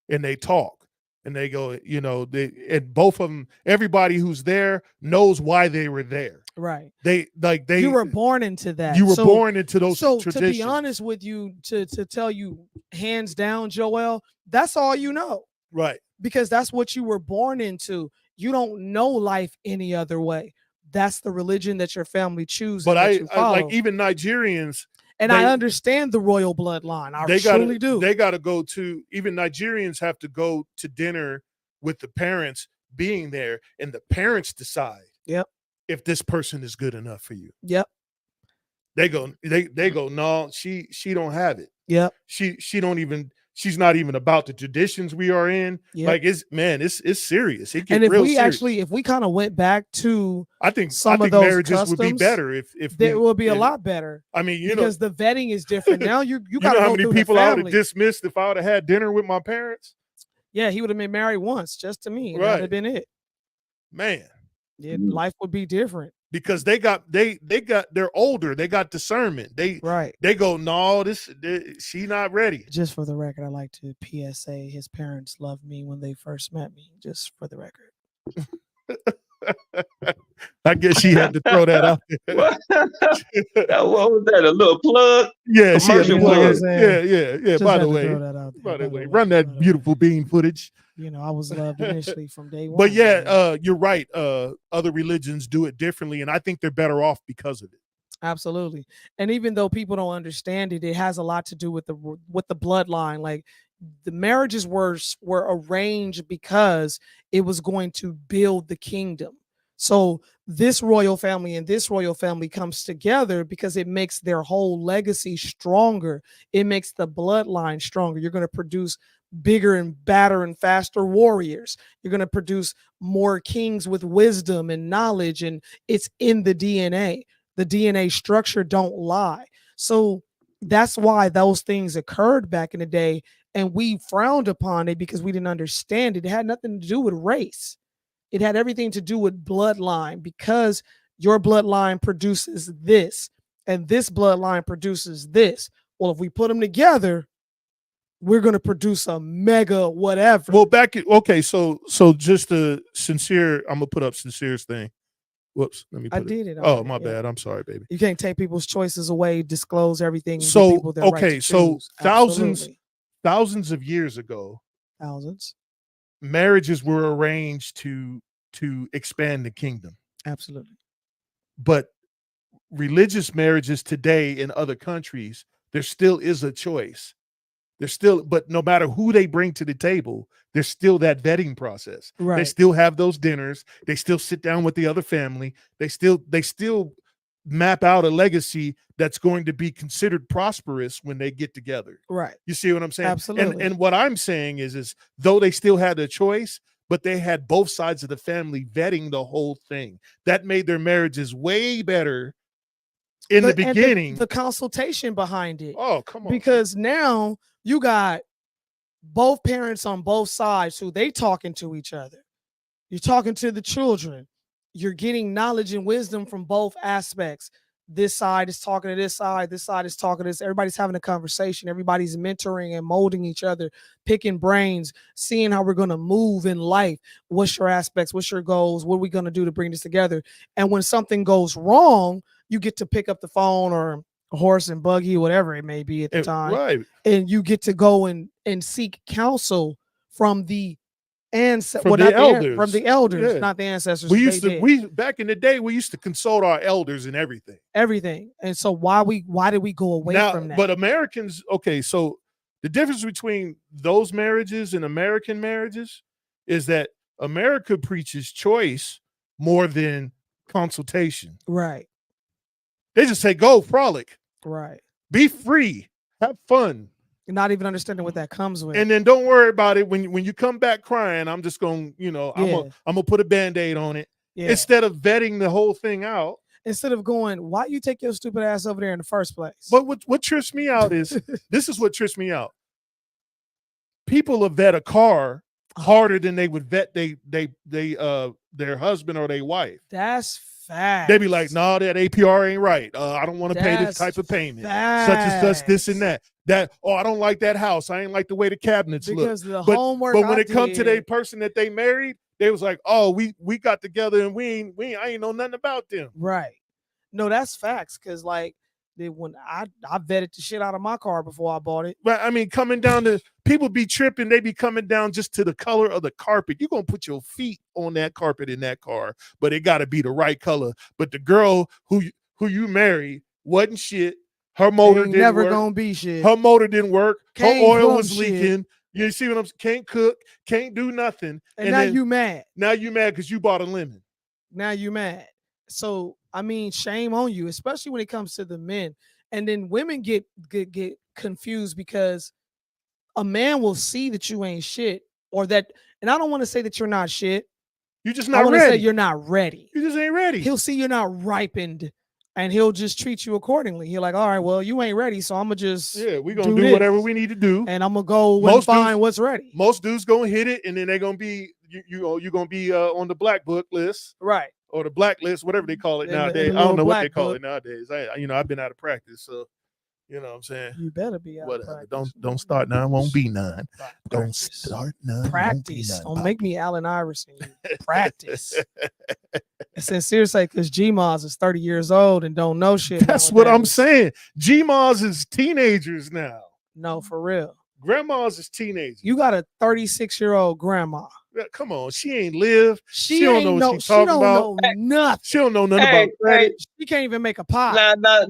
and they talk and they go, you know, and both of them, everybody who's there knows why they were there. Right. You were born into that. You were born into those So traditions. to be honest with you, to tell you hands down, Joel, that's all you know. Right. Because that's what you were born into. You don't know life any other way. That's the religion that your family chooses. But I like even Nigerians, and I understand the royal bloodline. I truly do. They got to go to, even Nigerians have to go to dinner with the parents being there, and the parents decide. Yep. If this person is good enough for you. Yep. They go, no, she don't have it. Yep. She don't even, she's not even about the traditions we are in. Yep. Like it's serious. It gets and if real we serious. actually, if we kind of went back to, I think some of those marriages customs, would be better if it would be a lot better. I mean, because the vetting is different now. You got know how many people I would have dismissed if I would have had dinner with my parents. Yeah, he would have been married once, just to me. And Right. that would have been it. Man. Yeah, life would be different. Because they're older, they got discernment. They go, no, she not ready. Just for the record, I like to PSA his parents loved me when they first met me, just for the record. I guess she had to throw that out there. What was that? A little plug? Yeah, commercial plug. Yeah. Just By had the to way, throw that out there, by the way, run that beautiful bean footage. You know, I was loved initially from day one. But yeah, you're right. Other religions do it differently, and I think they're better off because of it. Absolutely. And even though people don't understand it, it has a lot to do with the bloodline. Like the marriages were arranged because it was going to build the kingdom. So this royal family and this royal family comes together because it makes their whole legacy stronger. It makes the bloodline stronger. You're going to produce bigger and badder and faster warriors. You're going to produce more kings with wisdom and knowledge, and it's in the DNA. The DNA structure don't lie. So that's why those things occurred back in the day, and we frowned upon it because we didn't understand it. It had nothing to do with race. It had everything to do with bloodline, because your bloodline produces this and this bloodline produces this. Well, if we put them together, we're going to produce a mega whatever. Well, so just a sincere, I'm gonna put up Sincere's thing. Whoops, let me put did it. Oh, my bad. I'm sorry, baby. You can't take people's choices away, disclose everything. So, people their right to choose. thousands of years ago, marriages were arranged to expand the kingdom. Absolutely. But religious marriages today in other countries, there still is a choice. But no matter who they bring to the table, there's still that vetting process. Right. They still have those dinners. They still sit down with the other family. They still map out a legacy that's going to be considered prosperous when they get together. Right. You see what I'm saying? Absolutely. And what I'm saying is though they still had a choice, but they had both sides of the family vetting the whole thing. That made their marriages way better in the beginning. The consultation behind it. Oh, come on. Because now you got both parents on both sides who they talking to each other. You're talking to the children. You're getting knowledge and wisdom from both aspects. This side is talking to this side is talking to this. Everybody's having a conversation. Everybody's mentoring and molding each other, picking brains, seeing how we're going to move in life. What's your aspects? What's your goals? What are we going to do to bring this together? And when something goes wrong, you get to pick up the phone or a horse and buggy, whatever it may be at the time. Right. And you get to go and seek counsel from the From From the the elders. from the elders, Yeah. not the ancestors. We They used to did back in the day we used to consult our elders and everything. everything. And so why did we go away Now, from that? but Americans, okay, so the difference between those marriages and American marriages is that America preaches choice more than consultation. Right, They just say, go frolic, right. be free, have fun. You're not even understanding what that comes with. And then don't worry about it. When you come back crying, I'm just gonna, I'm gonna put a band-aid on it. yeah. Instead of vetting the whole thing out. Instead of going, why you take your stupid ass over there in the first place? But what trips me out is this is what trips me out. People will vet a car harder than they would vet their husband or their wife. That's fact. They be like, no, that APR ain't right. I don't want to pay this type of payment. Such and such, this and that. I don't like that house. I ain't like the way the cabinets because look. The homework. But when it come to the person that they married, they was like, oh, we got together and I ain't know nothing about them. Right. No, that's facts. Cause like when I vetted the shit out of my car before I bought it. But I mean, coming down to people be tripping, they be coming down just to the color of the carpet. You're gonna put your feet on that carpet in that car, but it gotta be the right color. But the girl who you married wasn't shit. Her motor didn't never work. Gonna be shit. Her motor didn't work. Can't Her oil cook was leaking. shit. You see what I'm saying? Can't cook, can't do nothing. And now you mad. Now you mad because you bought a lemon. Now you mad. So I mean, shame on you, especially when it comes to the men. And then women get confused because a man will see that you ain't shit, or that, and I don't want to say that you're not shit. You're just I not want to ready. say you're not ready. You just ain't ready. He'll see you're not ripened, and he'll just treat you accordingly. He'll like, all right, well, you ain't ready, so I'm gonna just we're gonna do whatever we need to do, and I'm gonna go and find what's ready. Most dudes gonna hit it, and then they're gonna be you're gonna be on the black book list, right? Or the blacklist, whatever they call it nowadays. I don't know what they call it nowadays. I've been out of practice, so you know what I'm saying. You better be out of practice. Don't start none, won't be none. Don't start none. Practice. Don't make me Allen Iverson. Practice. It's sincere say because G-Moz is 30 years old and don't know shit. That's what I'm saying. G-Moz is teenagers now. No, for real. Grandma's is teenagers. You got a 36-year-old grandma. Come on, she ain't live. She don't know what she's talking about. Nothing. She don't know nothing about credit. She can't even make a pie. Nah.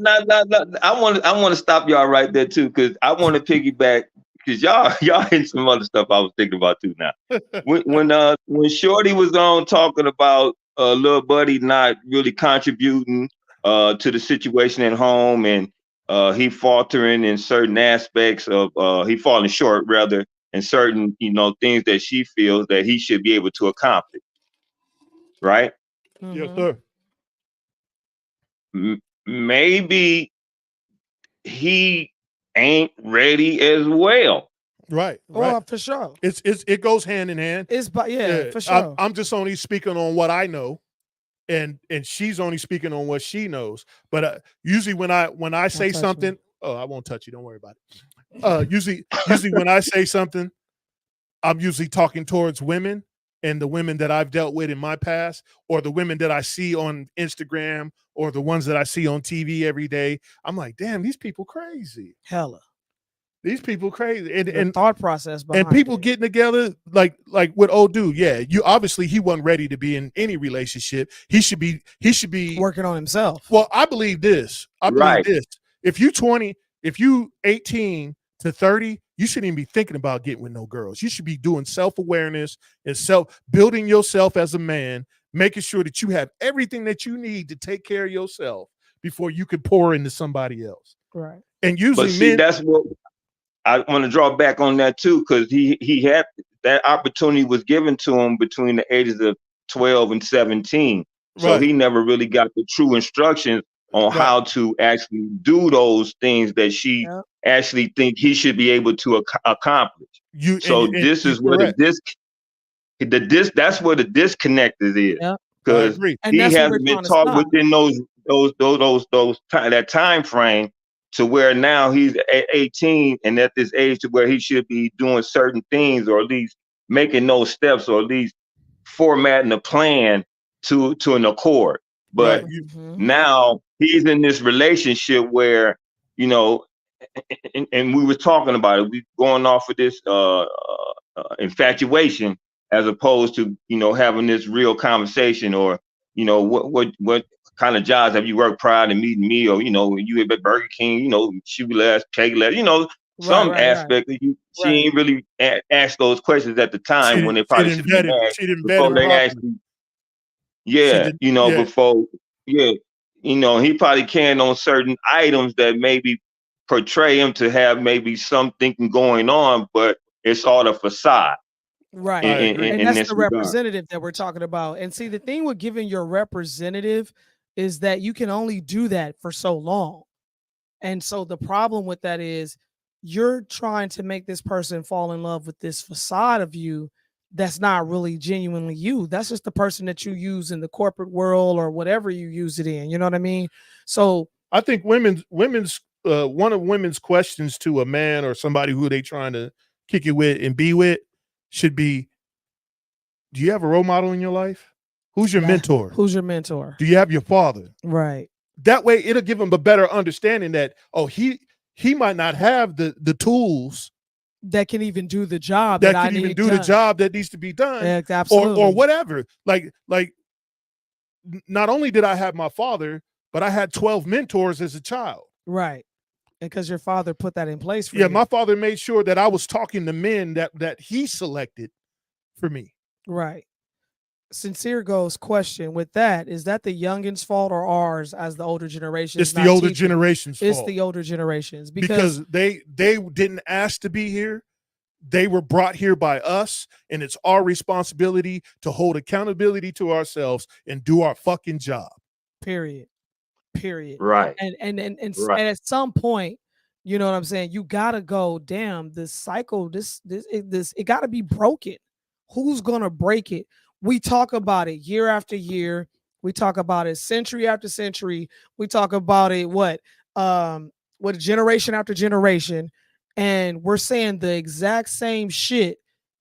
I want to stop y'all right there too, because I want to piggyback, because y'all hit some other stuff I was thinking about too now. When Shorty was on talking about little buddy not really contributing to the situation at home, and he faltering in certain aspects of he falling short rather in certain things that she feels that he should be able to accomplish, right? Yes, sir. Maybe he ain't ready as well. Right. Oh, for sure. It goes hand in hand. For sure. I'm just only speaking on what I know, and she's only speaking on what she knows. But usually when I say something, I won't touch you. Don't worry about it. Usually when I say something, I'm usually talking towards women and the women that I've dealt with in my past, or the women that I see on Instagram, or the ones that I see on TV every day. I'm like, damn, these people crazy. Hella. These people crazy. And thought process behind and people getting together like with old dude. Yeah, he wasn't ready to be in any relationship. He should be working on himself. Well, I believe this. If you 20, if you 18 to 30, you shouldn't even be thinking about getting with no girls. You should be doing self-awareness and building yourself as a man, making sure that you have everything that you need to take care of yourself before you can pour into somebody else. Right. And usually but see, that's what I want to draw back on that too, because he had that opportunity was given to him between the ages of 12 and 17. So he never really got the true instructions on how to actually do those things that she actually think he should be able to accomplish. This is where that's where the disconnect is, because he hasn't been taught within that time frame to where now he's 18 and at this age to where he should be doing certain things, or at least making those steps, or at least formatting a plan to an accord. But now he's in this relationship where, and we were talking about it, we going off of this infatuation as opposed to, you know, having this real conversation, or, you know, what kind of jobs have you worked prior to meeting me, or, you know, when you at Burger King, you know, sugar less, cake less, you know, some Right. aspect of you. She Right. ain't really asked those questions at the time when they probably should have been asked She didn't vet before it they properly. actually, yeah, did- you know, yeah. before, yeah, you know, he probably can on certain items that maybe portray him to have maybe some thinking going on, but it's all a facade Right. I agree. And in that's this the regard. representative that we're talking about. And see, the thing with giving your representative is that you can only do that for so long. And so the problem with that is you're trying to make this person fall in love with this facade of you that's not really genuinely you. That's just the person that you use in the corporate world or whatever you use it in. You know what I mean? So I think women's one of women's questions to a man or somebody who they trying to kick it with and be with should be, do you have a role model in your life? Who's your mentor? who's your mentor? Do you have your father? Right. That way it'll give them a better understanding that, oh, he might not have the tools That can even do the job that I can even need do the done. job that needs to be done, Yeah, absolutely. or whatever. Like not only did I have my father, but I had 12 mentors as a child. Right. And because your father put that in place for Yeah, you. my father made sure that I was talking to men that he selected for me. Right. Sincere Goes question with that, is that the youngins' fault or ours as the older generations? It's the not older teaching? generation's It's fault. the older generations because they didn't ask to be here. They were brought here by us, and it's our responsibility to hold accountability to ourselves and do our fucking job. period. Right. And Right. at some point, you know what I'm saying, you gotta go, damn, this cycle, it gotta be broken. Who's gonna break it? We talk about it year after year. We talk about it century after century. We talk about it what generation after generation, and we're saying the exact same shit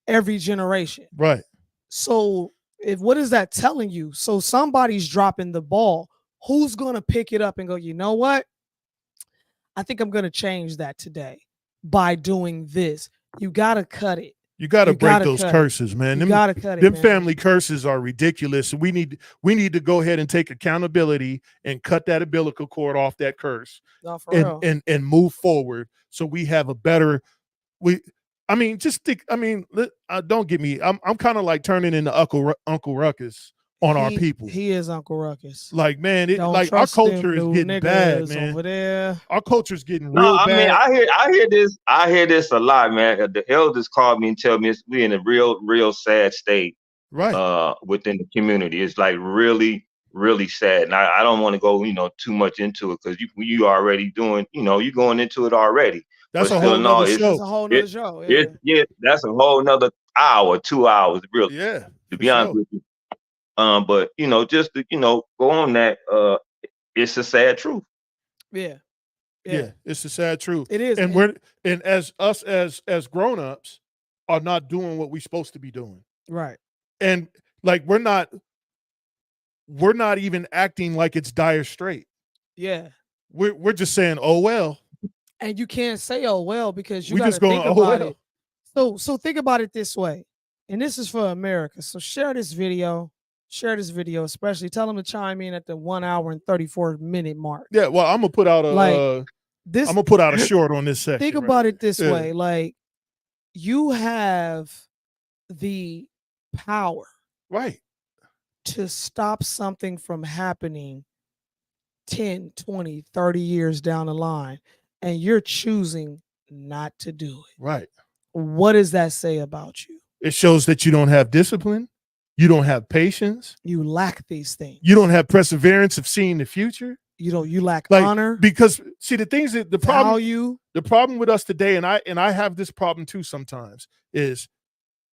every generation. Right. So what is that telling you? So somebody's dropping the ball. Who's gonna pick it up and go, you know what? I think I'm gonna change that today by doing this. You gotta cut it. You got to You break gotta those cut it. curses, man. You gotta cut it. Them man. family curses are ridiculous. We need to go ahead and take accountability and cut that umbilical cord off that curse No, for real. and move forward so we have a better don't get me. I'm kind of like turning into Uncle Ruckus on our people. He is Uncle Ruckus. Like, man, Don't our trust culture them is new getting bad, niggas man. over there. Our culture is getting No, real I mean, bad. I hear this a lot, man. The elders call me and tell me we in a real sad state, Right. within the community. It's like really, really sad. And I don't want to go, you know, too much into it because you already doing, you know, you're going into it already. That's But a still, whole no, nother it's That's a show. whole nother show. Yeah. yeah, that's a whole nother hour, 2 hours, really, Yeah. to for be honest sure. with you. But you know, just to, you know, go on that, it's a sad truth. Yeah. Yeah, it's the sad truth. It is. And as us as grown-ups are not doing what we're supposed to be doing. Right. And like we're not even acting like it's dire straight. Yeah. We're just saying, oh well. And you can't say, oh well, because you We got to just going, think oh about well. it. So think about it this way. And this is for America. So share this video, especially tell them to chime in at the 1 hour and 34-minute mark. Yeah, well, I'm gonna put out a short on this section. Think right about here. it this Yeah. way. Like, you have the power Right. to stop something from happening 10, 20, 30 years down the line, and you're choosing not to do it. Right. What does that say about you? It shows that you don't have discipline, you don't have patience, You lack these things. you don't have perseverance of seeing the future. You lack Like, honor, because see the things that the value. problem with us today, and I have this problem too sometimes, is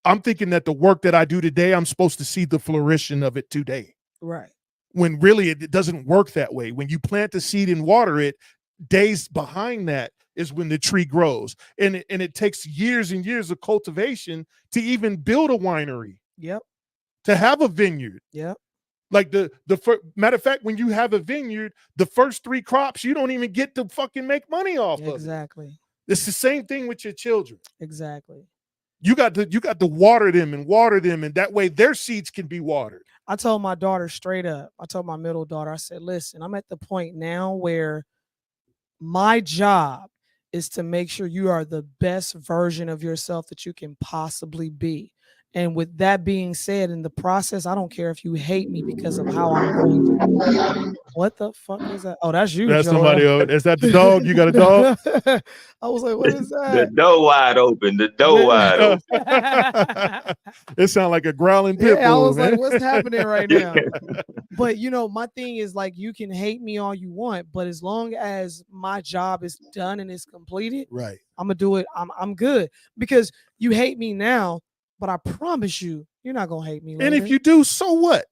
I'm thinking that the work that I do today, I'm supposed to see the flourishing of it today. Right. When really it doesn't work that way. When you plant the seed and water it, days behind that is when the tree grows. And it takes years and years of cultivation to even build a winery, Yep. to have a vineyard. Yep. Like matter of fact, when you have a vineyard, the first 3 crops, you don't even get to fucking make money off of it. Exactly. It's the same thing with your children. Exactly. You got to water them, and that way their seeds can be watered. I told my daughter straight up, I told my middle daughter, I said, listen, I'm at the point now where my job is to make sure you are the best version of yourself that you can possibly be. And with that being said, in the process, I don't care if you hate me because of how I'm going to. What the fuck is that? Oh, that's you. That's Joel. somebody else. Is that the dog? You got a dog? I was like, what is The that? door wide open. The door wide open. It sounds like a growling pit bull. Yeah, I was man. like, what's happening right now? But my thing is like, you can hate me all you want, but as long as my job is done and is completed, right. I'm gonna do it. I'm good, because you hate me now, but I promise you, you're not gonna hate me later. And if you do, so what?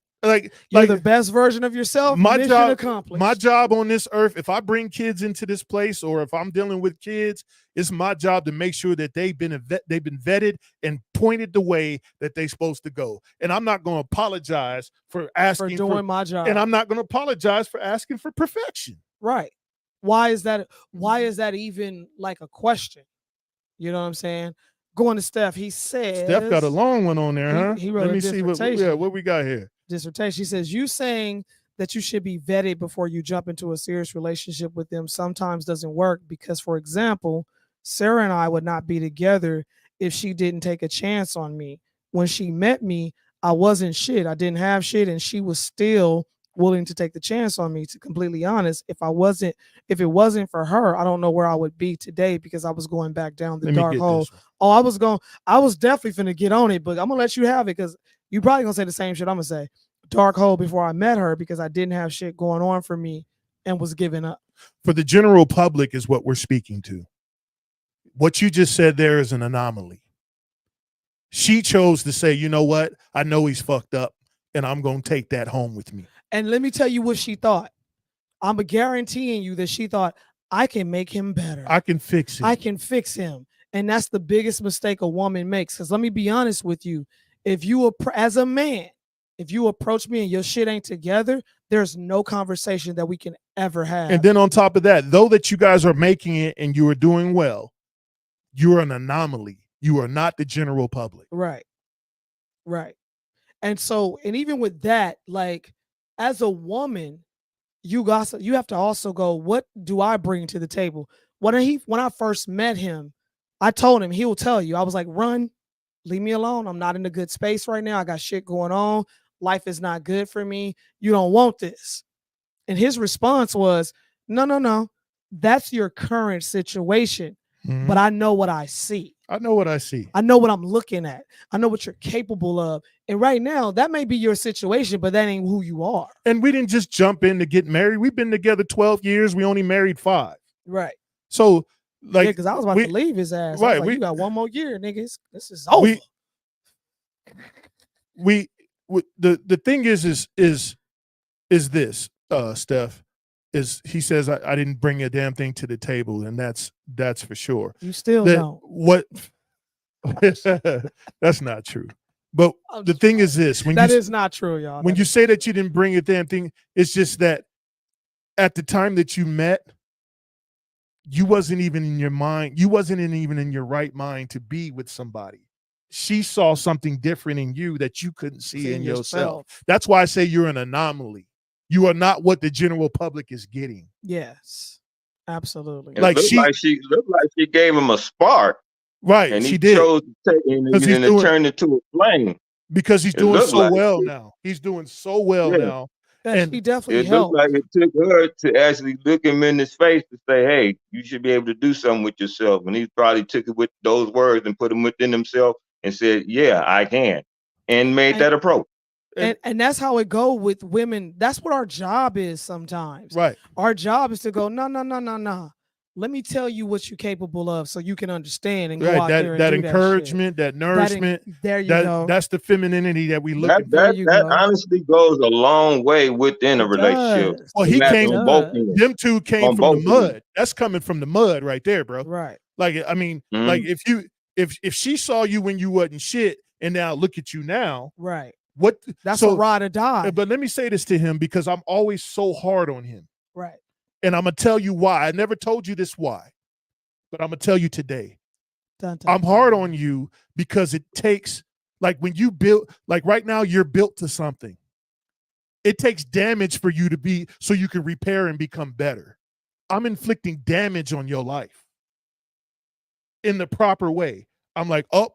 You're the best version of yourself. My Mission job, accomplished. my job on this earth, if I bring kids into this place, or if I'm dealing with kids, it's my job to make sure that they've been vetted and pointed the way that they're supposed to go. And I'm not going to apologize for asking for doing my job. And I'm not going to apologize for asking for perfection. Right. Why is that? Why is that even like a question? You know what I'm saying? Going to Steph, he says. Steph got a long one on there, huh? He wrote Let a me see what we got here. Dissertation. He says, you saying that you should be vetted before you jump into a serious relationship with them sometimes doesn't work, because, for example, Sarah and I would not be together if she didn't take a chance on me. When she met me, I wasn't shit. I didn't have shit, and she was still willing to take the chance on me. To completely honest, if it wasn't for her, I don't know where I would be today, because I was going back down the dark hole. Oh, I was definitely finna get on it, but I'm gonna let you have it, because you probably gonna say the same shit I'm gonna say. Dark hole before I met her, because I didn't have shit going on for me and was giving up. For the general public is what we're speaking to. What you just said there is an anomaly. She chose to say, you know what? I know he's fucked up, and I'm going to take that home with me. And let me tell you what she thought. I'm guaranteeing you that she thought, I can make him better. I can fix him. I can fix him. And that's the biggest mistake a woman makes. Because let me be honest with you. If you, as a man, if you approach me and your shit ain't together, there's no conversation that we can ever have. And then on top of that, though that you guys are making it and you are doing well, you're an anomaly. You are not the general public. Right. Right. And so, and even with that, like, as a woman, you have to also go, what do I bring to the table? When I first met him, I told him, he will tell you, I was like, run, leave me alone. I'm not in a good space right now. I got shit going on. Life is not good for me. You don't want this. And his response was, no. That's your current situation. Mm-hmm. But I know what I see. I know what I see. I know what I'm looking at. I know what you're capable of. And right now, that may be your situation, but that ain't who you are. And we didn't just jump in to get married. We've been together 12 years. We only married 5. Right. So, like, yeah, because I was about to leave his ass. Right. You got one more year, niggas. This is over. The thing is this, Steph, is he says I didn't bring a damn thing to the table, and that's for sure. You still don't. What? That's not true. But the thing is this: that is not true, y'all. When you say that you didn't bring a damn thing, it's just that at the time that you met, you wasn't even in your mind. You wasn't even in your right mind to be with somebody. She saw something different in you that you couldn't see in yourself. That's why I say you're an anomaly. You are not what the general public is getting. Yes, absolutely. It looked like she gave him a spark. Right, and she did. Chose to take it and it turned into a flame. Because he's doing so well now. He's doing so well now. And he definitely helped. It looked like it took her to actually look him in his face to say, hey, you should be able to do something with yourself. And he probably took it with those words and put them within himself and said, yeah, I can. And made that approach. And that's how it go with women. That's what our job is sometimes. Right. Our job is to go, no. Let me tell you what you're capable of so you can understand and go out there and that do encouragement, that nourishment. There you go. That's the femininity that we look at. That honestly goes a long way within a relationship. Well, them two came from the mud. That's coming from the mud right there, bro. Right. Like, I mean, like if she saw you when you wasn't shit and now look at you now. Right. That's a ride or die. But let me say this to him, because I'm always so hard on him. Right. And I'm going to tell you why. I never told you this why, but I'm going to tell you today. Dun, dun, I'm hard dun. on you because it takes, like when you build, like right now you're built to something. It takes damage for you to be, so you can repair and become better. I'm inflicting damage on your life in the proper way. I'm like, oh,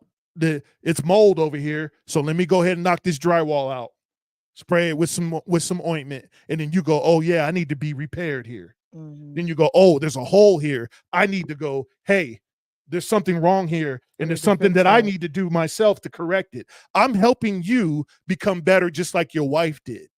it's mold over here, so let me go ahead and knock this drywall out. Spray it with some ointment, and then you go, oh yeah, I need to be repaired here. Mhm. Then you go, oh, there's a hole here. I need to go, hey, there's something wrong here, and there's something that I need to do myself to correct it. I'm helping you become better just like your wife did.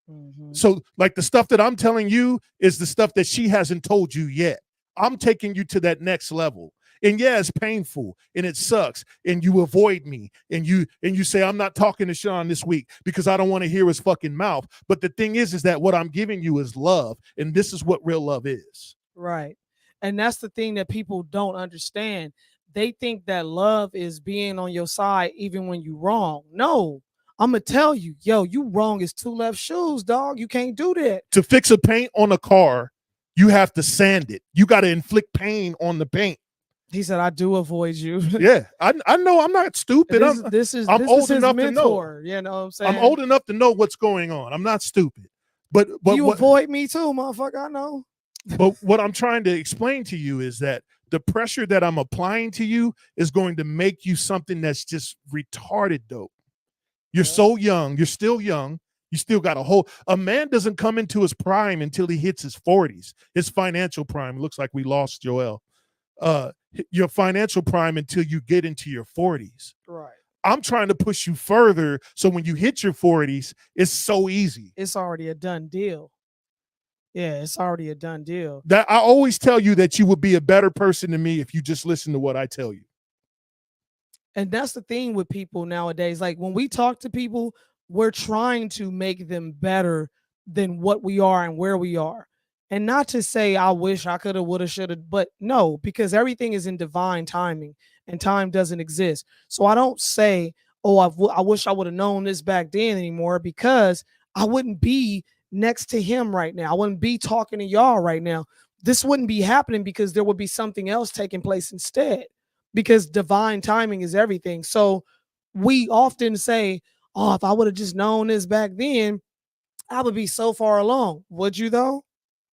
Mhm. So like the stuff that I'm telling you is the stuff that she hasn't told you yet. I'm taking you to that next level. And yeah, it's painful and it sucks. And you avoid me and you say, I'm not talking to Sean this week because I don't want to hear his fucking mouth. But the thing is that what I'm giving you is love. And this is what real love is. Right. And that's the thing that people don't understand. They think that love is being on your side even when you're wrong. No, I'm gonna tell you, yo, you wrong is two left shoes, dog. You can't do that. To fix a paint on a car, you have to sand it. You got to inflict pain on the paint. He said, I do avoid you. Yeah, I know I'm not stupid. This is I'm old his enough to know. mentor. You know what I'm saying? I'm old enough to know what's going on. I'm not stupid. But you avoid me too, motherfucker. I know. But what I'm trying to explain to you is that the pressure that I'm applying to you is going to make you something that's just retarded dope. You're so young. You're still young. You still got a man doesn't come into his prime until he hits his 40s. His financial prime. Looks like we lost Joel. Your financial prime until you get into your 40s. Right. I'm trying to push you further so when you hit your 40s, it's so easy. It's already a done deal. Yeah, it's already a done deal. That I always tell you that you would be a better person than me if you just listen to what I tell you. And that's the thing with people nowadays. Like when we talk to people, we're trying to make them better than what we are and where we are. And not to say I wish I could have, would have, should have, but no, because everything is in divine timing and time doesn't exist. So I don't say, oh, I wish I would have known this back then anymore, because I wouldn't be next to him right now. I wouldn't be talking to y'all right now. This wouldn't be happening because there would be something else taking place instead, because divine timing is everything. So we often say, oh, if I would have just known this back then, I would be so far along. Would you though?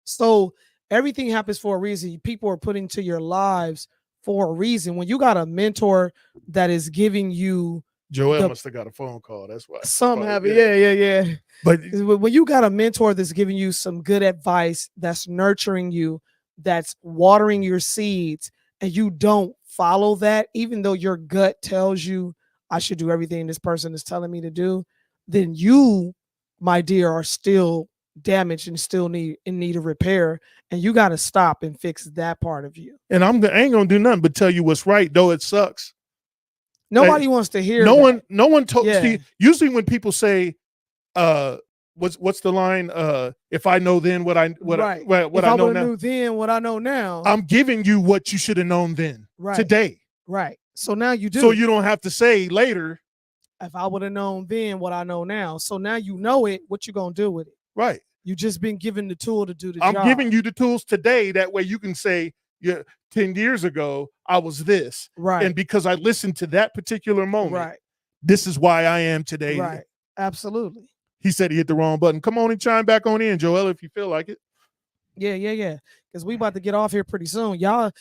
So everything happens for a reason. People are put into your lives for a reason. When you got a mentor that is giving you, Joel must have got a phone call. That's why. some have it. Yeah. But when you got a mentor that's giving you some good advice, that's nurturing you, that's watering your seeds, and you don't follow that, even though your gut tells you I should do everything this person is telling me to do, then you, my dear, are still damaged and still in need of repair. And you got to stop and fix that part of you. And I ain't gonna do nothing but tell you what's right, though it sucks. Nobody wants to hear. No that. one told. Yeah. See, usually when people say, what's the line? If I know then what I right. what if I know would have now. knew then what I know now. I'm giving you what you should have known then. Right. Today. Right. So now you do. So you don't have to say later. If I would have known then what I know now. So now you know it. What you gonna do with it? Right. You just been given the tool to do the I'm job. giving you the tools today. That way you can say, yeah, 10 years ago, I was this. Right. And because I listened to that particular moment, right. This is why I am today. Right. Absolutely. He said he hit the wrong button. Come on and chime back on in, Joel, if you feel like it. Yeah. Because we about to get off here pretty soon. Y'all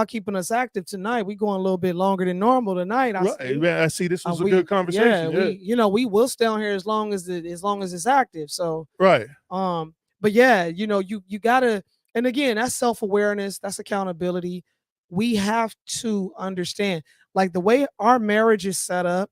keeping us active tonight. We going a little bit longer than normal tonight. I see this was a good conversation. Yeah, we will stay on here as long as it's active. So right. But yeah, you gotta, and again, that's self-awareness, that's accountability. We have to understand, like the way our marriage is set up,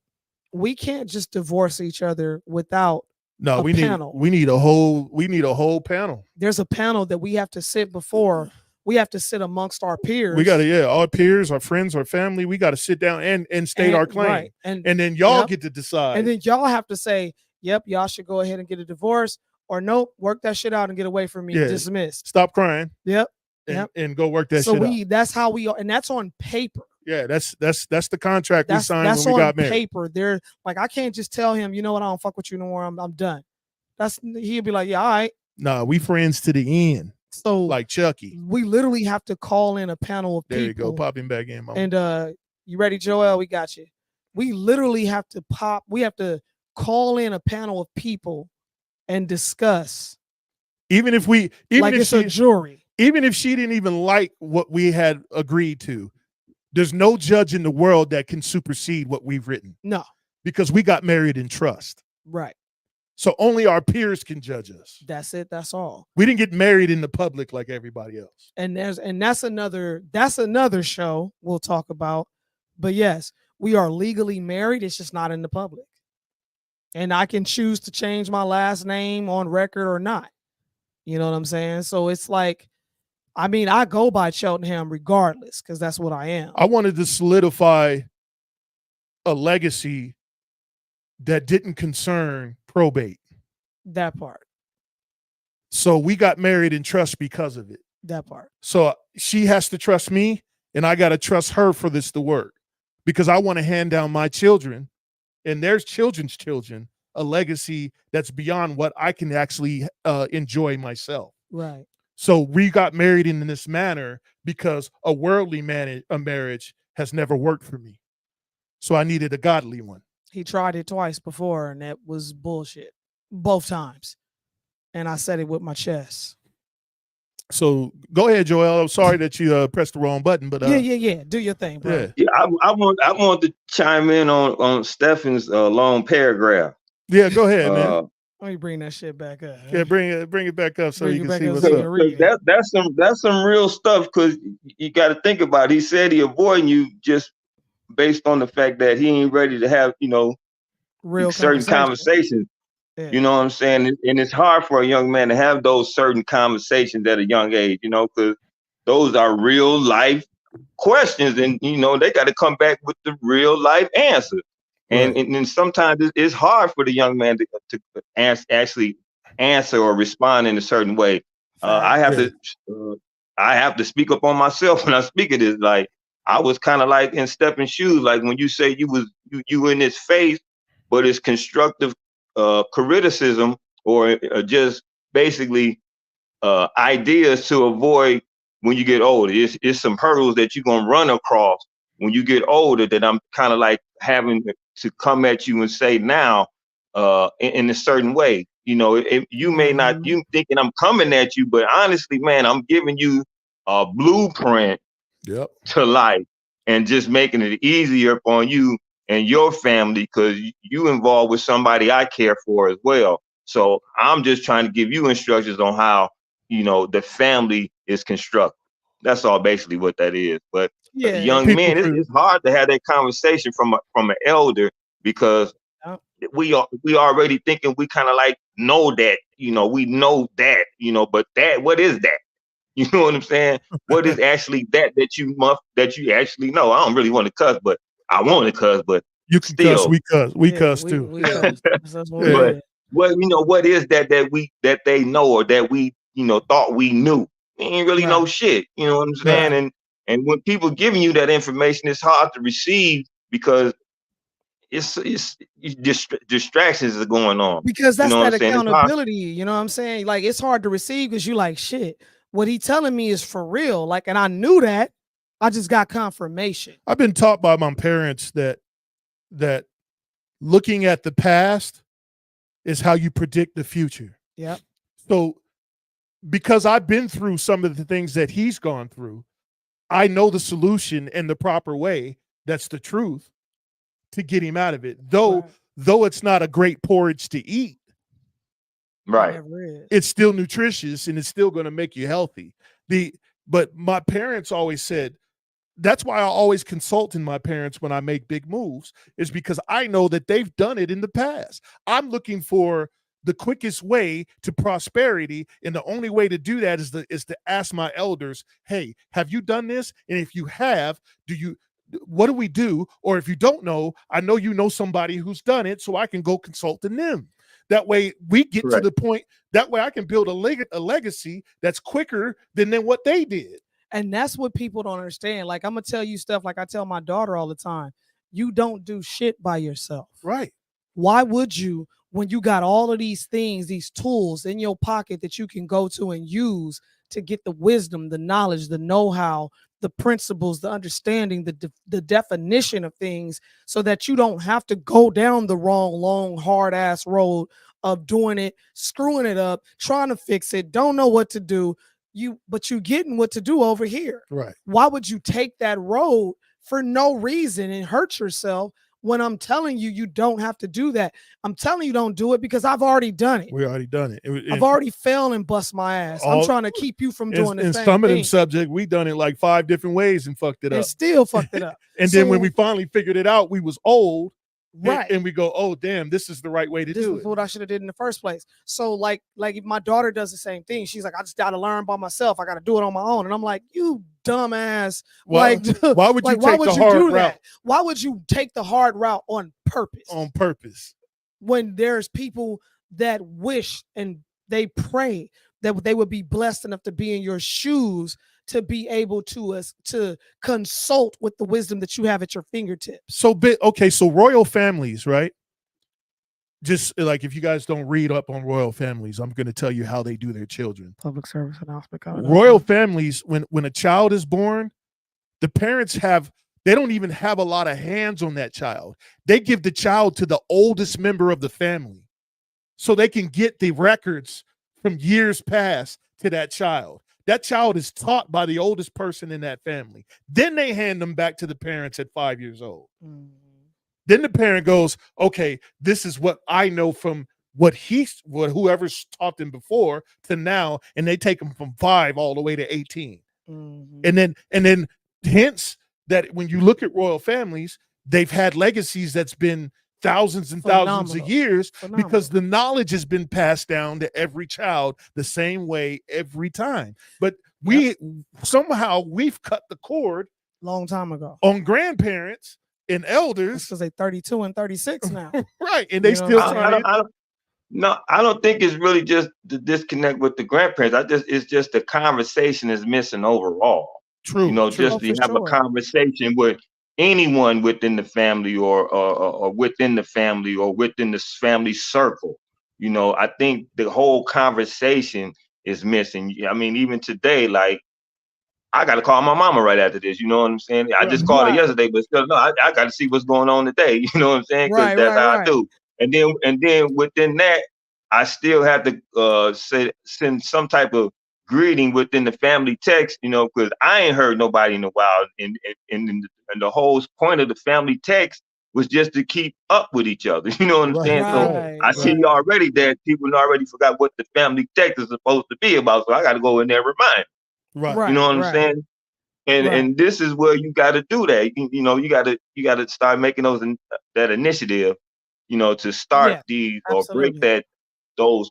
we can't just divorce each other without we need a whole panel. There's a panel that we have to sit before. We have to sit amongst our peers. We gotta, our peers, our friends, our family. We got to sit down and state our claim, right. and then y'all get to decide. And then y'all have to say, "Yep, y'all should go ahead and get a divorce," or "Nope, work that shit out and get away from me." Yeah. Dismissed. Stop crying. Yep. And go work that shit out. That's how we are, and that's on paper. Yeah, that's the contract we signed when we got married. Paper. They're like, I can't just tell him, you know what, I don't fuck with you no more. I'm done. He'll be like, yeah, all right. Nah, we friends to the end. So like Chucky. We literally have to call in a panel of people. There you go, pop him back in, mama. And You ready, Joel? We got you. We literally have to we have to call in a panel of people and discuss. Even if Like it's a jury. even if she didn't even like what we had agreed to, there's no judge in the world that can supersede what we've written. No. Because we got married in trust. Right. So only our peers can judge us. That's it. That's all. We didn't get married in the public like everybody else. And that's another show we'll talk about. But yes, we are legally married. It's just not in the public. And I can choose to change my last name on record or not. You know what I'm saying? So it's like, I mean, I go by Cheltenham regardless, because that's what I am. I wanted to solidify a legacy that didn't concern probate. That part. So we got married in trust because of it. That part. So she has to trust me, and I got to trust her for this to work, because I want to hand down my children and their children's children a legacy that's beyond what I can actually enjoy myself. Right. So we got married in this manner because a worldly marriage has never worked for me. So I needed a godly one. He tried it twice before, and that was bullshit. Both times. And I said it with my chest. So go ahead, Joel. I'm sorry that you pressed the wrong button, but yeah. Do your thing, bro. Yeah. Yeah, I want to chime in on Stefan's long paragraph. Yeah, go ahead, man. Let me bring that shit back up. Yeah, bring it back up so Bring you it can back see up what's so you up. can read it. That's some real stuff, because you got to think about it. He said he avoiding you just based on the fact that he ain't ready to have, Real certain conversations. Yeah. You know what I'm saying? And it's hard for a young man to have those certain conversations at a young age, because those are real life questions, and they got to come back with the real life answer. Right. And sometimes it's hard for the young man to actually answer or respond in a certain way. I have to speak up on myself when I speak of this. Like, I was kind of like in Stefan's shoes. Like when you say you in this phase, but it's constructive criticism or just basically ideas to avoid when you get older. It's some hurdles that you're gonna run across when you get older that I'm kind of like having to come at you and say now in a certain way. You may not, you thinking I'm coming at you, but honestly, man, I'm giving you a blueprint to life and just making it easier on you and your family, because you involved with somebody I care for as well. So I'm just trying to give you instructions on how, the family is constructed. That's all basically what that is. But young men, it's hard to have that conversation from an elder, because we already thinking we kind of like know that, we know that, but what is that? You know what I'm saying? What is actually that you actually know? I don't really want to cuss, but I want to cuss, but you can still, cuss. We cuss too. We cuss. But what is that they know, or that we thought we knew? We ain't really know shit. You know what I'm saying? Right. And when people giving you that information, it's hard to receive, because it's distractions are going on. Because that's that accountability. You know what I'm saying? Like, it's hard to receive because you like, shit, what he telling me is for real. Like, and I knew that. I just got confirmation. I've been taught by my parents that looking at the past is how you predict the future. Yep. So because I've been through some of the things that he's gone through, I know the solution and the proper way, that's the truth, to get him out of it. Though it's not a great porridge to eat, right, it's still nutritious and it's still going to make you healthy. But my parents always said, that's why I always consult in my parents when I make big moves, is because I know that they've done it in the past. I'm looking for the quickest way to prosperity, and the only way to do that is to ask my elders, hey, have you done this? And if you have, what do we do? Or if you don't know, I know you know somebody who's done it, so I can go consult in them. That way we get to the point, that way I can build a legacy that's quicker than what they did. And that's what people don't understand. Like, I'm going to tell you stuff like I tell my daughter all the time. You don't do shit by yourself. Right. Why would you, when you got all of these things, these tools in your pocket that you can go to and use to get the wisdom, the knowledge, the know-how, the principles, the understanding, the definition of things, so that you don't have to go down the wrong, long, hard ass road of doing it, screwing it up, trying to fix it, don't know what to do. But you getting what to do over here. Right. Why would you take that road for no reason and hurt yourself when I'm telling you, you don't have to do that? I'm telling you, don't do it because I've already done it. We already done it. I've already failed and bust my ass. I'm trying to keep you from doing the in same some of thing. them subjects, we done it like 5 different ways and fucked it up. And still fucked it up. And then when we finally figured it out, we was old. Right. And we go, oh damn, this is the right way to This do was it. what I should have did in the first place. So like if my daughter does the same thing. She's like, I just gotta learn by myself. I gotta do it on my own. And I'm like, you dumbass. Why would you take the hard route? Why would you take the hard route on purpose? On purpose. When there's people that wish and they pray that they would be blessed enough to be in your shoes, to be able to consult with the wisdom that you have at your fingertips. So royal families, right? Just like if you guys don't read up on royal families, I'm going to tell you how they do their children. Public service announcement. Royal families, when a child is born, the parents they don't even have a lot of hands on that child. They give the child to the oldest member of the family so they can get the records from years past to that child. That child is taught by the oldest person in that family. Then they hand them back to the parents at 5 years old. Mm-hmm. Then the parent goes, okay, this is what I know from whoever's taught them before to now, and they take them from 5 all the way to 18. Mm-hmm. And then hence that when you look at royal families, they've had legacies that's been thousands and thousands of years because the knowledge has been passed down to every child the same way every time. But we've cut the cord long time ago on grandparents and elders because they're 32 and 36 now. Right. And they still I don't think it's really just the disconnect with the grandparents. It's just the conversation is missing overall. True. Just to have a conversation with anyone within the family or within the family or within the family circle. I think the whole conversation is missing. I mean, even today, like, I got to call my mama right after this. You know what I'm saying? I just called her yesterday, but still, no, I got to see what's going on today. You know what I'm saying? Because that's how I do. And then within that, I still have to send some type of greeting within the family text, because I ain't heard nobody in a while. And the whole point of the family text was just to keep up with each other. You know what I'm saying? So I see already that people already forgot what the family text is supposed to be about. So I got to go in there and remind. Right. You know what I'm saying? And this is where you got to do that. You got to start making that initiative, to start these or break those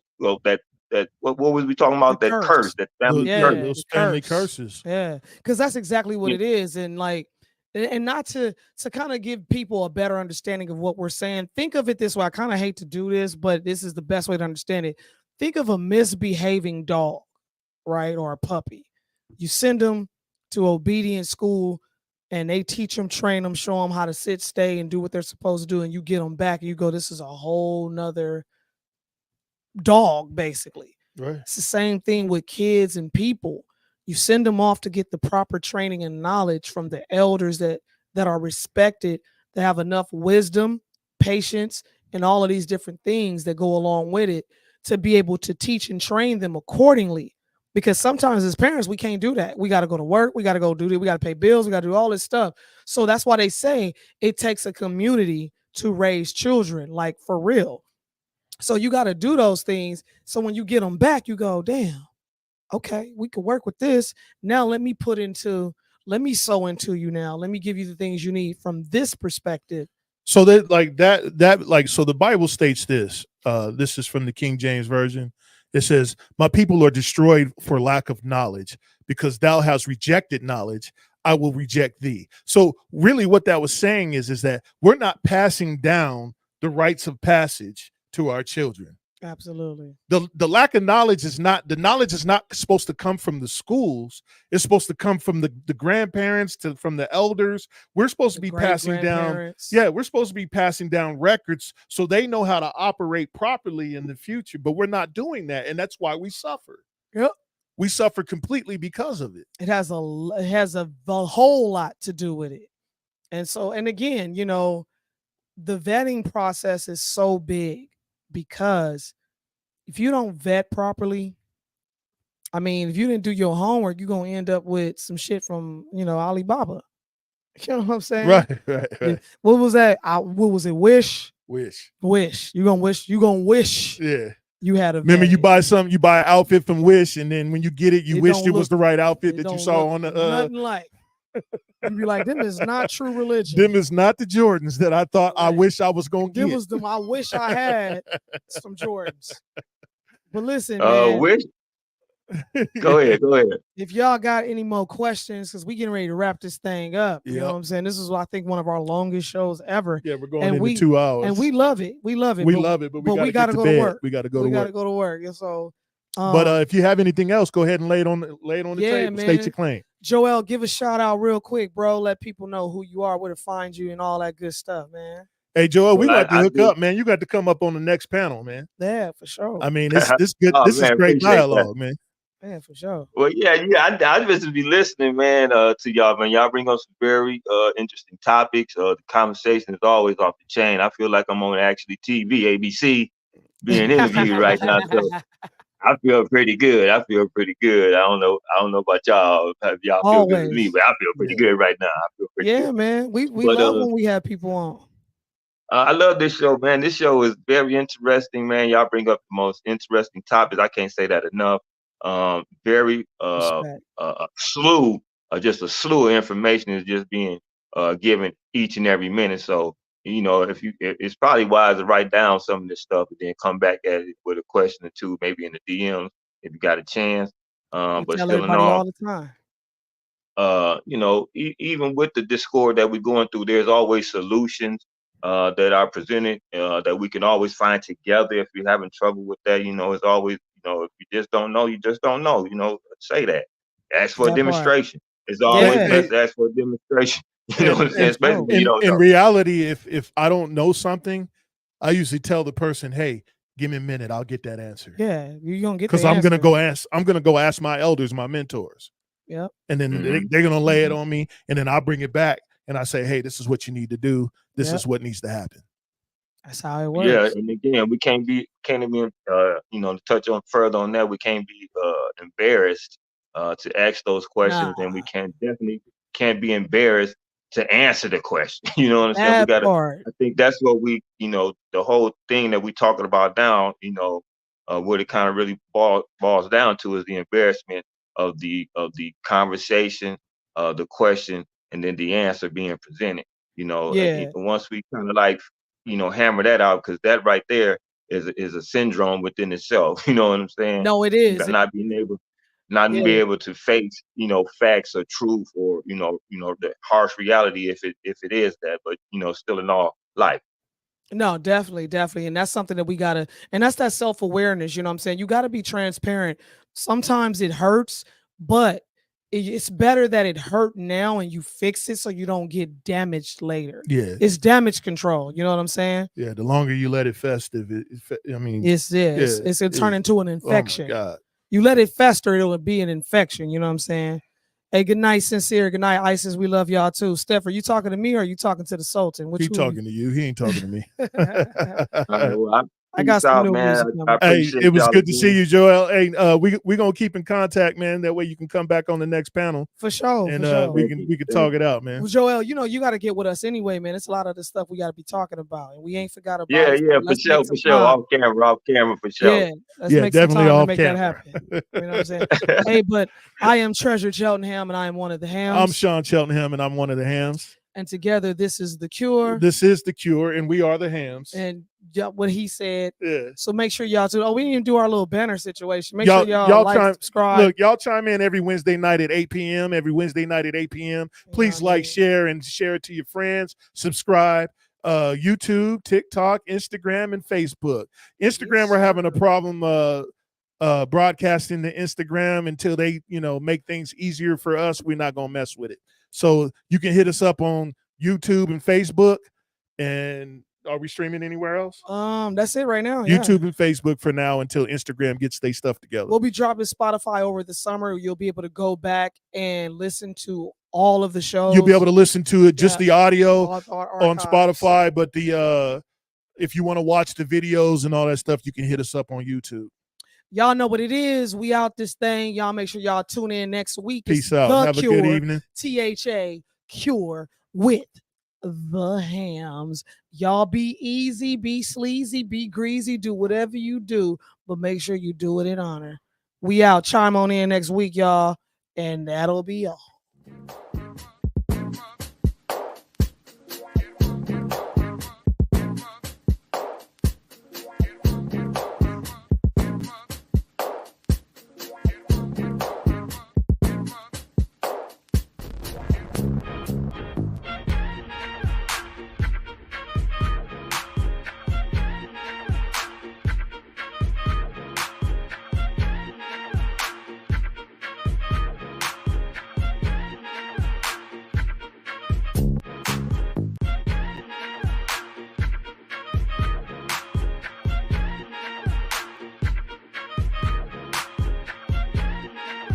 what was we talking about? That curse, that family curse. Those family curses. Yeah, because that's exactly what it is. And like, and not to kind of give people a better understanding of what we're saying. Think of it this way. I kind of hate to do this, but this is the best way to understand it. Think of a misbehaving dog, right? Or a puppy. You send them to obedience school and they teach them, train them, show them how to sit, stay, and do what they're supposed to do. And you get them back and you go, this is a whole nother dog, basically. Right. It's the same thing with kids and people. You send them off to get the proper training and knowledge from the elders that are respected, that have enough wisdom, patience, and all of these different things that go along with it to be able to teach and train them accordingly. Because sometimes as parents, we can't do that. We got to go to work. We got to go do this. We got to pay bills. We got to do all this stuff. So that's why they say it takes a community to raise children, like for real. So you got to do those things. So when you get them back, you go, damn, okay, we can work with this. Now let me sow into you now. Let me give you the things you need from this perspective. So so the Bible states this. This is from the King James Version. It says, my people are destroyed for lack of knowledge, because thou hast rejected knowledge. I will reject thee. So really what that was saying is that we're not passing down the rites of passage to our children. Absolutely. The lack of knowledge is not supposed to come from the schools. It's supposed to come from the grandparents, from the elders. We're supposed to be passing down. Yeah, we're supposed to be passing down records so they know how to operate properly in the future. But we're not doing that, and that's why we suffer. Yep. we suffer completely because of it. It has a whole lot to do with it. And so, and again, you know, the vetting process is so big because if you don't vet properly, I mean, if you didn't do your homework, you're gonna end up with some shit from, you know, Alibaba. You know what I'm saying? Right. What was that? What was it? Wish. Wish. You're gonna wish Yeah. you had a Remember, you vetting. buy something, you buy an outfit from Wish, and then when you get it, you It wished don't it was look- the right outfit It that you don't saw look on the. nothing like. You be like, them is not true religion. Them is not the Jordans that I thought I Right. wish I was gonna Them get. was them. I wish I had some Jordans. But listen, man, Which? Go ahead. if y'all got any more questions, because we getting ready to wrap this thing up. You know Yep. what I'm saying? This is, I think, one of our longest shows ever. Yeah, we're going And into we- 2 hours, And we love it. We love it. we but love it, but but we we gotta gotta get go to to bed. work. We gotta go we to gotta work. go to work. And so, But if you have anything else, go ahead and lay it on the Yeah, table. State man. your claim. Joel, give a shout out real quick, bro. Let people know who you are, where to find you, and all that good stuff, man. Hey, Joel, we Well, got to I hook do- up, man. You got to come up on the next panel, man. Yeah, for sure. I mean, this good. Oh, This man, is great appreciate that. dialogue, man. Yeah, for sure. Well, yeah. I just be listening, man, to y'all, man. Y'all bring up some very interesting topics. The conversation is always off the chain. I feel like I'm on actually TV, ABC, being interviewed right now. So I feel pretty good. I don't know about y'all. If y'all feel good with me, Always. but I feel pretty good right now. I feel pretty Yeah, good. man. We But, love when we have people on. I love this show, man. This show is very interesting, man. Y'all bring up the most interesting topics. I can't say that enough. Very Respect. just a slew of information is just being given each and every minute. So, you know, it's probably wise to write down some of this stuff and then come back at it with a question or two, maybe in the DMs if you got a chance. We But tell still in everybody all, all the time. you know, even with the discord that we're going through, there's always solutions that are presented that we can always find together. If you're having trouble with that, you know, it's always, you know, if you just don't know, you just don't know. You know, say that. Ask for That a part. demonstration. It's always Yeah. best to ask for a demonstration. You know what I'm saying? Especially when you don't In know. reality, if I don't know something, I usually tell the person, "Hey, give me a minute. I'll get that answer." Yeah, you're gonna get Because the I'm gonna answer. go ask my elders, my mentors. Yep. And then Mhm. they're gonna lay it on me, and then I'll bring it back and I say, "Hey, this is what you need to do. This Yep. is what needs to happen." That's how it works. Yeah, and again, we can't even you know, to touch on further on that, we can't be embarrassed to ask those questions, and we definitely can't be embarrassed to answer the question. You know what I'm saying? We That gotta. part. I think that's what you know, the whole thing that we're talking about now, you know, what it kind of really boils down to is the embarrassment of the conversation, the question, and then the answer being presented. You know, Yeah. once we kind of like, you know, hammer that out, because that right there is a syndrome within itself. You know what I'm saying? No, it is. Not being able be Yeah. able to face, you know, facts or truth, or you know the harsh reality if it is that, but you know, still in all life. No, definitely. And that's something that we gotta, and that's that self-awareness, you know what I'm saying? You gotta be transparent. Sometimes it hurts, but it's better that it hurt now and you fix it so you don't get damaged later. Yeah, It's damage control, you know what I'm saying? yeah. The longer you let it fester, I mean, It's gonna turn into an oh my infection. God. You let it fester, it'll be an infection, you know what I'm saying? Hey, good night, Sincere. Good night, Isis. We love y'all too. Steph, are you talking to me or are you talking to the Sultan? He talking to you. He ain't talking to me. Well, I got peace some out, new man. music I coming. Hey, appreciate it was y'all good to see again. you, Joel. Hey, we gonna keep in contact, man. That way you can come back on the next panel, For sure. and for sure. we can talk it out, man. Well, Joel, you know, you got to get with us anyway, man. It's a lot of the stuff we got to be talking about, and we ain't forgot about Yeah, it. So yeah, for let's sure, make for some sure. time. Off camera, for sure. Yeah, let's Yeah, make some definitely time to off make camera. that happen. You know what I'm saying? Hey, but I am Treasure Cheltenham, and I am one of the hams. I'm Sean Cheltenham, and I'm one of the hams. And together, this is The Cure. This is The Cure, and we are the hams. And what he said. Yeah. So make sure y'all do. Oh, we didn't even do our little banner situation. Make Y'all- sure y'all y'all like, chime- subscribe. Look, y'all chime in every Wednesday night at 8 p.m. Every Wednesday night at 8 p.m. Please what I like, mean? share, and share it to your friends. Subscribe. YouTube, TikTok, Instagram, and Facebook. Instagram, Yes, we're having a sir. problem broadcasting to Instagram until they, make things easier for us. We're not gonna mess with it. So you can hit us up on YouTube and Facebook, and Are we streaming anywhere else? That's it right now. Yeah. YouTube and Facebook for now until Instagram gets their stuff together. We'll be dropping Spotify over the summer. You'll be able to go back and listen to all of the shows. You'll be able to listen to it, just the audio on archives. Spotify, but the if you want to watch the videos and all that stuff, you can hit us up on YouTube. Y'all know what it is. We out this thing. Y'all make sure y'all tune in next week. Peace It's out. The Have Cure, a good evening. THA Cure with the Hams. Y'all be easy, be sleazy, be greasy, do whatever you do, but make sure you do it in honor. We out. Chime on in next week, y'all, and that'll be all.